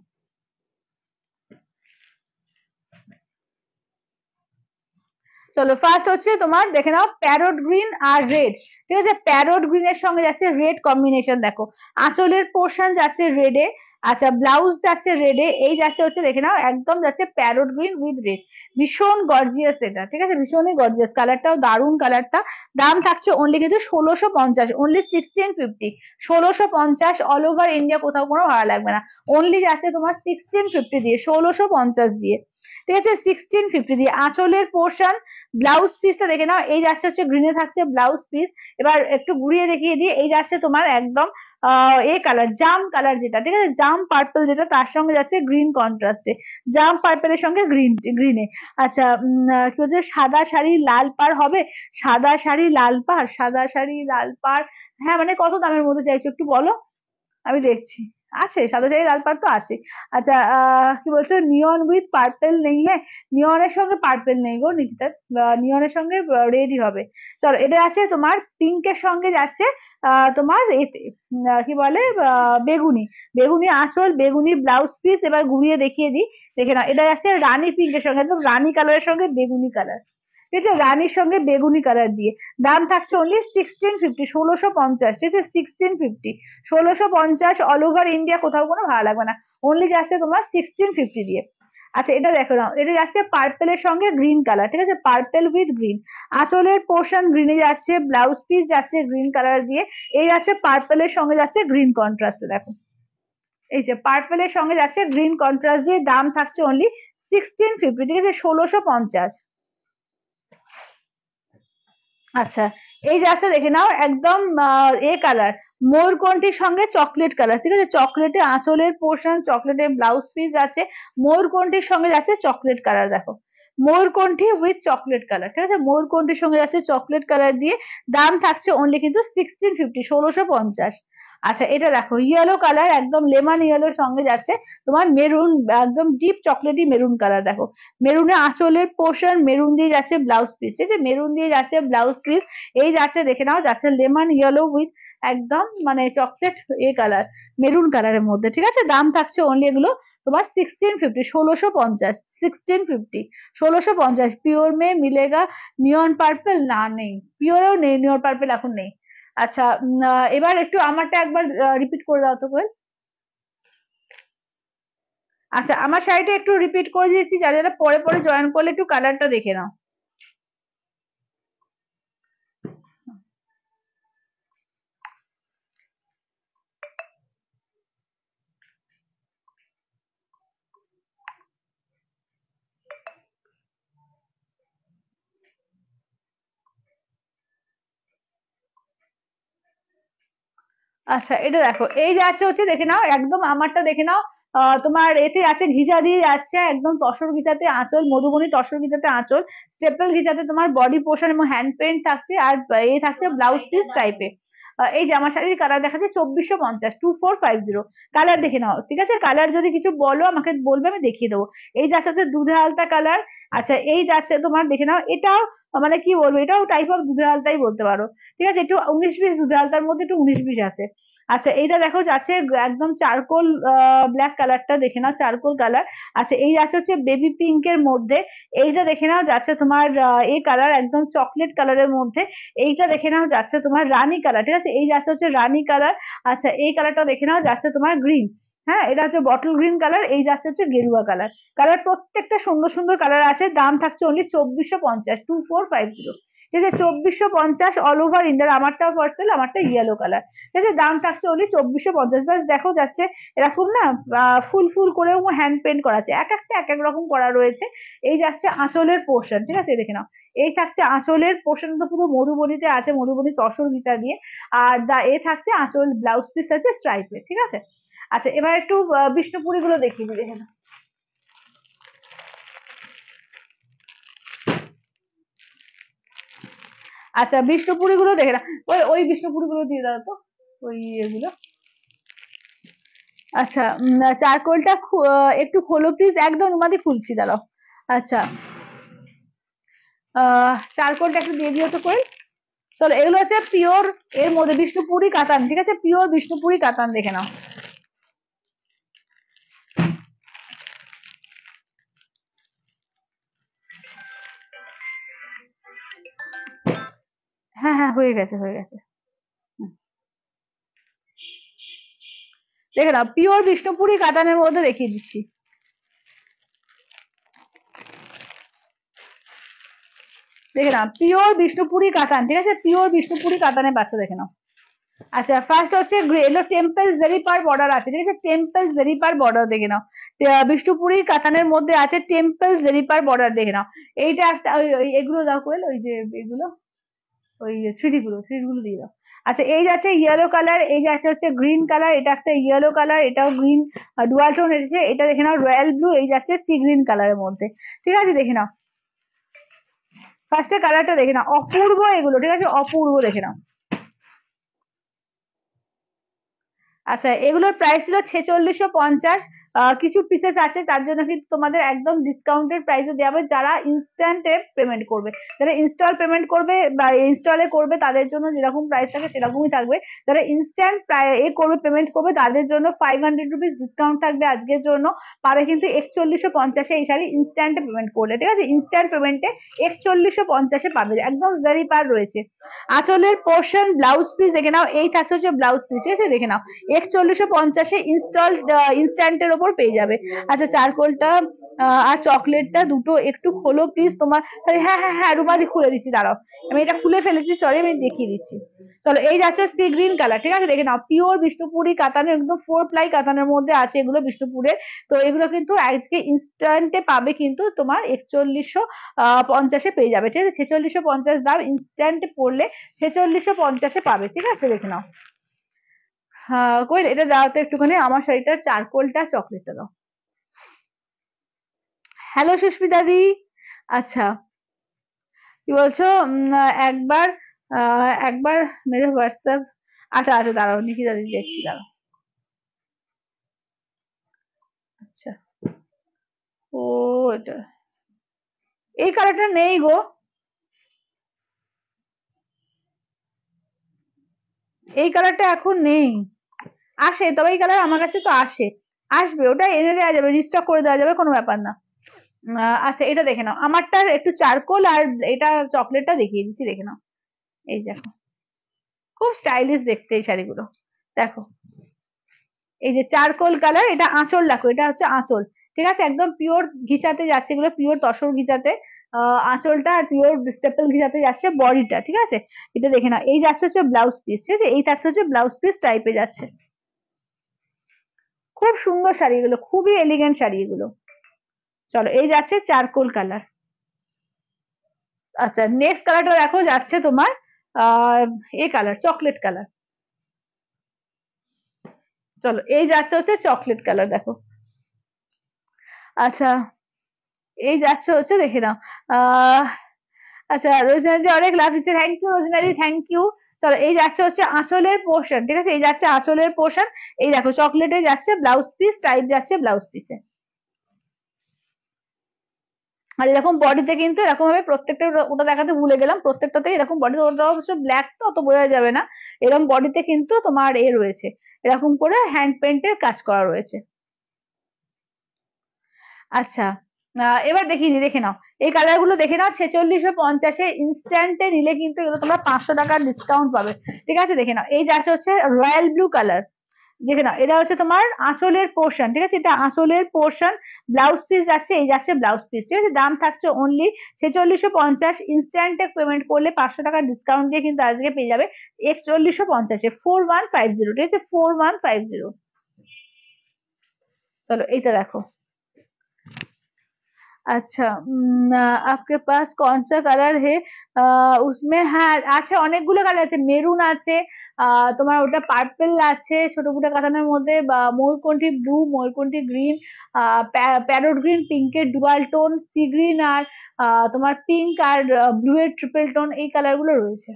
চলো ফার্স্ট হচ্ছে তোমার দেখে নাও প্যারট গ্রিন আর রেড, ঠিক আছে। প্যারট গ্রিন এর সঙ্গে যাচ্ছে রেড কম্বিনেশন, দেখো আঁচলের পোর্শন যাচ্ছে রেডে, আচ্ছা ব্লাউজ যাচ্ছে রেডে, এই যাচ্ছে হচ্ছে দেখে নাও একদম যাচ্ছে প্যারট গ্রিন উইথ রেড, ভীষণ গর্জিয়াস এটা, ঠিক আছে, ভীষণই গর্জিয়াস, কালারটাও দারুন কালারটা। দাম থাকছে অনলি কিন্তু 1650, অনলি 1650, 1650 অল ওভার ইন্ডিয়া, কোথাও কোনো ভাড়া লাগবে না, অনলি যাচ্ছে তোমার 1650 দিয়ে, 1650 দিয়ে, ঠিক আছে, 1650 দিয়ে। আঁচলের পোর্শন ব্লাউজ পিসটা দেখে নাও, এই যাচ্ছে হচ্ছে গ্রিনে থাকছে ব্লাউজ পিস, এবার একটু ঘুরিয়ে দেখিয়ে দিই, এই যাচ্ছে তোমার একদম এ কালার জাম কালার যেটা, ঠিক আছে, জাম পার্পল যেটা, তার সঙ্গে যাচ্ছে গ্রিন কন্ট্রাস্টে, জাম পার্পলের সঙ্গে গ্রিনে। আচ্ছা কি হচ্ছে, সাদা শাড়ি লাল পাড় হবে, সাদা শাড়ি লাল পাড়, সাদা শাড়ি লাল পাড়, হ্যাঁ মানে কত দামের মধ্যে চাইছো একটু বলো, আমি দেখছি। আছে সাদা শাড়ি লাল পাড় তো আছে। আচ্ছা কি বলছো, নিয়ন উইথ পার্পেল নেই, হ্যাঁ নিয়নের সঙ্গে পার্পেল নেই গো নিকিতা, নিয়নের সঙ্গে রেডই হবে। চলো এটা আছে তোমার পিঙ্কের সঙ্গে যাচ্ছে তোমার এতে কি বলে বেগুনি, বেগুনি আঁচল বেগুনি ব্লাউজ পিস, এবার ঘুরিয়ে দেখিয়ে দিই, দেখে নাও এটা যাচ্ছে রানী পিঙ্কের সঙ্গে, একদম রানী কালারের সঙ্গে বেগুনি কালার, ঠিক আছে, রানীর সঙ্গে বেগুনি কালার দিয়ে। দাম থাকছে অনলি 1650, 1650, ঠিক আছে, 1650, 1650 অল ওভার ইন্ডিয়া, কোথাও কোনো ভাড়া লাগবে না, অনলি যাচ্ছে তোমার 1650 দিয়ে। আচ্ছা এটা দেখো নাও, এটা যাচ্ছে পার্পেলের সঙ্গে গ্রিন কালার, ঠিক আছে, পার্পেল উইথ গ্রিন, আঁচলের পোর্শন গ্রিনে যাচ্ছে, ব্লাউজ পিস যাচ্ছে গ্রিন কালার দিয়ে, এই যাচ্ছে পার্পেলের সঙ্গে যাচ্ছে গ্রিন কন্ট্রাস্ট, দেখো এই যে পার্পেলের সঙ্গে যাচ্ছে গ্রিন কন্ট্রাস্ট দিয়ে, দাম থাকছে অনলি 1650, ঠিক আছে, 1650। আচ্ছা এই যাচ্ছে দেখে নাও একদম এ কালার ময়ূরকণ্ঠীর সঙ্গে চকলেট কালার, ঠিক আছে, চকলেটে আঁচলের পোর্শন চকলেটে ব্লাউজ পিস আছে, ময়ূরকণ্ঠীর সঙ্গে যাচ্ছে চকলেট কালার, দেখো ময়ূরকণ্ঠী উইথ চকলেট কালার, ঠিক আছে, ময়ূরকণ্ঠীর সঙ্গে যাচ্ছে চকলেট কালার দিয়ে। দাম থাকছে অনলি কিন্তু 1650, 1650। আচ্ছা এটা দেখো ইয়েলো কালার, একদম লেমন ইয়েলোর সঙ্গে যাচ্ছে তোমার মেরুন, একদম ডিপ চকলেটি মেরুন কালার, দেখো মেরুনে আঁচলের পোর্শন মেরুন দিয়ে যাচ্ছে ব্লাউজ পিস, ঠিক আছে, মেরুন দিয়ে যাচ্ছে ব্লাউজ পিস, এই যাচ্ছে দেখে নাও যাচ্ছে লেমন ইয়েলো উইথ একদম মানে চকলেট এ কালার মেরুন কালারের মধ্যে, ঠিক আছে। দাম থাকছে অনলি এগুলো তোমার 1650, 1650, 1650, 1650। পিওর মে মিলেগা নিয়ন পার্পল না নেই, পিওরেও নেই নিয়ন পার্পল এখন নেই। আচ্ছা এবার একটু আমারটা একবার রিপিট করে দাও তো কোয়েল। আচ্ছা আমার শাড়িটা একটু রিপিট করে দিয়েছি, যারা যারা পরে পরে জয়েন করলে একটু কালারটা দেখে নাও। আচ্ছা এটা দেখো এই যাচ্ছে হচ্ছে দেখে নাও একদম আমারটা দেখে নাও, তোমার এতে আছে ঘিচা দিয়ে যাচ্ছে একদম তসর ঘিচাতে আঁচল, মধুবনী তসর ঘিচাতে আঁচল, স্টেপল ঘিচাতে তোমার বডি পোর্শন এবং হ্যান্ড পেন্ট থাকছে, আর এই থাকছে ব্লাউজ পিস টাইপে। এই জামা শাড়ির কালার দেখাচ্ছে 2450, 2450, কালার দেখে নাও, ঠিক আছে, কালার যদি কিছু বলো আমাকে বলবে আমি দেখিয়ে দেবো। এই যাচ্ছে হচ্ছে দুধে আলতা কালার। আচ্ছা এই যাচ্ছে তোমার দেখে নাও এটাও মানে কি বলবো, এটাও টাইপ অফ দুধে আলতাই বলতে পারো, ঠিক আছে, একটু 19-20 দুধে আলতার মধ্যে একটু 19-20 আছে। আচ্ছা এইটা দেখো যাচ্ছে একদম চারকোল ব্ল্যাক কালারটা দেখে নাও, চারকোল কালার। আচ্ছা এই যাচ্ছে হচ্ছে বেবি পিঙ্ক এর মধ্যে, এইটা দেখে নাও যাচ্ছে তোমার এই কালার একদম চকলেট কালারের মধ্যে, এইটা দেখে নাও যাচ্ছে তোমার রানী কালার, ঠিক আছে, এই যাচ্ছে হচ্ছে রানী কালার। আচ্ছা এই কালারটা দেখে নাও যাচ্ছে তোমার গ্রিন, হ্যাঁ এটা হচ্ছে বটল গ্রিন কালার, এই যাচ্ছে হচ্ছে গেরুয়া কালার, কালার প্রত্যেকটা সুন্দর সুন্দর কালার আছে। দাম থাকছে অনলি 2450, 2450, ঠিক আছে, 2450 অল ওভার ইন্ডিয়া, আমারটাও পার্সেল, আমারটা ইয়েলো কালার, ঠিক আছে, দাম থাকছে অনলি 2450। বাস দেখো যাচ্ছে এরকম না ফুল ফুল করেও হ্যান্ড পেন্ট করা আছে, এক একটা এক এক রকম করা রয়েছে। এই যাচ্ছে আঁচলের পোর্শন, ঠিক আছে দেখে নাও, এই থাকছে আঁচলের পোর্শন তো পুরো মধুবনীতে আছে, মধুবনী তসর বিচা দিয়ে, আর এ থাকছে আঁচল ব্লাউজ পিস আছে স্ট্রাইপের, ঠিক আছে। আচ্ছা এবার একটু বিষ্ণুপুরি গুলো দেখিয়ে দিই দেখে নাও। আচ্ছা বিষ্ণুপুরি গুলো দেখে নাও, ওই ওই বিষ্ণুপুরি গুলো দিয়ে দাও তো, ওই এগুলো আচ্ছা, চারকোলটা একটু খোলো প্লিজ, একদম উমাদি খুলছি, দাঁড়াও। আচ্ছা, চারকোলটা একটু দিয়ে দিও তো কোয়েল। চলো, এগুলো হচ্ছে পিওর, এর মধ্যে বিষ্ণুপুরি কাতান, ঠিক আছে, পিওর বিষ্ণুপুরি কাতান, দেখে নাও। হ্যাঁ হ্যাঁ, হয়ে গেছে হয়ে গেছে। হুম, দেখে নাও, পিওর বিষ্ণুপুরি কাতানের মধ্যে দেখিয়ে দিচ্ছি। দেখে নাও, পিওর বিষ্ণুপুরি কাতান, ঠিক আছে, পিওর বিষ্ণুপুরি কাতানের বাচ্চা, দেখে নাও। আচ্ছা, ফার্স্ট হচ্ছে এলো টেম্পল জেরিপার বর্ডার আছে, ঠিক আছে, টেম্পল জেরিপার বর্ডার দেখে নাও। বিষ্ণুপুরি কাতানের মধ্যে আছে টেম্পল জেরিপার বর্ডার, দেখে নাও। এইটা একটা, এগুলো দাও কোয়েল, ওই যে এগুলো, ওই থ্রিডি গুলো দিয়ে দাও। আচ্ছা, এই যাচ্ছে ইয়েলো কালার, এই যাচ্ছে হচ্ছে গ্রিন কালার, এটা একটা ইয়েলো কালার, এটাও গ্রিন, ডুয়াল টোন এসেছে, এটা দেখে নাও রয়্যাল ব্লু, এই যাচ্ছে সি গ্রিন কালারের মধ্যে, ঠিক আছে, দেখে নাও। ফার্স্টে কালারটা দেখে নাও, অপূর্ব এগুলো, ঠিক আছে, অপূর্ব, দেখে নাও। আচ্ছা, এগুলোর প্রাইস ছিল 4650। কিছু পিসেস আছে, তার জন্য কিন্তু তোমাদের একদম ডিসকাউন্টেড প্রাইসে দেওয়া হবে, যারা ইনস্ট্যান্টে পেমেন্ট করবে। যারা ইনস্টল পেমেন্ট করবে বা ইনস্টলে করবে, তাদের জন্য যেরকম প্রাইস থাকে সেরকমই থাকবে। যারা ইনস্ট্যান্ট করবে, পেমেন্ট করবে, তাদের জন্য 500 রুপিস ডিসকাউন্ট থাকবে আজকের জন্য। পাবে কিন্তু 4150-এ এই শাড়ি ইনস্ট্যান্টে পেমেন্ট করলে, ঠিক আছে, ইনস্ট্যান্ট পেমেন্টে 4150-এ পাবে, একদম জারি পার রয়েছে। আঁচলের পোর্শন, ব্লাউজ পিস দেখে নাও, এই থাকছে হচ্ছে ব্লাউজ পিস, ঠিক আছে, দেখে নাও। 4150-এ ইনস্ট্যান্টের ওপর পেয়ে যাবে। আচ্ছা, চারকোলটা আর চকলেটটা দুটো একটু খোলো প্লিজ তোমার। সরি, হ্যাঁ হ্যাঁ হ্যাঁ, রুমালি খুলে দিচ্ছি, দাঁড়াও, আমি এটা খুলে ফেলেছি, সরি, আমি দেখিয়ে দিচ্ছি। চলো, এই যাচ্ছে সি গ্রিন কালার, ঠিক আছে, দেখে নাও, পিওর বিষ্ণুপুরি কাতানের, একদম 4 প্লাই কাতানের মধ্যে আছে এগুলো, বিষ্ণুপুরের। তো এগুলো কিন্তু আজকে ইনস্ট্যান্টে পাবে কিন্তু তোমার 4150-এ পেয়ে যাবে, ঠিক আছে, 4650 দাম, ইনস্ট্যান্টে পড়লে 4650-এ পাবে, ঠিক আছে, দেখে নাও। হ্যাঁ কোয়েল, এটা দাও তো একটুখানি, আমার শাড়িটার চারকোলটা চকলেটটা দাও। হ্যালো সুস্মিতা দি। আচ্ছা, কি বলছো? একবার, একবার মেরে হোয়াটসঅ্যাপ। আচ্ছা আচ্ছা, দাঁড়াও, নিকিতা দি দেখছি, দাঁড়াও। আচ্ছা, ও, এটা, এই কালারটা নেই গো, এই কালারটা এখন নেই। আসে, তবে এই কালার আমার কাছে তো আসে, আসবে, ওটা এনে দেওয়া যাবে, রিস্টক করে দেওয়া যাবে, কোনো ব্যাপার না। আচ্ছা, এটা দেখে নাও, আমারটা একটু চারকোল, আর এটা চকলেটটা দেখিয়ে দিচ্ছি, দেখে নাও। এই দেখো, খুব স্টাইলিশ দেখতে এই শাড়িগুলো, দেখো। এই যে চারকোল কালার, এটা আঁচল, দেখো, এটা হচ্ছে আঁচল, ঠিক আছে, একদম পিওর ঘিচাতে যাচ্ছে, এগুলো পিওর তসর ঘিচাতে। আঁচলটা আর পিওর স্টেপল ঘিচাতে যাচ্ছে, বডিটা, ঠিক আছে। এটা দেখে নাও, এই যাচ্ছে হচ্ছে ব্লাউজ পিস, ঠিক আছে, এই থাকছে হচ্ছে ব্লাউজ পিস টাইপে যাচ্ছে। খুব সুন্দর শাড়ি এগুলো, খুবই এলিগেন্ট শাড়ি এগুলো। চলো, এই যাচ্ছে চারকোল কালার। আচ্ছা, নেক্সট কালারটা দেখো, যাচ্ছে তোমার আহ এই কালার, চকলেট কালার। চলো, এই যাচ্ছে হচ্ছে চকলেট কালার, দেখো। আচ্ছা, এই যাচ্ছে হচ্ছে, দেখে নাও। আহ আচ্ছা, রোজনাদি অনেক লাভ দিচ্ছে, থ্যাংক ইউ রোজনাদি, থ্যাংক ইউ। চলো, এই যাচ্ছে হচ্ছে আঁচলের পোর্শন, ঠিক আছে, এই যাচ্ছে আঁচলের পোর্শন। এই দেখো, চকলেটে যাচ্ছে ব্লাউজ পিস টাইপ, যাচ্ছে ব্লাউজ পিসে। আর এরকম বডিতে কিন্তু এরকম ভাবে প্রত্যেকটা, ওটা দেখাতে ভুলে গেলাম, প্রত্যেকটাতে এরকম বডিতে, ওটা অবশ্য ব্ল্যাক তো অত বোঝা যাবে না। এরকম বডিতে কিন্তু তোমার রয়েছে, এরকম করে হ্যান্ড পেন্টের কাজ করা রয়েছে। আচ্ছা, এবার দেখিয়ে দিই, দেখে নাও, এই কালার গুলো দেখে নাও, 4650-এ ইনস্ট্যান্টে নিলে কিন্তু এগুলো তোমরা 500 টাকার ডিসকাউন্ট পাবে, ঠিক আছে, দেখে নাও। এই যাচ্ছে হচ্ছে রয়্যাল ব্লু কালার, দেখে নাও, এটা হচ্ছে তোমার আঁচলের পোর্শন, ঠিক আছে, এটা আঁচলের পোর্শন। ব্লাউজ পিস যাচ্ছে, এই যাচ্ছে ব্লাউজ পিস, ঠিক আছে, দাম থাকছে অনলি 4650, ইনস্ট্যান্টে পেমেন্ট করলে 500 টাকার ডিসকাউন্ট দিয়ে কিন্তু আজকে পেয়ে যাবে 4150-এ, 4150, ঠিক আছে, 4150। চলো, এইটা দেখো। अच्छा, आपके पास कौन सा कलर है? उसमें হ্যাঁ আছে, অনেকগুলো কালার আছে, মেরুন আছে, তোমার ওটা পার্পেল আছে ছোট ফুটা কাতানের মধ্যে, বা ময়ূরকণ্ঠী ব্লু, ময়ূরকণ্ঠী গ্রিন, প্যারোট গ্রিন, পিঙ্কের ডুয়াল টোন, সি গ্রিন, আর তোমার পিঙ্ক আর ব্লু এর ট্রিপল টোন, এই কালার গুলো রয়েছে।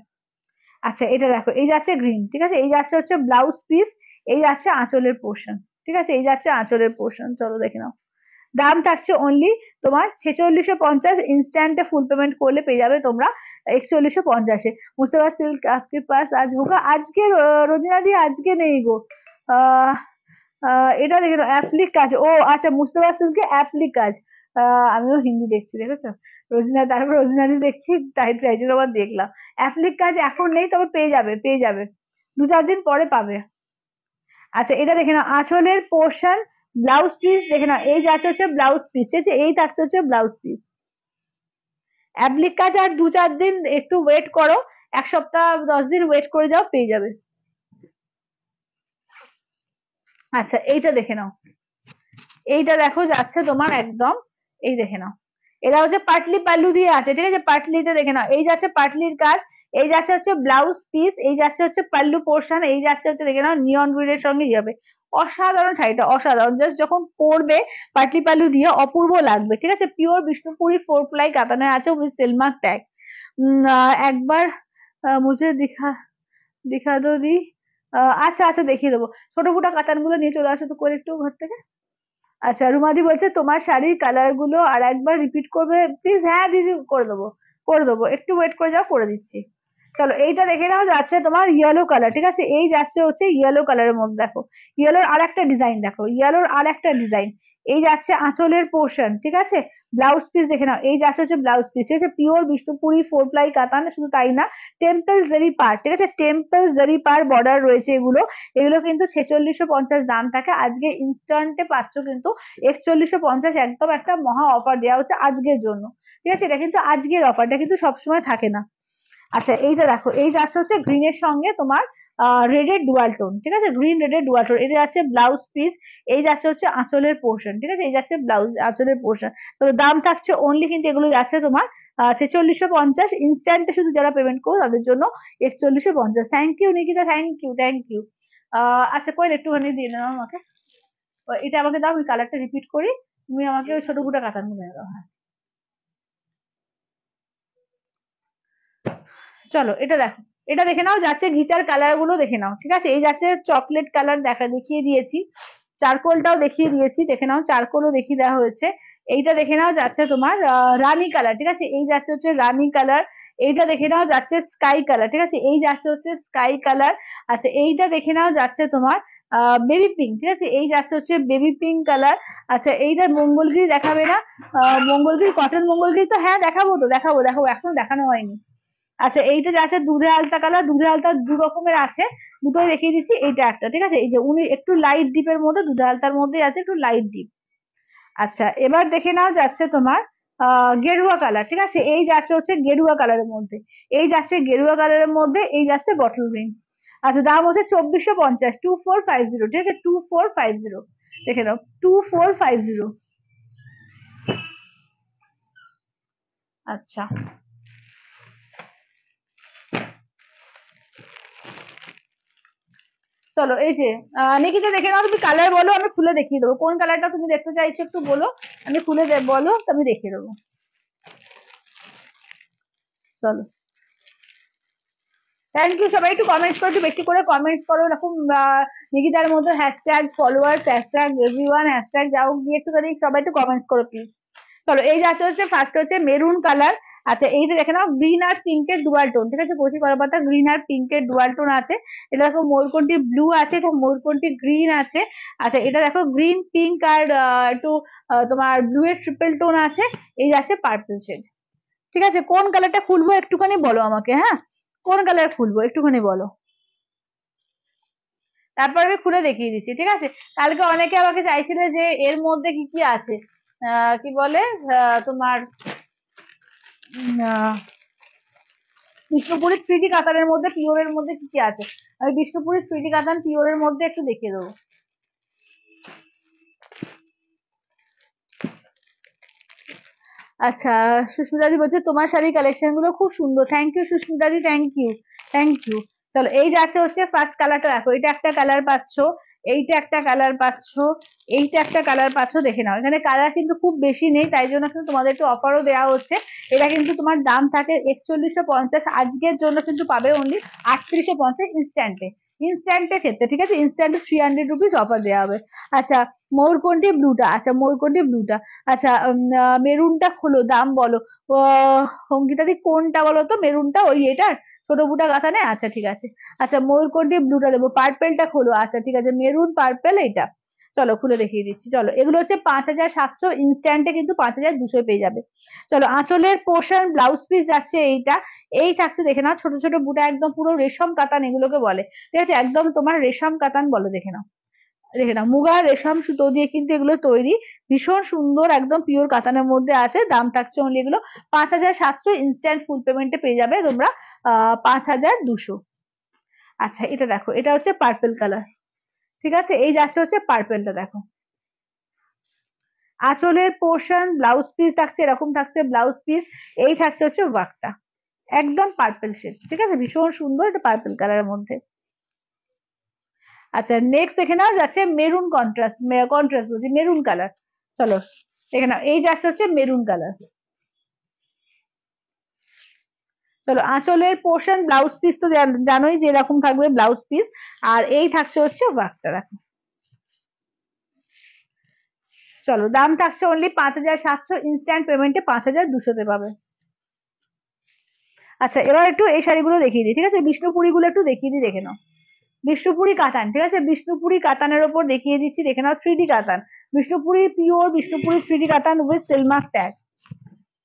আচ্ছা, এটা দেখো, এই যাচ্ছে গ্রিন, ঠিক আছে, এই যাচ্ছে হচ্ছে ব্লাউজ পিস, এই যাচ্ছে আঁচলের পোর্শন, ঠিক আছে, এই যাচ্ছে আঁচলের পোর্শন। চলো দেখে নাও, দাম থাকছে অনলি তোমার 4650, ইনস্ট্যান্টে ফুল পেমেন্ট করলে পেয়ে যাবে তোমরা 4150-এ। মুস্তাফা সিল্ক आपके पास আজ হোগা, আজকে রোজিনা দি আজকে নেই গো। আহ এটা দেখে নাও, অ্যাপ্লিক কাজ, ও আচ্ছা মুস্তাফা সিল্কে অ্যাপ্লিক কাজ। আমিও হিন্দি দেখছি দেখেছো, রোজিনা, তারপর রোজিনা দি দেখছি, তাই তাই জন্য আবার দেখলাম। অ্যাপ্লিক কাজ এখন নেই, তবে পেয়ে যাবে, পেয়ে যাবে, 2-4 দিন পরে পাবে। আচ্ছা এটা দেখে নাও, আঁচলের পোর্শন, ব্লাউজ পিস দেখে নাও, এই যাচ্ছে হচ্ছে ব্লাউজ পিস, ঠিক আছে, এই থাকছে হচ্ছে ব্লাউজ পিস। অ্যাপ্লিক কাজ আর 2-4 দিন একটু ওয়েট করো, 1 সপ্তাহ 10 দিন ওয়েট করে যাও, পেয়ে যাবে। আচ্ছা এইটা দেখে নাও, এইটা দেখো যাচ্ছে তোমার একদম, এই দেখে নাও, এরা হচ্ছে পাটলি পাল্লু দিয়ে আছে, ঠিক আছে, পাটলিতে দেখে নাও, এই যাচ্ছে পাটলির কাজ, এই যাচ্ছে হচ্ছে ব্লাউজ পিস, এই যাচ্ছে হচ্ছে পাল্লু পোর্শন, এই যাচ্ছে হচ্ছে দেখে নাও নিয়ন গ্রিন এর সঙ্গে যাবে। অসাধারণ শাড়িটা, অসাধারণ, জাস্ট যখন পরবে পাটলি পাল্লু দিয়ে অপূর্ব লাগবে, ঠিক আছে, পিওর বিষ্ণুপুরি 4 প্লাই কাতানে আছে উইথ সিলমার্ক ট্যাগ। একবার মুঝে দিখা দিখা দো দি। আচ্ছা আচ্ছা দেখিয়ে দেবো, ছোট ফুটা কাতান গুলো নিয়ে চলে আসো তো করে একটু ঘর থেকে। আচ্ছা রুমাদি বলছে তোমার শাড়ির কালার গুলো আর একবার রিপিট করবে প্লিজ। হ্যাঁ দিদি করে দেবো, করে দেবো, একটু ওয়েট করে যাও, করে দিচ্ছি। চলো এইটা দেখে নাও, যাচ্ছে তোমার ইয়েলো কালার, ঠিক আছে, এই যাচ্ছে হচ্ছে ইয়েলো কালারের মধ্যে, দেখো ইয়েলোর আর একটা ডিজাইন, দেখো ইয়েলোর আর একটা ডিজাইন, এই যাচ্ছে আঁচলের পোর্শন, ঠিক আছে, ব্লাউজ পিস দেখে নাও, এই যাচ্ছে হচ্ছে ব্লাউজ পিস, ঠিক আছে, পিওর বিষ্ণুপুরি 4 প্লাই কাতান, শুধু তাই না, টেম্পল জারি পার, ঠিক আছে, টেম্পল জারি পার বর্ডার রয়েছে এগুলো, এগুলো কিন্তু 4650 দাম থাকে, আজকে ইনস্ট্যান্টে পাচ্ছ কিন্তু 4150, একদম একটা মহা অফার দেওয়া হচ্ছে আজকের জন্য, ঠিক আছে, এটা কিন্তু আজকের অফারটা কিন্তু সবসময় থাকে না। আচ্ছা এইটা দেখো, এই যাচ্ছে হচ্ছে গ্রিনের সঙ্গে তোমার রেডের ডুয়াল টোন, ঠিক আছে, গ্রিন রেডের ডুয়াল টোন, এটা যাচ্ছে ব্লাউজ পিস, এই যাচ্ছে হচ্ছে আঁচলের পোর্শন, ঠিক আছে, এই যাচ্ছে ব্লাউজ আঁচলের পোর্শন। তো দাম থাকছে অনলি কিন্তু এগুলো যাচ্ছে তোমার 4650, ইনস্ট্যান্টে শুধু যারা পেমেন্ট করো তাদের জন্য 4150। Thank you Nikita, thank you, thank you. আচ্ছা কইল একটুখানি দিয়ে নাও আমাকে, এটা আমাকে দাও, আমি কালারটা রিপিট করি, তুমি আমাকে ওই ছোট ফুটা কাতান গুলো দাও। হ্যাঁ চলো এটা দেখো, এটা দেখে নাও, যাচ্ছে ঘিচার কালার গুলো দেখে নাও, ঠিক আছে, এই যাচ্ছে চকলেট কালার দেখিয়ে দিয়েছি, চারকোলটাও দেখিয়ে দিয়েছি, দেখে নাও চারকোলও দেখিয়ে দেওয়া হয়েছে। এইটা দেখে নাও যাচ্ছে তোমার রানী কালার, ঠিক আছে, এই যাচ্ছে হচ্ছে রানী কালার। এইটা দেখে নাও যাচ্ছে স্কাই কালার, ঠিক আছে, এই যাচ্ছে হচ্ছে স্কাই কালার। আচ্ছা এইটা দেখে নাও যাচ্ছে তোমার বেবি পিঙ্ক, ঠিক আছে, এই যাচ্ছে হচ্ছে বেবি পিঙ্ক কালার। আচ্ছা এইটা মঙ্গলগিরি দেখাবে না? মঙ্গলগিরি, কটন মঙ্গলগিরি তো হ্যাঁ দেখাবো, তো দেখাবো, দেখাবো, এখনো দেখানো হয়নি। আচ্ছা এইটা যে আছে দুধে আলতা কালার, দুধে আলতা 2 রকমের আছে, দুটোই দেখিয়ে দিচ্ছি, এইটা একটা, ঠিক আছে, এই যে উনি একটু লাইট ডিপের মধ্যে, দুধে আলতার মধ্যে আছে একটু লাইট ডিপ। আচ্ছা এবার দেখে নাও যাচ্ছে তোমার গেরুয়া কালার, ঠিক আছে, এই যাচ্ছে হচ্ছে গেরুয়া কালারের মধ্যে, এই যাচ্ছে গেরুয়া কালারের মধ্যে, এই যাচ্ছে বটল গ্রিন। আচ্ছা দাম হচ্ছে 2450, 2450, ঠিক আছে, 2450, দেখে নাও 2450। আচ্ছা চলো এই যে নিকিতা দেখে নাও, তুমি কালার বলো, আমি খুলে দেখিয়ে দেবো, কোন কালারটা তুমি দেখতে চাইছো একটু বলো, আমি খুলে বলো, আমি দেখিয়ে দেবো। চলো থ্যাংক ইউ, সবাই একটু কমেন্টস করো, একটু বেশি করে কমেন্টস করো, এরকম নিকিতার মধ্যে hashtag followers, hashtag everyone, hashtag যাও দিয়ে একটুখানি সবাই একটু কমেন্টস করো প্লিজ। চলো এই যাচ্ছে হচ্ছে ফার্স্ট হচ্ছে মেরুন কালার। আচ্ছা এইটা দেখে নাও গ্রিন আর পিঙ্কের ডুয়াল টোন, ঠিক আছে, কচি কলা পাতা গ্রিন আর পিঙ্কের ডুয়াল টোন আছে। এটা দেখো ময়ূরকণ্ঠী ব্লু আছে, এটা ময়ূরকণ্ঠী গ্রিন আছে। আচ্ছা এটা দেখো গ্রিন পিঙ্ক আর একটু তোমার ব্লু এর ট্রিপল টোন আছে, এই যাচ্ছে পার্পল শেড। ঠিক আছে কোন কালারটা খুলবো একটুখানি বলো আমাকে, হ্যাঁ কোন কালার খুলবো একটুখানি বলো, তারপর আমি খুলে দেখিয়ে দিচ্ছি, ঠিক আছে। কালকে অনেকে আমাকে চাইছিলে যে এর মধ্যে কি কি আছে, কি বলে তোমার বিষ্ণুপুরি স্মৃতি কাতানের মধ্যে পিওরের মধ্যে কি কি আছে, আমি বিষ্ণুপুরি স্মৃতি কাতান পিওরের মধ্যে একটু দেখিয়ে দেবো। আচ্ছা সুস্মিতাদি বলছে তোমার শাড়ি কালেকশন গুলো খুব সুন্দর, থ্যাংক ইউ সুস্মিতাদি, থ্যাংক ইউ, থ্যাংক ইউ। চলো এই যাচ্ছে হচ্ছে ফার্স্ট কালারটা দেখো, এটা একটা কালার পাচ্ছ, এইটা একটা কালার পাচ্ছ, এইটা একটা কালার পাচ্ছ, দেখে নাও এখানে কালার কিন্তু খুব বেশি নেই, তাই জন্য কিন্তু তোমাদের একটু অফারও দেওয়া হচ্ছে। এটা কিন্তু তোমার দাম থাকে 4150, আজকের জন্য কিন্তু পাবে অনলি 3850 ইনস্ট্যান্টে, ইনস্ট্যান্টের ক্ষেত্রে, ঠিক আছে, ইনস্ট্যান্টে 300 রুপিস অফার দেওয়া হবে। আচ্ছা ময়ূরকণ্ঠী ব্লুটা, আচ্ছা ময়ূরকণ্ঠী ব্লুটা, আচ্ছা মেরুনটা খোলো, দাম বলো। অঙ্কিতাদি কোনটা বলো তো, মেরুনটা ওই এটার ছোট বুটা কাঁথানে, আচ্ছা ঠিক আছে। আচ্ছা ময়ূরকণ্ঠী ব্লুটা দেবো, পার্পেলটা খোলো, আচ্ছা ঠিক আছে, মেরুন পার্পেল এইটা, চলো খুলে দেখিয়ে দিচ্ছি। চলো এগুলো হচ্ছে 5700, ইনস্ট্যান্টে কিন্তু 5200 পেয়ে যাবে। চলো আঁচলের পোর্শন ব্লাউজ পিস যাচ্ছে এইটা, এই থাকছে দেখে নাও, ছোট ছোট বুটা, একদম পুরো রেশম কাতান এগুলোকে বলে, ঠিক আছে, একদম তোমার রেশম কাতান বলে, দেখে নাও, দেখে নাও, মুগা রেশম সুতো দিয়ে কিন্তু এগুলো তৈরি, ভীষণ সুন্দর, একদম পিওর কাতানের মধ্যে আছে। দাম থাকছে অনলি এগুলো 5700, ইনস্ট্যান্ট ফুল পেমেন্টে পেয়ে যাবে তোমরা 5200। আচ্ছা এটা দেখো, এটা হচ্ছে পার্পেল কালার, ঠিক আছে, এই যাচ্ছে হচ্ছে পার্পেলটা, দেখো আঁচলের পোর্শন ব্লাউজ পিস থাকছে, এরকম থাকছে ব্লাউজ পিস, এই থাকছে হচ্ছে ওয়ার্কটা, একদম পার্পেল শেড, ঠিক আছে, ভীষণ সুন্দর, এটা পার্পেল কালারের মধ্যে। আচ্ছা নেক্সট দেখে নাও যাচ্ছে মেরুন কন্ট্রাস্ট, কন্ট্রাস্ট বলছি মেরুন কালার, চলো দেখে নাও, এই যাচ্ছে হচ্ছে মেরুন কালার। চলো আঁচলের পোর্শন ব্লাউজ পিস তো জানোই যে এরকম থাকবে ব্লাউজ পিস, আর এই থাকছে হচ্ছে ওয়ার্কটা, দেখো। চলো দাম থাকছে অনলি 5700, ইনস্ট্যান্ট পেমেন্টে 5200 পাবে। আচ্ছা এবার একটু এই শাড়িগুলো দেখিয়ে দিই, ঠিক আছে, বিষ্ণুপুরি গুলো একটু দেখিয়ে দিই, দেখে নাও, বিষ্ণুপুরি কাতান, ঠিক আছে, বিষ্ণুপুরি কাতানের ওপর দেখিয়ে দিচ্ছি, দেখে নাও, 3D কাতান, বিষ্ণুপুরি পিওর বিষ্ণুপুরি 3D কাতান উইথ সিলমার্ক ট্যাগ।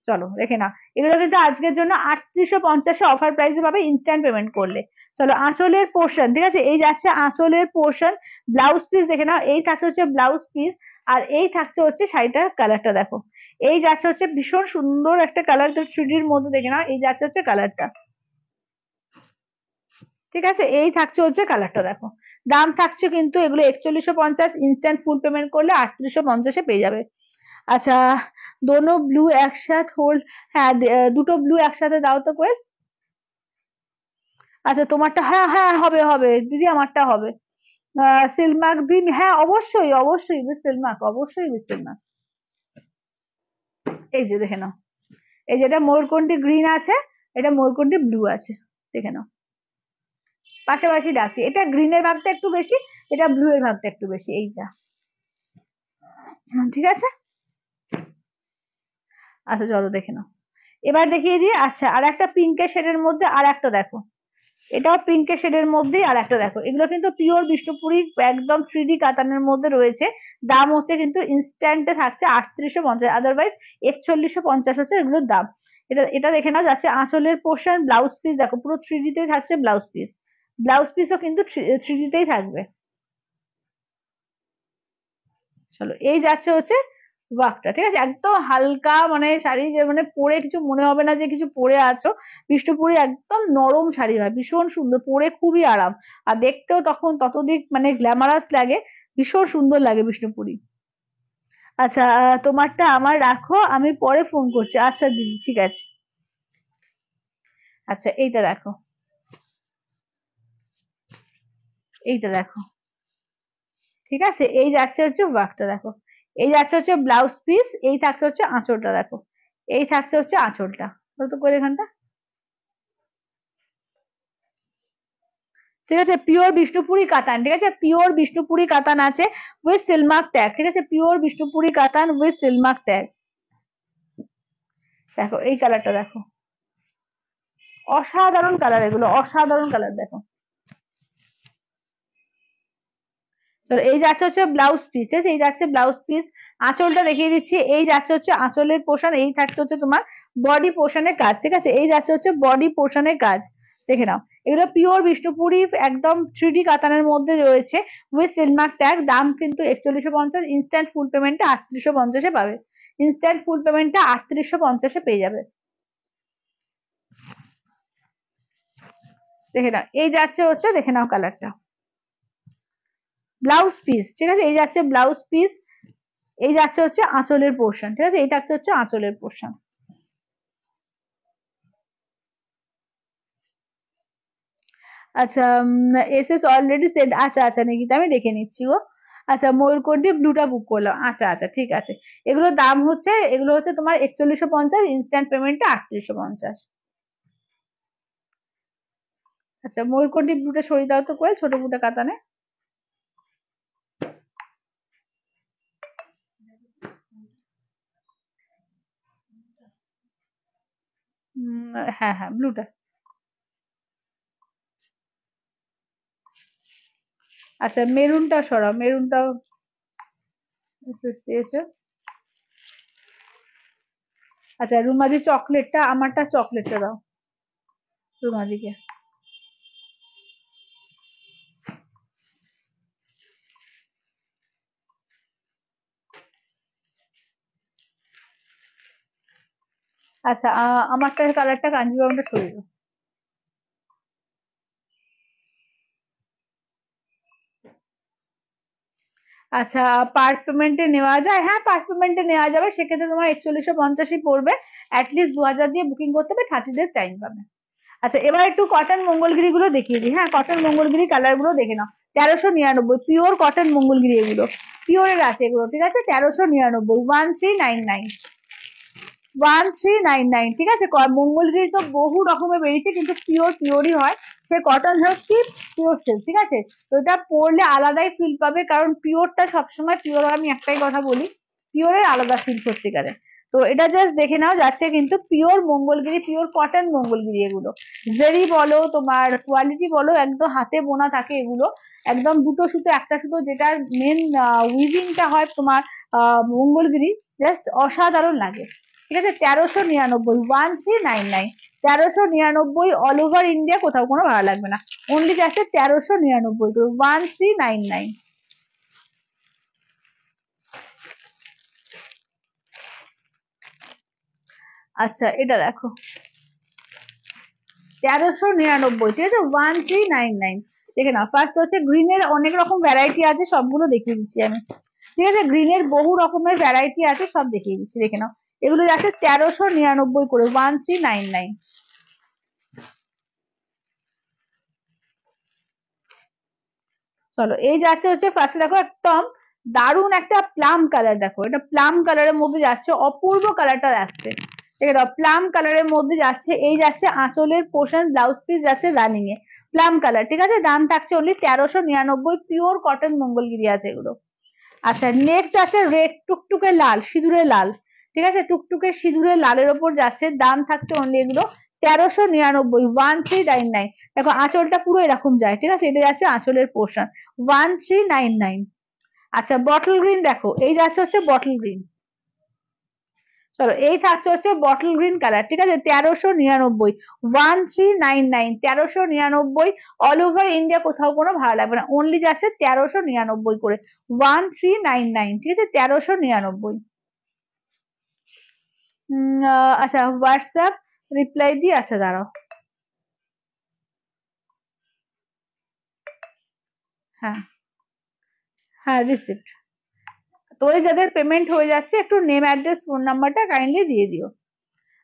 চলো দেখে নাও, এগুলো কিন্তু আজকের জন্য 3850 অফার প্রাইসে পাবে ইনস্ট্যান্ট পেমেন্ট করলে। চলো আঁচলের পোর্শন, ঠিক আছে, এই যাচ্ছে আঁচলের পোর্শন, ব্লাউজ পিস দেখে নাও, এই থাকছে হচ্ছে ব্লাউজ পিস, আর এই থাকছে হচ্ছে শাড়িটার কালারটা, দেখো, এই যাচ্ছে হচ্ছে ভীষণ সুন্দর একটা কালার, 3Dর মধ্যে, দেখে নাও, এই যাচ্ছে হচ্ছে কালারটা, ঠিক আছে, এই থাকছে হচ্ছে কালারটা, দেখো। দাম থাকছে কিন্তু এগুলো 4150, ইনস্ট্যান্ট ফুল পেমেন্ট করলে 3850 পেয়ে যাবে। আচ্ছা দোনো ব্লু একসাথে হোল্ড, হ্যাঁ দুটো ব্লু একসাথে দাও তো কোয়েল। আচ্ছা তোমারটা, হ্যাঁ হ্যাঁ হবে হবে দিদি, আমারটা হবে। সিলমার্ক ভি, হ্যাঁ অবশ্যই অবশ্যই সিলমার্ক, অবশ্যই সিলমার্ক, এই যে দেখে নাও, এই যেটা ময়ূরকণ্ঠী গ্রিন আছে, এটা ময়ূরকণ্ঠী ব্লু আছে, দেখে নাও, পাশাপাশি রাখছি, এটা গ্রিনের ভাগটা একটু বেশি, এটা ব্লু এর ভাগটা একটু বেশি, এই যা, ঠিক আছে। আচ্ছা চলো দেখে নাও, এবার দেখিয়ে দিই। আচ্ছা আর একটা পিঙ্কের শেডের মধ্যে আর একটা দেখো, এটাও পিঙ্কের শেডের মধ্যেই আর একটা দেখো, এগুলো কিন্তু পিওর বিষ্ণুপুরি একদম 3D কাতানের মধ্যে রয়েছে। দাম হচ্ছে কিন্তু ইনস্ট্যান্টে থাকছে 3850, আদারওয়াইজ 4150 হচ্ছে এগুলোর দাম। এটা এটা দেখে নাও, যাচ্ছে আঁচলের পোর্শন, ব্লাউজ পিস দেখো পুরো 3D তেই থাকছে ব্লাউজ পিস, ব্লাউজ পিসও কিন্তু 3D তেই থাকবে। চলো এই যাচ্ছে হচ্ছে ওয়ার্কটা, ঠিক আছে, একদম হালকা, মানে শাড়ি যে মানে পরে কিছু মনে হবে না যে কিছু পরে আছো, বিষ্ণুপুরি একদম নরম শাড়ি হয়, ভীষণ সুন্দর, পরে খুবই আরাম, আর দেখতেও তখন ততোধিক মানে গ্ল্যামারাস লাগে, ভীষণ সুন্দর লাগে বিষ্ণুপুরি। আচ্ছা তোমারটা আমার রাখো, আমি পরে ফোন করছি, আচ্ছা দিদি ঠিক আছে। আচ্ছা এইটা দেখো, এইটা দেখো, ঠিক আছে, এই যাচ্ছে হচ্ছে ওয়ার্কটা, দেখো, এই যাচ্ছে হচ্ছে ব্লাউজ পিস, এই থাকছে হচ্ছে আঁচলটা, দেখো, এই থাকছে হচ্ছে আঁচলটা, তো করে এখানটা, ঠিক আছে, পিওর বিষ্ণুপুরি কাতান, ঠিক আছে, পিওর বিষ্ণুপুরি কাতান আছে উইথ সিলমার্ক ট্যাগ, ঠিক আছে, পিওর বিষ্ণুপুরি কাতান উইথ সিলমার্ক ট্যাগ, দেখো এই কালারটা দেখো, অসাধারণ কালার, এগুলো অসাধারণ কালার, দেখো। চলো এই যাচ্ছে হচ্ছে ব্লাউজ পিস, ঠিক আছে, এই যাচ্ছে ব্লাউজ পিস, আঁচলটা দেখিয়ে দিচ্ছি, এই যাচ্ছে হচ্ছে আঁচলের পোর্শন, এই থাকছে হচ্ছে তোমার বডি পোর্শনের কাজ, ঠিক আছে, এই যাচ্ছে হচ্ছে বডি পোর্শনের কাজ, দেখে নাও, এগুলো পিওর বিষ্ণুপুরি একদম 3D কাতানের মধ্যে রয়েছে উইথ সিলমার্ক ট্যাগ। দাম কিন্তু 4150, ইনস্ট্যান্ট ফুল পেমেন্টে 3850 পাবে, ইনস্ট্যান্ট ফুল পেমেন্টে 3850 পেয়ে যাবে, দেখে নাও, এই যাচ্ছে হচ্ছে দেখে নাও কালারটা, ব্লাউজ পিস, ঠিক আছে, এই যাচ্ছে ব্লাউজ পিস, এই যাচ্ছে হচ্ছে আঁচলের পোর্শন, ঠিক আছে, এই থাকছে হচ্ছে আঁচলের পোর্শন। আচ্ছা এসএস অলরেডি সেন্ড, আচ্ছা আচ্ছা নিকিতা আমি দেখে নিচ্ছি গো। আচ্ছা ময়ূরকণ্ঠী ব্লুটা বুক করলাম, আচ্ছা আচ্ছা ঠিক আছে, এগুলো দাম হচ্ছে, এগুলো হচ্ছে তোমার 4150, ইনস্ট্যান্ট পেমেন্টে 3850। আচ্ছা ময়ূরকণ্ঠী ব্লুটা সরিয়ে দাও তো, কোয়েল ছোট ব্লুটা কাতানে। হ্যাঁ হ্যাঁ ব্লুটা। আচ্ছা মেরুনটা সরাও, মেরুনটাও দিয়েছে। আচ্ছা রুমাদি চকলেটটা, আমারটা চকলেটটা দাও রুমাদিকে। আচ্ছা আমারটা কালারটা কাঞ্জিবরমটা সরিয়ে দাও। আচ্ছা পার পেমেন্টে নেওয়া যায়, হ্যাঁ পার পেমেন্টে নেওয়া যাবে, সেক্ষেত্রে তোমার 4150ই পড়বে। অ্যাটলিস্ট 2000 দিয়ে বুকিং করতে হবে, 30 days টাইম পাবে। আচ্ছা এবার একটু কটন মঙ্গলগিরি গুলো দেখিয়ে দিই, হ্যাঁ কটন মঙ্গলগিরি কালার গুলো দেখে নাও। 1399 পিওর কটন মঙ্গলগিরি, এগুলো পিওরের আছে এগুলো, ঠিক আছে। 1399, 1399, 1399, ঠিক আছে। মঙ্গলগিরি তো বহু রকমের বেরিয়েছে, কিন্তু পিওরই হয়। সে কটন হোক কি পিওর সিল্ক, ঠিক আছে। তো এটা পরলে আলাদাই ফিল পাবে, কারণ পিওরটা সবসময় পিওর, আমি একটাই কথা বলি, পিওরের আলাদা ফিল সত্যিকারে। তো এটা জাস্ট দেখে নাও, যাচ্ছে কিন্তু pure Mangalagiri, pure cotton Mangalagiri এগুলো। জেরি বলো, তোমার কোয়ালিটি বলো, একদম হাতে বোনা থাকে এগুলো। একদম দুটো সুতো একটা সুতো, যেটার মেন উইভিংটা হয় তোমার মঙ্গলগিরি, জাস্ট অসাধারণ লাগে। ঠিক আছে 1399, 1399, 1399 অল ওভার ইন্ডিয়া, কোথাও কোনো ভাড়া লাগবে না। অনলি যাচ্ছে 1399, তো 1399। আচ্ছা এটা দেখো 1399, ঠিক আছে 1399। দেখে নাও, ফার্স্ট হচ্ছে গ্রিনের অনেক রকম ভ্যারাইটি আছে, সবগুলো দেখিয়ে দিচ্ছি আমি। ঠিক আছে গ্রিনের বহু রকমের ভ্যারাইটি আছে, সব দেখিয়ে দিচ্ছি দেখে নাও। এগুলো যাচ্ছে 1399 করে, 1399। চলো এই যাচ্ছে হচ্ছে ফার্স্টে দেখো একদম দারুন একটা প্লাম কালার, দেখো এটা প্লাম কালারের মধ্যে যাচ্ছে, অপূর্ব কালারটা যাচ্ছে। ঠিক আছে প্লাম কালারের মধ্যে যাচ্ছে, এই যাচ্ছে আঁচলের পোর্শন, ব্লাউজ পিস যাচ্ছে রানিং এ প্লাম কালার, ঠিক আছে। দাম থাকছে অনলি 1399, পিওর কটন মঙ্গলগিরি আছে এগুলো। আচ্ছা নেক্সট আছে রেড টুকটুকে লাল, সিঁদুরে লাল, ঠিক আছে টুকটুকে সিঁদুরে লালের ওপর যাচ্ছে, দাম থাকছে অনলি এগুলো 1399, 1399। দেখো আঁচলটা পুরো এরকম যায়, ঠিক আছে, এটা যাচ্ছে আঁচলের পোর্শন, 1399। আচ্ছা বটল গ্রিন দেখো, এই যাচ্ছে হচ্ছে বটল গ্রিন। চলো এই থাকছে হচ্ছে বটল গ্রিন কালার, ঠিক আছে 1399, 1399, 1399। অল ওভার ইন্ডিয়া কোথাও কোনো ভাড়া লাগবে না, অনলি যাচ্ছে 1399 করে, 1399, ঠিক আছে 1399। আচ্ছা হোয়াটসঅ্যাপ রিপ্লাই দিয়ে, আচ্ছা দাঁড়াও, হ্যাঁ হ্যাঁ রিসিপ্ট। তোরে যাদের পেমেন্ট হয়ে যাচ্ছে একটু নেম অ্যাড্রেস ফোন নাম্বারটা কাইন্ডলি দিয়ে দিও।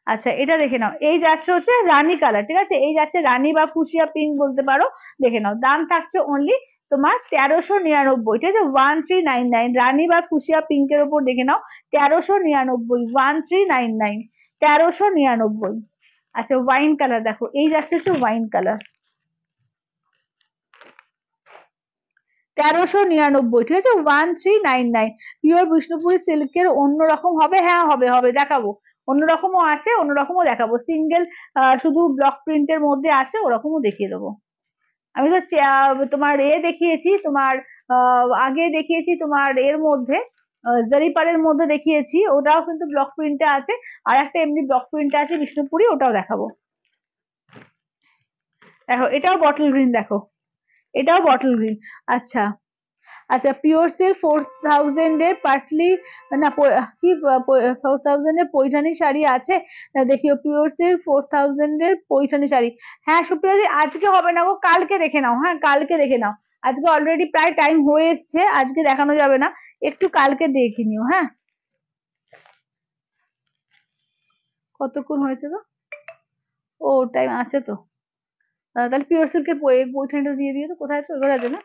আচ্ছা এটা দেখে নাও, এই যাচ্ছে হচ্ছে রানী কালার, ঠিক আছে, এই যাচ্ছে রানী বা ফুসিয়া পিঙ্ক বলতে পারো। দেখে নাও দাম থাকছে অনলি তোমার 1399, ঠিক আছে 1399, রানী বা ফুসিয়া পিঙ্কের ওপর দেখে নাও 1399, 1399, 1399। আচ্ছা ওয়াইন কালার দেখো, এই যাচ্ছে হচ্ছে ওয়াইন কালার, 1399, ঠিক আছে 1399। পিওর বিষ্ণুপুরি সিল্কের, অন্যরকম হবে, হ্যাঁ হবে হবে দেখাবো, অন্যরকমও আছে, অন্যরকমও দেখাবো, সিঙ্গেল শুধু ব্লক প্রিন্টের মধ্যে আছে, ওরকমও দেখিয়ে দেবো। আমি তো তোমার দেখিয়েছি, তোমার আগে দেখিয়েছি তোমার এর মধ্যে, জারিপারের মধ্যে দেখিয়েছি, ওটাও কিন্তু ব্লক প্রিন্টে আছে। আর একটা এমনি ব্লক প্রিন্টে আছে বিষ্ণুপুরি, ওটাও দেখাবো। দেখো এটাও বটল গ্রিন, দেখো এটাও বটল গ্রিন। আচ্ছা আচ্ছা পিওর সিল্ক 4000 এর পাটলি, না কি 4000 এর পৈঠানি শাড়ি আছে, দেখিও পিওর সিল্ক 4000 এর পৈঠানি শাড়ি। হ্যাঁ সুপ্রিয়াদি আজকে হবে না গো, কালকে দেখে নাও, হ্যাঁ কালকে দেখে নাও, আজকে অলরেডি প্রায় টাইম হয়ে এসছে, আজকে দেখানো যাবে না, একটু কালকে দেখে নিও, হ্যাঁ। কতক্ষণ হয়েছে গো? ও টাইম আছে তো। তাহলে পিওর সিল্কের পৈঠানিটা দিয়ে দিও তো, কোথায় আছে, ওইগুলো আছে না।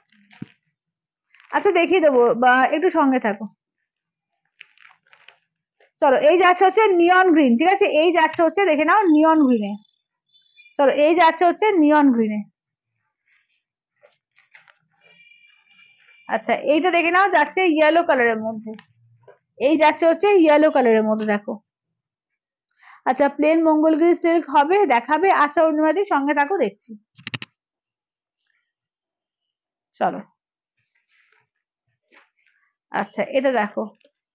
আচ্ছা দেখিয়ে দেবো, বা একটু সঙ্গে থাকো। চলো এই যাচ্ছে হচ্ছে নিয়ন গ্রিন, ঠিক আছে, এই যাচ্ছে হচ্ছে দেখে নাও নিয়ন গ্রিনে। চলো এই যাচ্ছে হচ্ছে নিয়ন গ্রিনে, আচ্ছা এইটা দেখে নাও, যাচ্ছে ইয়েলো কালারের মধ্যে, এই যাচ্ছে হচ্ছে ইয়েলো কালারের মধ্যে দেখো। আচ্ছা প্লেন মঙ্গলগিরি সিল্ক হবে, দেখাবে, আচ্ছা অরুণিমাদি সঙ্গে থাকো দেখছি। চলো, আচ্ছা এটা দেখো,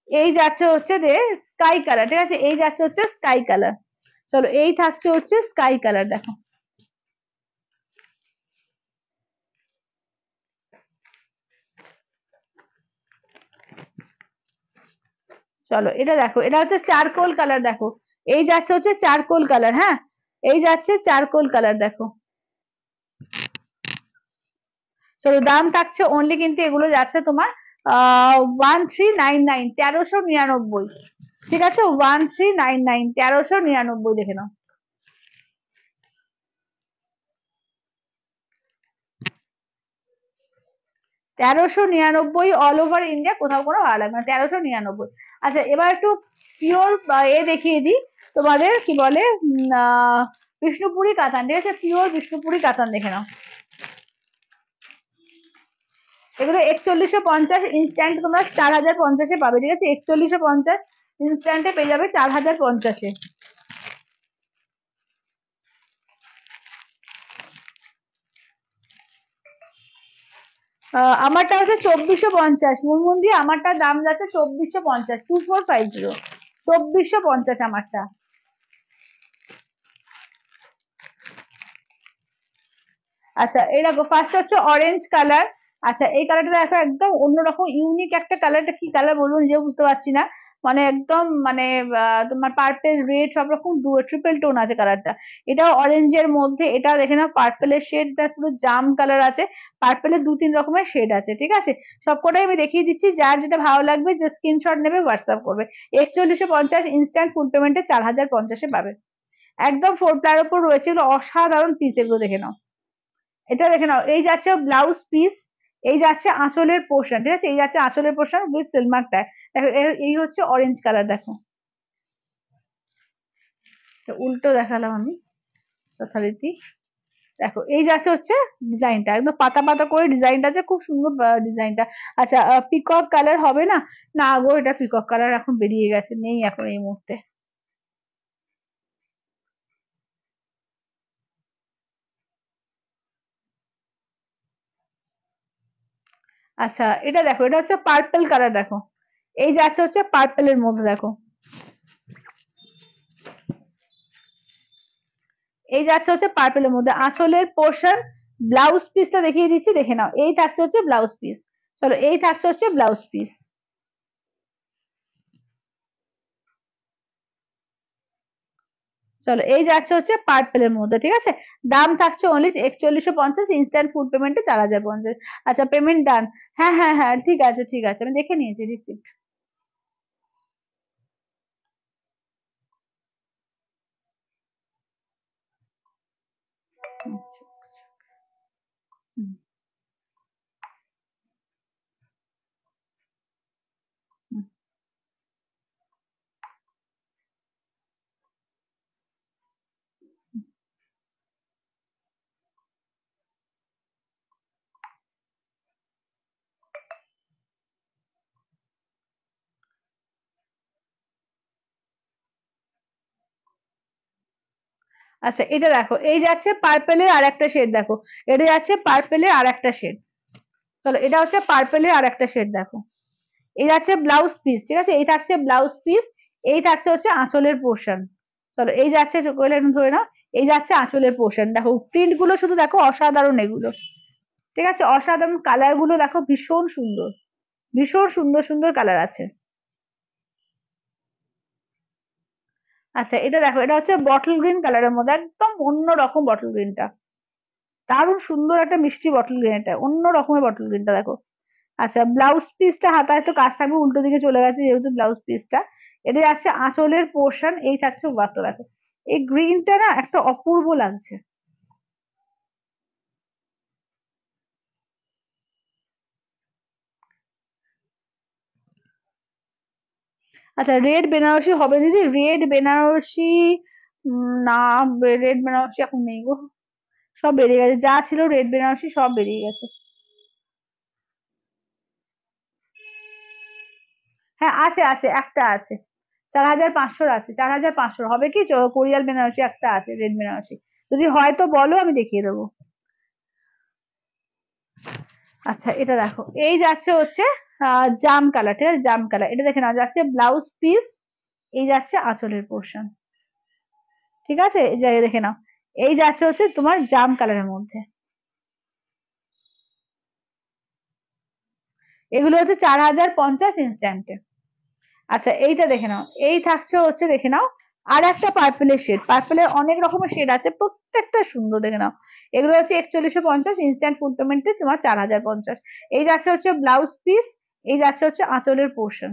এই যাচ্ছে হচ্ছে যে স্কাই কালার, ঠিক আছে, এই যাচ্ছে হচ্ছে স্কাই কালার। চলো এই থাকছে হচ্ছে স্কাই কালার দেখো। চলো এটা দেখো, এটা হচ্ছে চারকোল কালার দেখো, এই যাচ্ছে হচ্ছে চারকোল কালার, হ্যাঁ এই যাচ্ছে চারকোল কালার দেখো। চলো দাম থাকছে অনলি, কিন্তু এগুলো যাচ্ছে তোমার 1399, 1399, ঠিক আছে, 1399, 1399 দেখে নাও। 1399 অল ওভার ইন্ডিয়া, কোথাও কোনো ভাড়া লাগবে না, 1399। আচ্ছা এবার একটু পিওর এ দেখিয়ে দিই তোমাদের, কি বলে বিষ্ণুপুরি কাতান, ঠিক আছে, পিওর বিষ্ণুপুরি কাতান দেখে নাও। এগুলো 4150 ইনস্ট্যান্ট তোমরা 4050-এ পাবে, ঠিক আছে, 4150 ইনস্ট্যান্টে পেয়ে যাবে 4050-এ। আমারটা হচ্ছে 2450 মুনমুন দিয়ে, আমারটার দাম যাচ্ছে 2450, 2450, 2450 আমারটা। আচ্ছা এই দেখো ফার্স্ট হচ্ছে অরেঞ্জ কালার। আচ্ছা এই কালারটা দেখো, একদম অন্যরকম ইউনিক একটা কালারটা, কি কালার বলবো নিজেও বুঝতে পারছি না, মানে একদম মানে তোমার পার্পেল রেড সব রকম ট্রিপল টোন আছে কালারটা। এটাও অরেঞ্জের মধ্যে, এটাও দেখে নাও পার্পেলের শেডটা পুরো জাম কালার আছে, পার্পেলের 2-3 রকমের শেড আছে, ঠিক আছে, সবকটাই আমি দেখিয়ে দিচ্ছি, যার যেটা ভালো লাগবে যে স্ক্রিনশট নেবে হোয়াটসঅ্যাপ করবে। 4150 ইনস্ট্যান্ট ফুল পেমেন্টে 4050-এ পাবে, একদম 4 প্লার উপর রয়েছে, এগুলো অসাধারণ পিস, এগুলো দেখে নাও। এটা দেখে নাও, এই যাচ্ছে ব্লাউজ পিস, এই যাচ্ছে আঁচলের পোর্শন, ঠিক আছে, এই যাচ্ছে আঁচলের পোর্শন উইথ সিলমার ট্যাগ দেখো, এই হচ্ছে অরেঞ্জ কালার দেখো। তো উল্টো দেখালাম আমি যথারীতি। দেখো এই যাচ্ছে হচ্ছে ডিজাইনটা, একদম পাতা পাতা করে ডিজাইনটা আছে, খুব সুন্দর ডিজাইনটা। আচ্ছা পিকক কালার হবে না? না গো, এটা পিকক কালার এখন বেরিয়ে গেছে, নেই এখন এই মুহূর্তে। আচ্ছা এটা দেখো, এটা হচ্ছে পার্পল কালার দেখো, এই যাচ্ছে হচ্ছে পার্পেলের মধ্যে দেখো, এই যাচ্ছে হচ্ছে পার্পেলের মধ্যে আঁচলের পোর্শন। ব্লাউজ পিসটা দেখিয়ে দিচ্ছি দেখে নাও, এই থাকছে হচ্ছে ব্লাউজ পিস। চলো এই থাকছে হচ্ছে ব্লাউজ পিস। চলো এই যাচ্ছে হচ্ছে পার্পেলের মধ্যে, ঠিক আছে, দাম থাকছে অনলি 4150, ইনস্ট্যান্ট ফুড পেমেন্টে 4050। আচ্ছা পেমেন্ট ডান। হ্যাঁ হ্যাঁ হ্যাঁ ঠিক আছে ঠিক আছে, আমি দেখে নিয়েছি রিসিপ্ট। আচ্ছা হুম, হুম। আচ্ছা এটা দেখো, এই যাচ্ছে পার্পেলের আর একটা শেড দেখো, এটা যাচ্ছে পার্পেলের আর একটা শেড। চলো এটা হচ্ছে পার্পেলের আর একটা শেড দেখো, এই যাচ্ছে ব্লাউজ পিস, ঠিক আছে, এই থাকছে ব্লাউজ পিস, এই থাকছে হচ্ছে আঁচলের পোর্শন। চলো এই যাচ্ছে কইলে একদম ধরে নাও, এই যাচ্ছে আঁচলের পোর্শন দেখো, প্রিন্ট গুলো শুধু দেখো অসাধারণ এগুলো, ঠিক আছে, অসাধারণ কালার গুলো দেখো, ভীষণ সুন্দর, ভীষণ সুন্দর সুন্দর কালার আছে। আচ্ছা এটা দেখো, এটা হচ্ছে বটল গ্রিন কালারের মধ্যে, একদম অন্য রকম বটল গ্রিনটা, দারুণ সুন্দর একটা মিষ্টি বটল গ্রিন, এটা অন্য রকমের বটল গ্রিনটা দেখো। আচ্ছা ব্লাউজ পিসটা হাতা একটু কাজ থাকবে, উল্টো দিকে চলে গেছে যেহেতু ব্লাউজ পিসটা, এটা যাচ্ছে আঁচলের পোর্শন, এই থাকছে ওয়ার্ক দেখো, এই গ্রিনটা না একটা অপূর্ব লাগছে। আচ্ছা রেড বেনারসি হবে দিদি, রেড বেনারসি না, রেড বেনারসি এখন নেই গো, সব বেরিয়ে গেছে, যা ছিল রেড বেনারসি সব বেরিয়ে গেছে। হ্যাঁ আছে আছে, একটা আছে, 4500 আছে, 4500 হবে কি? কোরিয়াল বেনারসি একটা আছে, রেড বেনারসি। যদি হয় তো বলো, আমি দেখিয়ে দেবো। আচ্ছা এটা দেখো, এই যাচ্ছে হচ্ছে জাম কালার, ঠিক আছে, জাম কালার। এটা দেখে নাও, যাচ্ছে ব্লাউজ পিস, এই যাচ্ছে আঁচলের পোর্শন, ঠিক আছে, এই জায়গায় দেখে নাও। এই যাচ্ছে হচ্ছে তোমার জাম কালারের মধ্যে। এগুলো হচ্ছে 4050 ইনস্ট্যান্টে। আচ্ছা এইটা দেখে নাও, এই থাকছে হচ্ছে, দেখে নাও, আর একটা পার্পেলের শেড। পার্পেলের অনেক রকমের শেড আছে, প্রত্যেকটা সুন্দর, দেখে নাও। এগুলো হচ্ছে 4150 ইনস্ট্যান্ট ফুল পেমেন্টে, তোমার 4050। এই যাচ্ছে হচ্ছে ব্লাউজ পিস, এই যাচ্ছে হচ্ছে আঁচলের পোর্শন।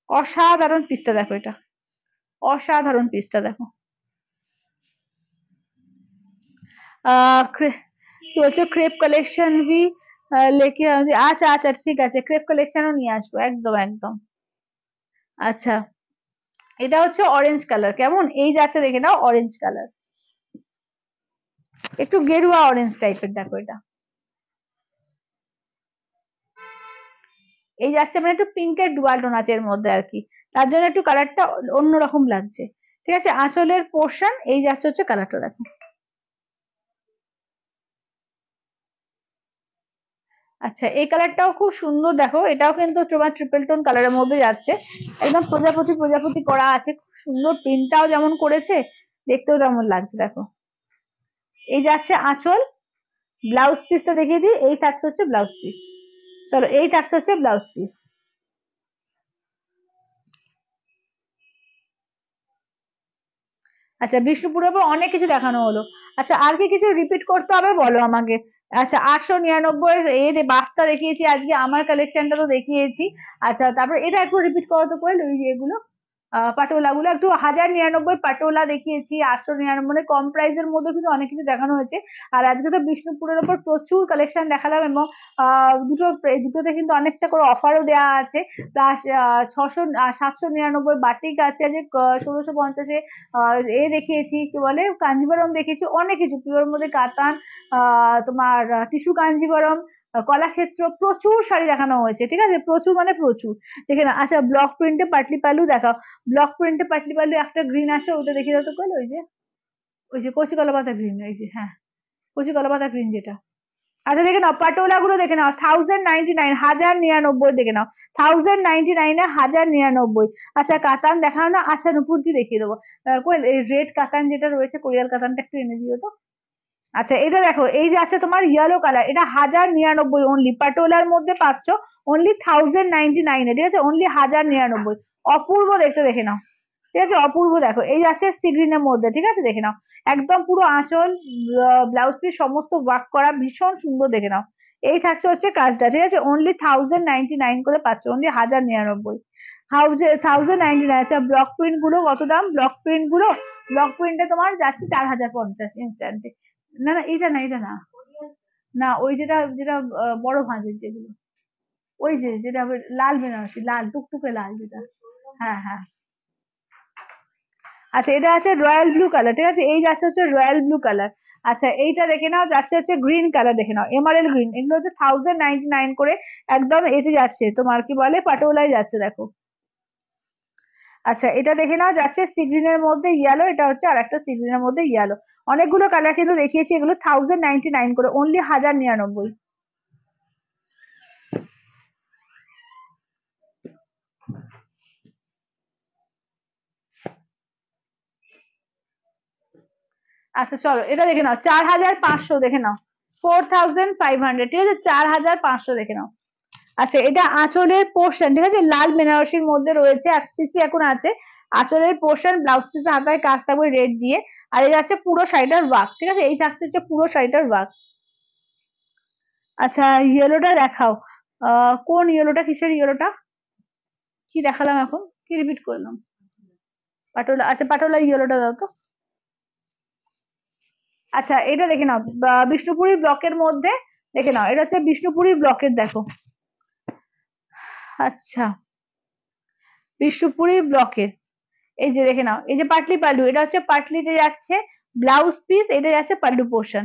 অসাধারণ পিসটা দেখো, এটা অসাধারণ পিসটা দেখো। কি বলছো, ক্রেপ কালেকশন ভি লেকে? আচ্ছা আচ্ছা ঠিক আছে, ক্রেপ কালেকশনও নিয়ে আসবো, একদম একদম। আচ্ছা এটা হচ্ছে অরেঞ্জ কালার, কেমন এই যাচ্ছে, দেখে নাও, অরেঞ্জ কালার, একটু গেরুয়া অরেঞ্জ টাইপের, দেখো এটা। এই যাচ্ছে মানে একটু পিঙ্কের ডুয়াল টোন আছে এর মধ্যে আর কি, তার জন্য একটু কালারটা অন্যরকম লাগছে। ঠিক আছে, আঁচলের পোর্শন, এই যাচ্ছে হচ্ছে কালারটা দেখো। আচ্ছা এই কালারটাও খুব সুন্দর, দেখো এটাও কিন্তু তোমার ট্রিপল টোন কালারের মধ্যে যাচ্ছে, একদম প্রজাপতি প্রজাপতি করা আছে, খুব সুন্দর, প্রিন্টটাও যেমন করেছে, দেখতেও তেমন লাগছে দেখো। এই যাচ্ছে আঁচল, ব্লাউজ পিসটা দেখিয়ে দিই, এই থাকছে হচ্ছে ব্লাউজ পিস। চলো এই থাকছে হচ্ছে ব্লাউজ পিস। আচ্ছা বিষ্ণুপুরের পর অনেক কিছু দেখানো হলো। আচ্ছা আর কি কিছু রিপিট করতে হবে বলো আমাকে। আচ্ছা 899 এই যে বাফটা দেখিয়েছি আজকে, আমার কালেকশনটা তো দেখিয়েছি। আচ্ছা তারপর এটা একটু রিপিট করো তো কোয়েল, ওই যে এগুলো পাটোলা গুলো একটু, 1099 পাটোলা দেখিয়েছি, 899, মানে কম প্রাইসের মধ্যে কিন্তু অনেক কিছু দেখানো হয়েছে। আর আজকে তো বিষ্ণুপুরের ওপর প্রচুর কালেকশন দেখালাম, এবং দুটোতে কিন্তু অনেকটা করে অফারও দেওয়া আছে। প্লাস 799 বাটিক আছে, যে 1650-এ এ দেখিয়েছি, কি বলে, কাঞ্জিবরম দেখিয়েছি, অনেক কিছু পিওর মধ্যে কাতান, তোমার টিস্যু কাঞ্জিবরম, কলাক্ষেত্র, প্রচুর শাড়ি দেখানো হয়েছে, ঠিক আছে, প্রচুর মানে প্রচুর। দেখে না, আচ্ছা ব্লক প্রিন্টে পাটলি পালু দেখাও। ব্লক প্রিন্টে পাটলি পালু একটা গ্রিন আছে, ওটা দেখিয়ে দাও তো কল, ওই যে কচি কলা পাতা গ্রিন, এই যে, হ্যাঁ, কচি কলা পাতা গ্রিন যেটা। আচ্ছা দেখে নাও পাটোলা গুলো, দেখে নাও, 1099, 1099 দেখে নাও, 1099-এ 1099। আচ্ছা কাতান দেখাও না, আচ্ছা নুপুর দিয়ে দেখিয়ে দেবো। কোয়েল এই রেড কাতান যেটা রয়েছে, কোরিয়াল কাতানটা একটু এনে দিও তো। আচ্ছা এটা দেখো, এই যে আছে তোমার ইয়েলো কালার, এটা 1099 অনলি, পাটোলার মধ্যে পাচ্ছ অনলি 1099-এ, ঠিক আছে, অনলি 1099। অপূর্ব দেখতে, দেখে নাও, ঠিক আছে, অপূর্ব। দেখো এই যাচ্ছে সি গ্রিনের মধ্যে, ঠিক আছে, দেখে নাও, একদম পুরো আঁচল, ব্লাউজ পিস সমস্ত ওয়ার্ক করা, ভীষণ সুন্দর, দেখে নাও। এই থাকছে হচ্ছে কাজটা, ঠিক আছে, অনলি 1099 করে পাচ্ছ, অনলি 1099। 1099। আচ্ছা ব্লক প্রিন্ট গুলো কত দাম, ব্লক প্রিন্ট গুলো, ব্লক প্রিন্টে তোমার যাচ্ছে 4050 ইনস্ট্যান্টে। না না এটা না, এটা না, না ওই যেটা যেটা বড় ভাঁজের যেগুলো, ওই যে যেটা লাল বেনারসি, লাল টুকটুকে লাল যেটা। হ্যাঁ হ্যাঁ। আচ্ছা এটা আছে রয়্যাল ব্লু কালার, ঠিক আছে, এই যাচ্ছে হচ্ছে রয়্যাল ব্লু কালার। আচ্ছা এইটা দেখে নাও, যাচ্ছে হচ্ছে গ্রিন কালার, দেখে নাও, এমারেল গ্রিন, এগুলো হচ্ছে 1099 করে, একদম এতে যাচ্ছে, তোমার কি বলে, পাটোলায় যাচ্ছে, দেখো। আচ্ছা এটা দেখে নাও, যাচ্ছে সি গ্রিনের মধ্যে ইয়েলো, এটা হচ্ছে আর একটা সি গ্রিনের মধ্যে ইয়েলো। অনেকগুলো কালার কিন্তু দেখিয়েছি, এগুলো 1099 করে, অনলি 1099। আচ্ছা চলো এটা দেখে নাও, 4500 দেখে নাও, 4500, ঠিক আছে, 4500 দেখে নাও। আচ্ছা এটা আঁচলের পোর্শন, ঠিক আছে, লাল বেনারসির মধ্যে রয়েছে, এক পিসই এখন আছে। আঁচলের পোর্শন, ব্লাউজ পিসে হাতায় কাজ থাকবে রেড দিয়ে। আর এই যাচ্ছে পুরো শাড়িটার ওয়ার্ক, ঠিক আছে, এই থাকছে হচ্ছে পুরো শাড়িটার ওয়ার্ক। আচ্ছা ইয়েলোটা দেখাও, কোন ইয়েলোটা, কিসের ইয়েলোটা, কি দেখালাম এখন, কি রিপিট করলাম? পাটোলা, আচ্ছা পাটোলা ইয়েলোটা দাও তো। আচ্ছা এটা দেখে নাও, বিষ্ণুপুরি ব্লকের মধ্যে, দেখে নাও, এটা হচ্ছে বিষ্ণুপুরি ব্লকের, দেখো। আচ্ছা বিষ্ণুপুরি ব্লকের, এই যে দেখে নাও, এই যে পাটলি পাল্লু, এটা হচ্ছে পাটলিতে যাচ্ছে ব্লাউজ পিস, এটা যাচ্ছে পাল্লু পোর্শন,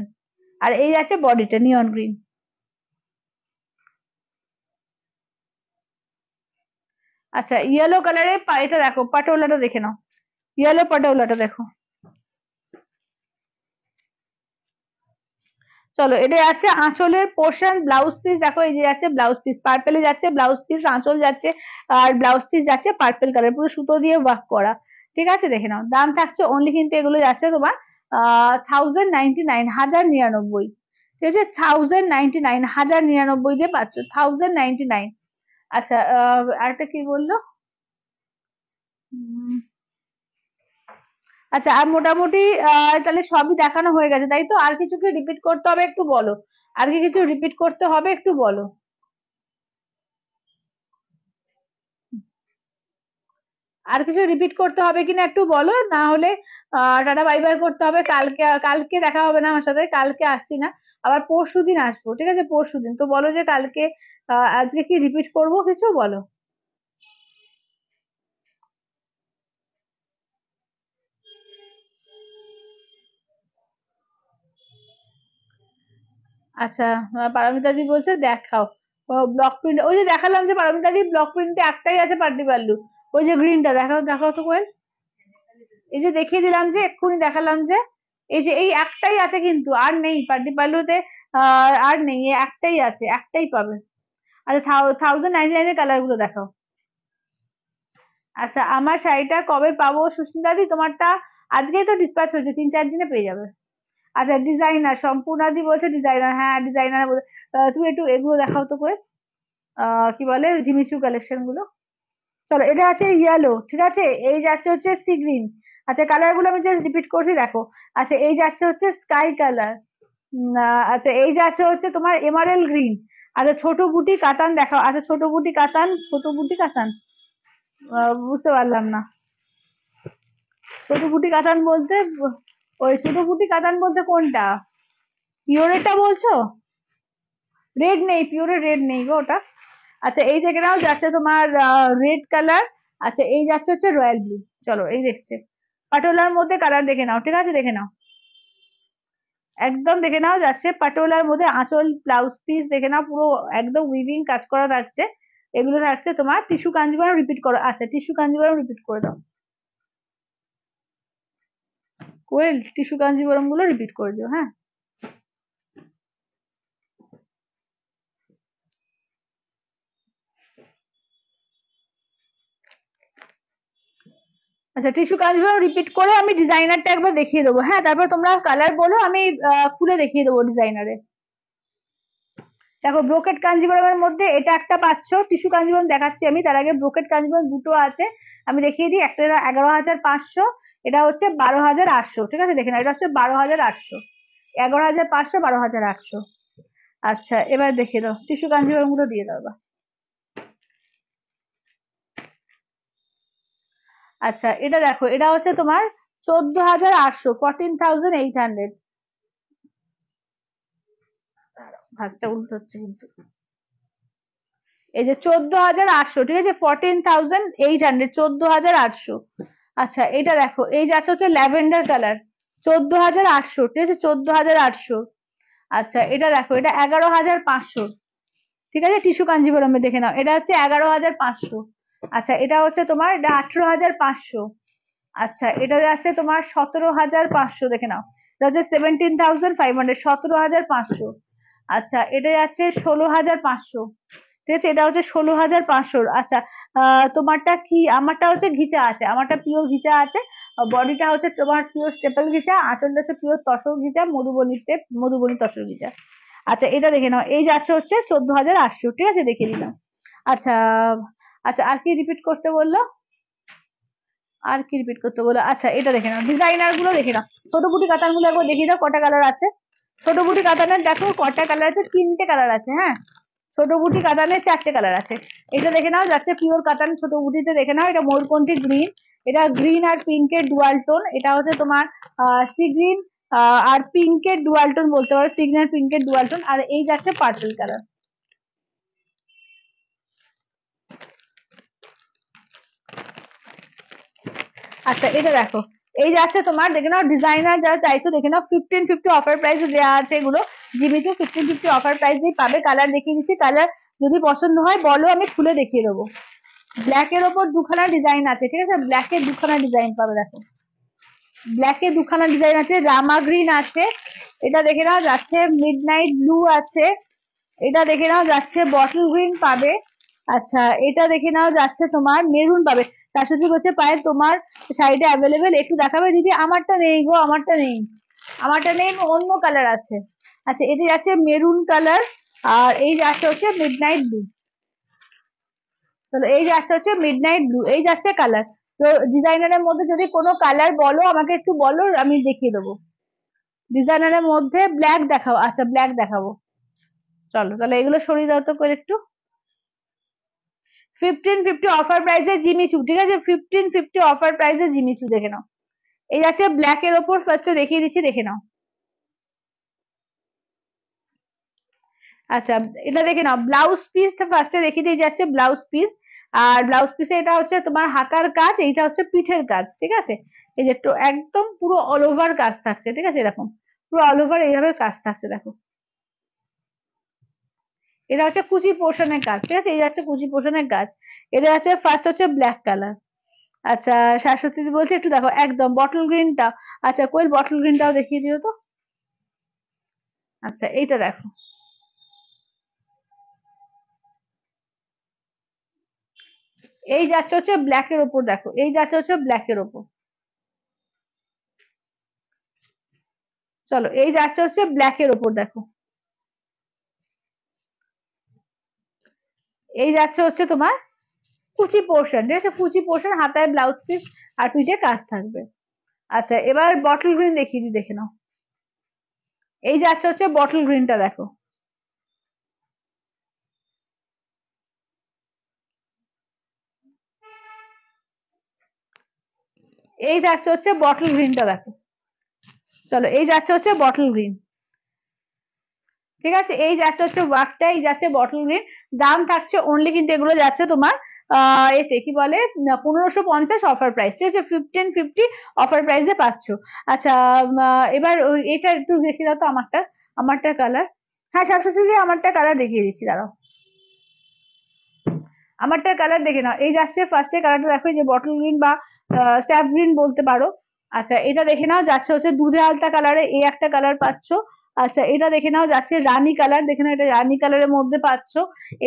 আর এই যাচ্ছে বডিটা নিয়ন গ্রিন। আচ্ছা ইয়েলো কালারে এটা দেখো, পাটোলাটা দেখে নাও, ইয়েলো পাটোলাটা দেখো। চলো এটা যাচ্ছে আঁচলের পোর্শন, ব্লাউজ পিস দেখো এই যে যাচ্ছে ব্লাউজ পিস পার্পেলে যাচ্ছে, ব্লাউজ পিস আঁচল যাচ্ছে, আর ব্লাউজ পিস যাচ্ছে পার্পেল কালার, পুরো সুতো দিয়ে ওয়ার্ক করা। ঠিক আছে দেখে নাও, দাম থাকছে অনলি কিন্তু এগুলো যাচ্ছে তোমার 1099, 1099। ঠিক আছে 1099, 1099 দিয়ে পাচ্ছ, 1099। আচ্ছা আরেকটা কি বললো, আচ্ছা আর মোটামুটি তাহলে সবই দেখানো হয়ে গেছে তাই তো? আর কিছু কি রিপিট করতে হবে একটু বলো, আর কি কিছু রিপিট করতে হবে একটু বলো। আর কিছু রিপিট করতে হবে কিনা একটু বলো, না হলে টাটা বাই বাই করতে হবে। কালকে কালকে দেখা হবে না আমার সাথে, কালকে আসছি না, আবার পরশুদিন আসবো। ঠিক আছে পরশুদিন তো বলো যে কালকে আজকে কি রিপিট করবো কিছু বলো। আচ্ছা পারমিতাদি বলছে দেখাও ব্লক প্রিন্ট, ওই যে দেখালাম যে পারমিতাদি ব্লক প্রিন্টে একটাই আছে পার্টি পাল্লু, ওই যে গ্রিনটা দেখাও, দেখাও তো কোয়েল। এই যে দেখিয়ে দিলাম যে এক্ষুনি দেখালাম যে এই যে এই একটাই আছে কিন্তু আর নেই পার্টি পাল্লুতে, আর নেই, এই একটাই আছে, একটাই পাবে। আচ্ছা 1099 কালার গুলো দেখাও। আচ্ছা আমার শাড়িটা কবে পাবো সুস্মিতাদি? তোমারটা আজকেই তো ডিসপ্যাচ হয়েছে, 3-4 দিনে পেয়ে যাবে। আচ্ছা ডিজাইনার সম্পূর্ণাদি বলছে ডিজাইনার, হ্যাঁ ডিজাইনার তুমি একটু এগুলো দেখাও তো করে, কি বলে জিমিচু কালেকশন গুলো। চলো এটা আছে ইয়েলো, ঠিক আছে এই যাচ্ছে হচ্ছে সি গ্রিন। আচ্ছা কালার গুলো আমি জাস্ট রিপিট করছি দেখো। আচ্ছা এই যাচ্ছে হচ্ছে স্কাই কালার, আচ্ছা এই যাচ্ছে হচ্ছে তোমার এমারেল গ্রিন। আচ্ছা ছোট বুটি কাতান দেখাও, আচ্ছা ছোট বুটি কাতান, ছোট বুটি কাতান বুঝতে পারলাম না। ছোট বুটি কাতান বলতে ওই ছোট বুটি কাতান বলতে কোনটা, পিওরেটা বলছো? রেড নেই, পিওরে রেড নেই গো ওটা। আচ্ছা এই থেকে নাও যাচ্ছে তোমার রেড কালার। আচ্ছা এই যাচ্ছে হচ্ছে রয়্যাল ব্লু। চলো এই দেখছে পাটোলার মধ্যে কালার দেখে নাও, ঠিক আছে দেখে নাও, একদম দেখে নাও, যাচ্ছে পাটোলার মধ্যে আঁচল ব্লাউজ পিস দেখে নাও, পুরো একদম উইভিং কাজ করা থাকছে। এগুলো থাকছে তোমার টিস্যু কাঞ্জিভারম, রিপিট করো, আচ্ছা টিস্যু কাঞ্জিভারম রিপিট করে দাও কোয়েল, টিস্যু কাঞ্জিভারম গুলো রিপিট করে দিও হ্যাঁ। আচ্ছা টিস্যু কাঞ্জিভারম রিপিট করে আমি ডিজাইনারটা একবার দেখিয়ে দেবো, হ্যাঁ তারপর তোমরা কালার বলো, আমি খুলে দেখিয়ে দেবো ডিজাইনারে। দেখো ব্রোকেট কাঞ্জিভারমের মধ্যে এটা একটা পাচ্ছ, টিস্যু কাঞ্জিভারম দেখাচ্ছি আমি, তার আগে ব্রোকেট কাঞ্জিভারম দুটো আছে আমি দেখিয়ে দিই। একটা 11,500, এটা হচ্ছে 12,800। ঠিক আছে দেখে না, এটা হচ্ছে 12,800, 11,500, 12,800। আচ্ছা এবার দেখিয়ে দাও টিস্যু কাঞ্জিভারম গুলো দিয়ে দাও এবার। আচ্ছা এটা দেখো, এটা হচ্ছে তোমার 14,800, 14,800। ভাঁজটা উল্টো হচ্ছে কিন্তু, এই যে 14,800, ঠিক আছে 14,800, 14,800। আচ্ছা এটা দেখো এই যাচ্ছে হচ্ছে ল্যাভেন্ডার কালার, 14,800, ঠিক আছে 14,800। আচ্ছা এটা দেখো এটা 11,500, ঠিক আছে টিস্যু কাঞ্জিভরমে দেখে নাও, এটা হচ্ছে 11,500। আচ্ছা এটা হচ্ছে তোমার এটা 18,500। আচ্ছা এটা যাচ্ছে তোমার 17,500 দেখে নাও, এটা হচ্ছে 17,500, 17,500। আচ্ছা এটা যাচ্ছে 16,500, ঠিক আছে এটা হচ্ছে 16,500। আচ্ছা তোমারটা কি, আমারটা হচ্ছে ঘিচা আছে, আমারটা পিওর ঘিচা আছে, বডিটা হচ্ছে তোমার পিওর স্টেপল ঘিচা, আঁচলটা হচ্ছে পিওর তসর ঘিচা, মধুবনী টেপ, মধুবনী তসর ঘিচা। আচ্ছা এটা দেখে নাও এই যাচ্ছে হচ্ছে 14,800, ঠিক আছে দেখিয়ে দিলাম। আচ্ছা আচ্ছা আর কি রিপিট করতে বললো, আর কি রিপিট করতে বললো, আচ্ছা এটা দেখে নাও ডিজাইনার গুলো দেখে নাও, ছোট বুটি কাতান গুলো একবার দেখিয়ে দাও কটা কালার আছে। ছোট বুটি কাতানের দেখো কটা কালার আছে, 3টে কালার আছে হ্যাঁ, ছোট বুটি কাতানের 4টে কালার আছে। এটা দেখে নাও যাচ্ছে পিওর কাতান, ছোট বুটিতে দেখে নাও এটা ময়ূরকণ্ঠী গ্রিন, এটা গ্রিন আর পিঙ্কের ডুয়াল টোন, এটা হচ্ছে তোমার সি গ্রিন আর পিঙ্কের ডুয়াল টোন বলতে পারো, সি গ্রিন আর পিঙ্কের ডুয়াল টোন, আর এই যাচ্ছে পার্পল কালার। আচ্ছা এটা দেখো এই যাচ্ছে তোমার দেখে নাও ডিজাইনার যারা চাইছো দেখে নাও 1550 অফার প্রাইস দেওয়া আছে এগুলো, জিমিচু 1550 অফার প্রাইস দিয়ে পাবে। কালার দেখিয়ে দিচ্ছি, কালার যদি পছন্দ হয় বলো আমি খুলে দেখিয়ে দেবো। ব্ল্যাক এর ওপর দুখানা ডিজাইন আছে, ঠিক আছে, ব্ল্যাক এর দুখানা ডিজাইন পাবে দেখো, ব্ল্যাক এর দুখানা ডিজাইন আছে, রামা গ্রিন আছে, এটা দেখে নাও যাচ্ছে মিডনাইট ব্লু আছে, এটা দেখে নাও যাচ্ছে বটল গ্রিন পাবে, আচ্ছা এটা দেখে নাও যাচ্ছে তোমার মেরুন পাবে। তার সাথে হচ্ছে পায়ে তোমার শাড়িটা অ্যাভেলেবেল, একটু দেখাবে দিদি? আমারটা নেই গো, আমারটা নেই, আমারটা নেই, অন্য কালার আছে। আচ্ছা এটা যাচ্ছে মেরুন কালার, আর এই যাচ্ছে হচ্ছে মিডনাইট ব্লু। তাহলে এই যাচ্ছে হচ্ছে মিডনাইট ব্লু, এই যাচ্ছে কালার। তো ডিজাইনারের মধ্যে যদি কোনো কালার বলো আমাকে একটু বলো, আমি দেখিয়ে দেবো। ডিজাইনারের মধ্যে ব্ল্যাক দেখাও, আচ্ছা ব্ল্যাক দেখাবো, চলো তাহলে এগুলো সরিয়ে দাও তো করে একটু। 1550 অফার প্রাইসে জিমিচু, ঠিক আছে, 1550 অফার প্রাইসে জিমিচু দেখে নাও। এই যাচ্ছে ব্ল্যাক এর ওপর, ফার্স্টে দেখিয়ে দিচ্ছি দেখে নাও। আচ্ছা এটা দেখে নাও, ব্লাউজ পিসটা ফার্স্টে দেখিয়ে দিয়ে যাচ্ছে ব্লাউজ পিস। আর ব্লাউজ পিসে এটা হচ্ছে তোমার হাতার কাজ, এইটা হচ্ছে পিঠের কাজ, ঠিক আছে। এই যে একদম পুরো অল ওভার কাজ থাকছে, ঠিক আছে, এরকম পুরো অল ওভার এইভাবে কাজ থাকছে দেখো। এটা হচ্ছে কুচি পোর্শনের কাজ, ঠিক আছে, এই যাচ্ছে কুচি পোর্শনের কাজ। এটা হচ্ছে ফার্স্ট হচ্ছে ব্ল্যাক কালার। আচ্ছা শাশ্বতী বলছে একটু দেখো একদম বটল গ্রিনটা, আচ্ছা কোয়েল বটল গ্রিনটাও দেখিয়ে দিও তো। আচ্ছা এইটা দেখো, এই যাচ্ছে হচ্ছে ব্ল্যাক এর ওপর দেখো, এই যাচ্ছে হচ্ছে ব্ল্যাক এর ওপর, চলো এই যাচ্ছে হচ্ছে ব্ল্যাক এর ওপর দেখো, এই যাচ্ছে হচ্ছে তোমার কুচি পোর্শন, ঠিক আছে, কুচি পোর্শন, হাতায় ব্লাউজ পিস আর পিঠে কাজ থাকবে। আচ্ছা এবার বটল গ্রিন দেখিয়ে দিই দেখে নাও, এই যাচ্ছে হচ্ছে বটল গ্রিনটা দেখো, এই যাচ্ছে হচ্ছে বটল গ্রিনটা দেখো, চলো এই যাচ্ছে হচ্ছে বটল গ্রিন, ঠিক আছে, এই যাচ্ছে হচ্ছে ওয়ার্কটা, এই যাচ্ছে বটল গ্রিন। দাম থাকছে অনলি কিন্তু এগুলো যাচ্ছে তোমার এতে কি বলে 1550 অফার প্রাইস, ঠিক আছে, 1550 অফার প্রাইসে পাচ্ছ। আচ্ছা এবার এটা একটু দেখে দাও তো আমারটা, আমারটার কালার। হ্যাঁ শাশ্বতী আমারটা কালার দেখিয়ে দিচ্ছি দাঁড়াও, আমারটার কালার দেখে নাও, এই যাচ্ছে ফার্স্টে কালারটা দেখো, এই যে বটল গ্রিন বা স্যাপ গ্রিন বলতে পারো। আচ্ছা এটা দেখে নাও যাচ্ছে হচ্ছে দুধে আলতা কালারে, এই একটা কালার পাচ্ছ। আচ্ছা এটা দেখে নাও যাচ্ছে রানী কালার, দেখে নাও এটা রানী কালারের মধ্যে পাচ্ছ।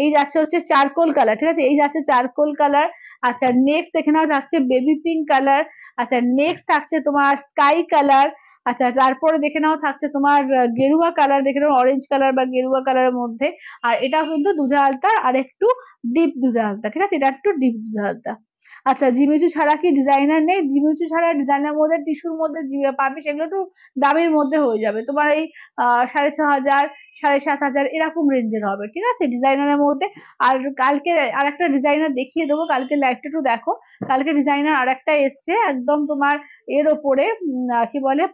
এই যাচ্ছে হচ্ছে চারকোল কালার, ঠিক আছে, এই যাচ্ছে চারকোল কালার। আচ্ছা নেক্সট দেখে নাও যাচ্ছে বেবি পিঙ্ক কালার। আচ্ছা নেক্সট থাকছে তোমার স্কাই কালার। আচ্ছা তারপরে দেখে নাও থাকছে তোমার গেরুয়া কালার, দেখে নাও অরেঞ্জ কালার বা গেরুয়া কালারের মধ্যে। আর এটাও কিন্তু দুধে আলতার আর একটু ডিপ দুধে হালতা, ঠিক আছে, এটা একটু ডিপ দুধে হালতা। আচ্ছা জিমিচু ছাড়া কি ডিজাইনার নেই? জিমিচু ছাড়া ডিজাইনার মধ্যে টিস্যুর মধ্যে পাবে, সেগুলো একটু দামের মধ্যে হয়ে যাবে তোমার এই 6500 7,500 এরকম রেঞ্জের হবে, ঠিক আছে, ডিজাইনারের মধ্যে। আর কালকে আর একটা ডিজাইনার দেখিয়ে দেবো, কালকে লাইভটা একটু দেখো। কালকে ডিজাইনার আর একটা এসছে একদম তোমার এর ওপরে কি বলে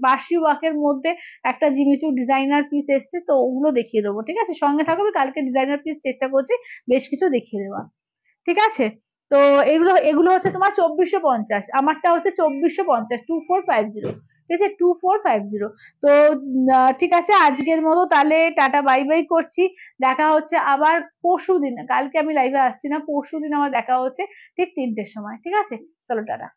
বাসি ওয়াকের মধ্যে একটা জিমিচু ডিজাইনার পিস এসছে, তো ওগুলো দেখিয়ে দেবো, ঠিক আছে, সঙ্গে থাকবে, কালকে ডিজাইনার পিস চেষ্টা করছি বেশ কিছু দেখিয়ে দেওয়া, ঠিক আছে। তো এগুলো এগুলো হচ্ছে তোমার 2450, আমারটা হচ্ছে 2450, 2450, ঠিক আছে, 2450। তো ঠিক আছে আজকের মতো তাহলে টাটা বাই বাই করছি, দেখা হচ্ছে আবার পরশু দিন, কালকে আমি লাইভে আসছি না, পরশু দিন আমার দেখা হচ্ছে ঠিক 3টের সময়, ঠিক আছে, চলো টাটা।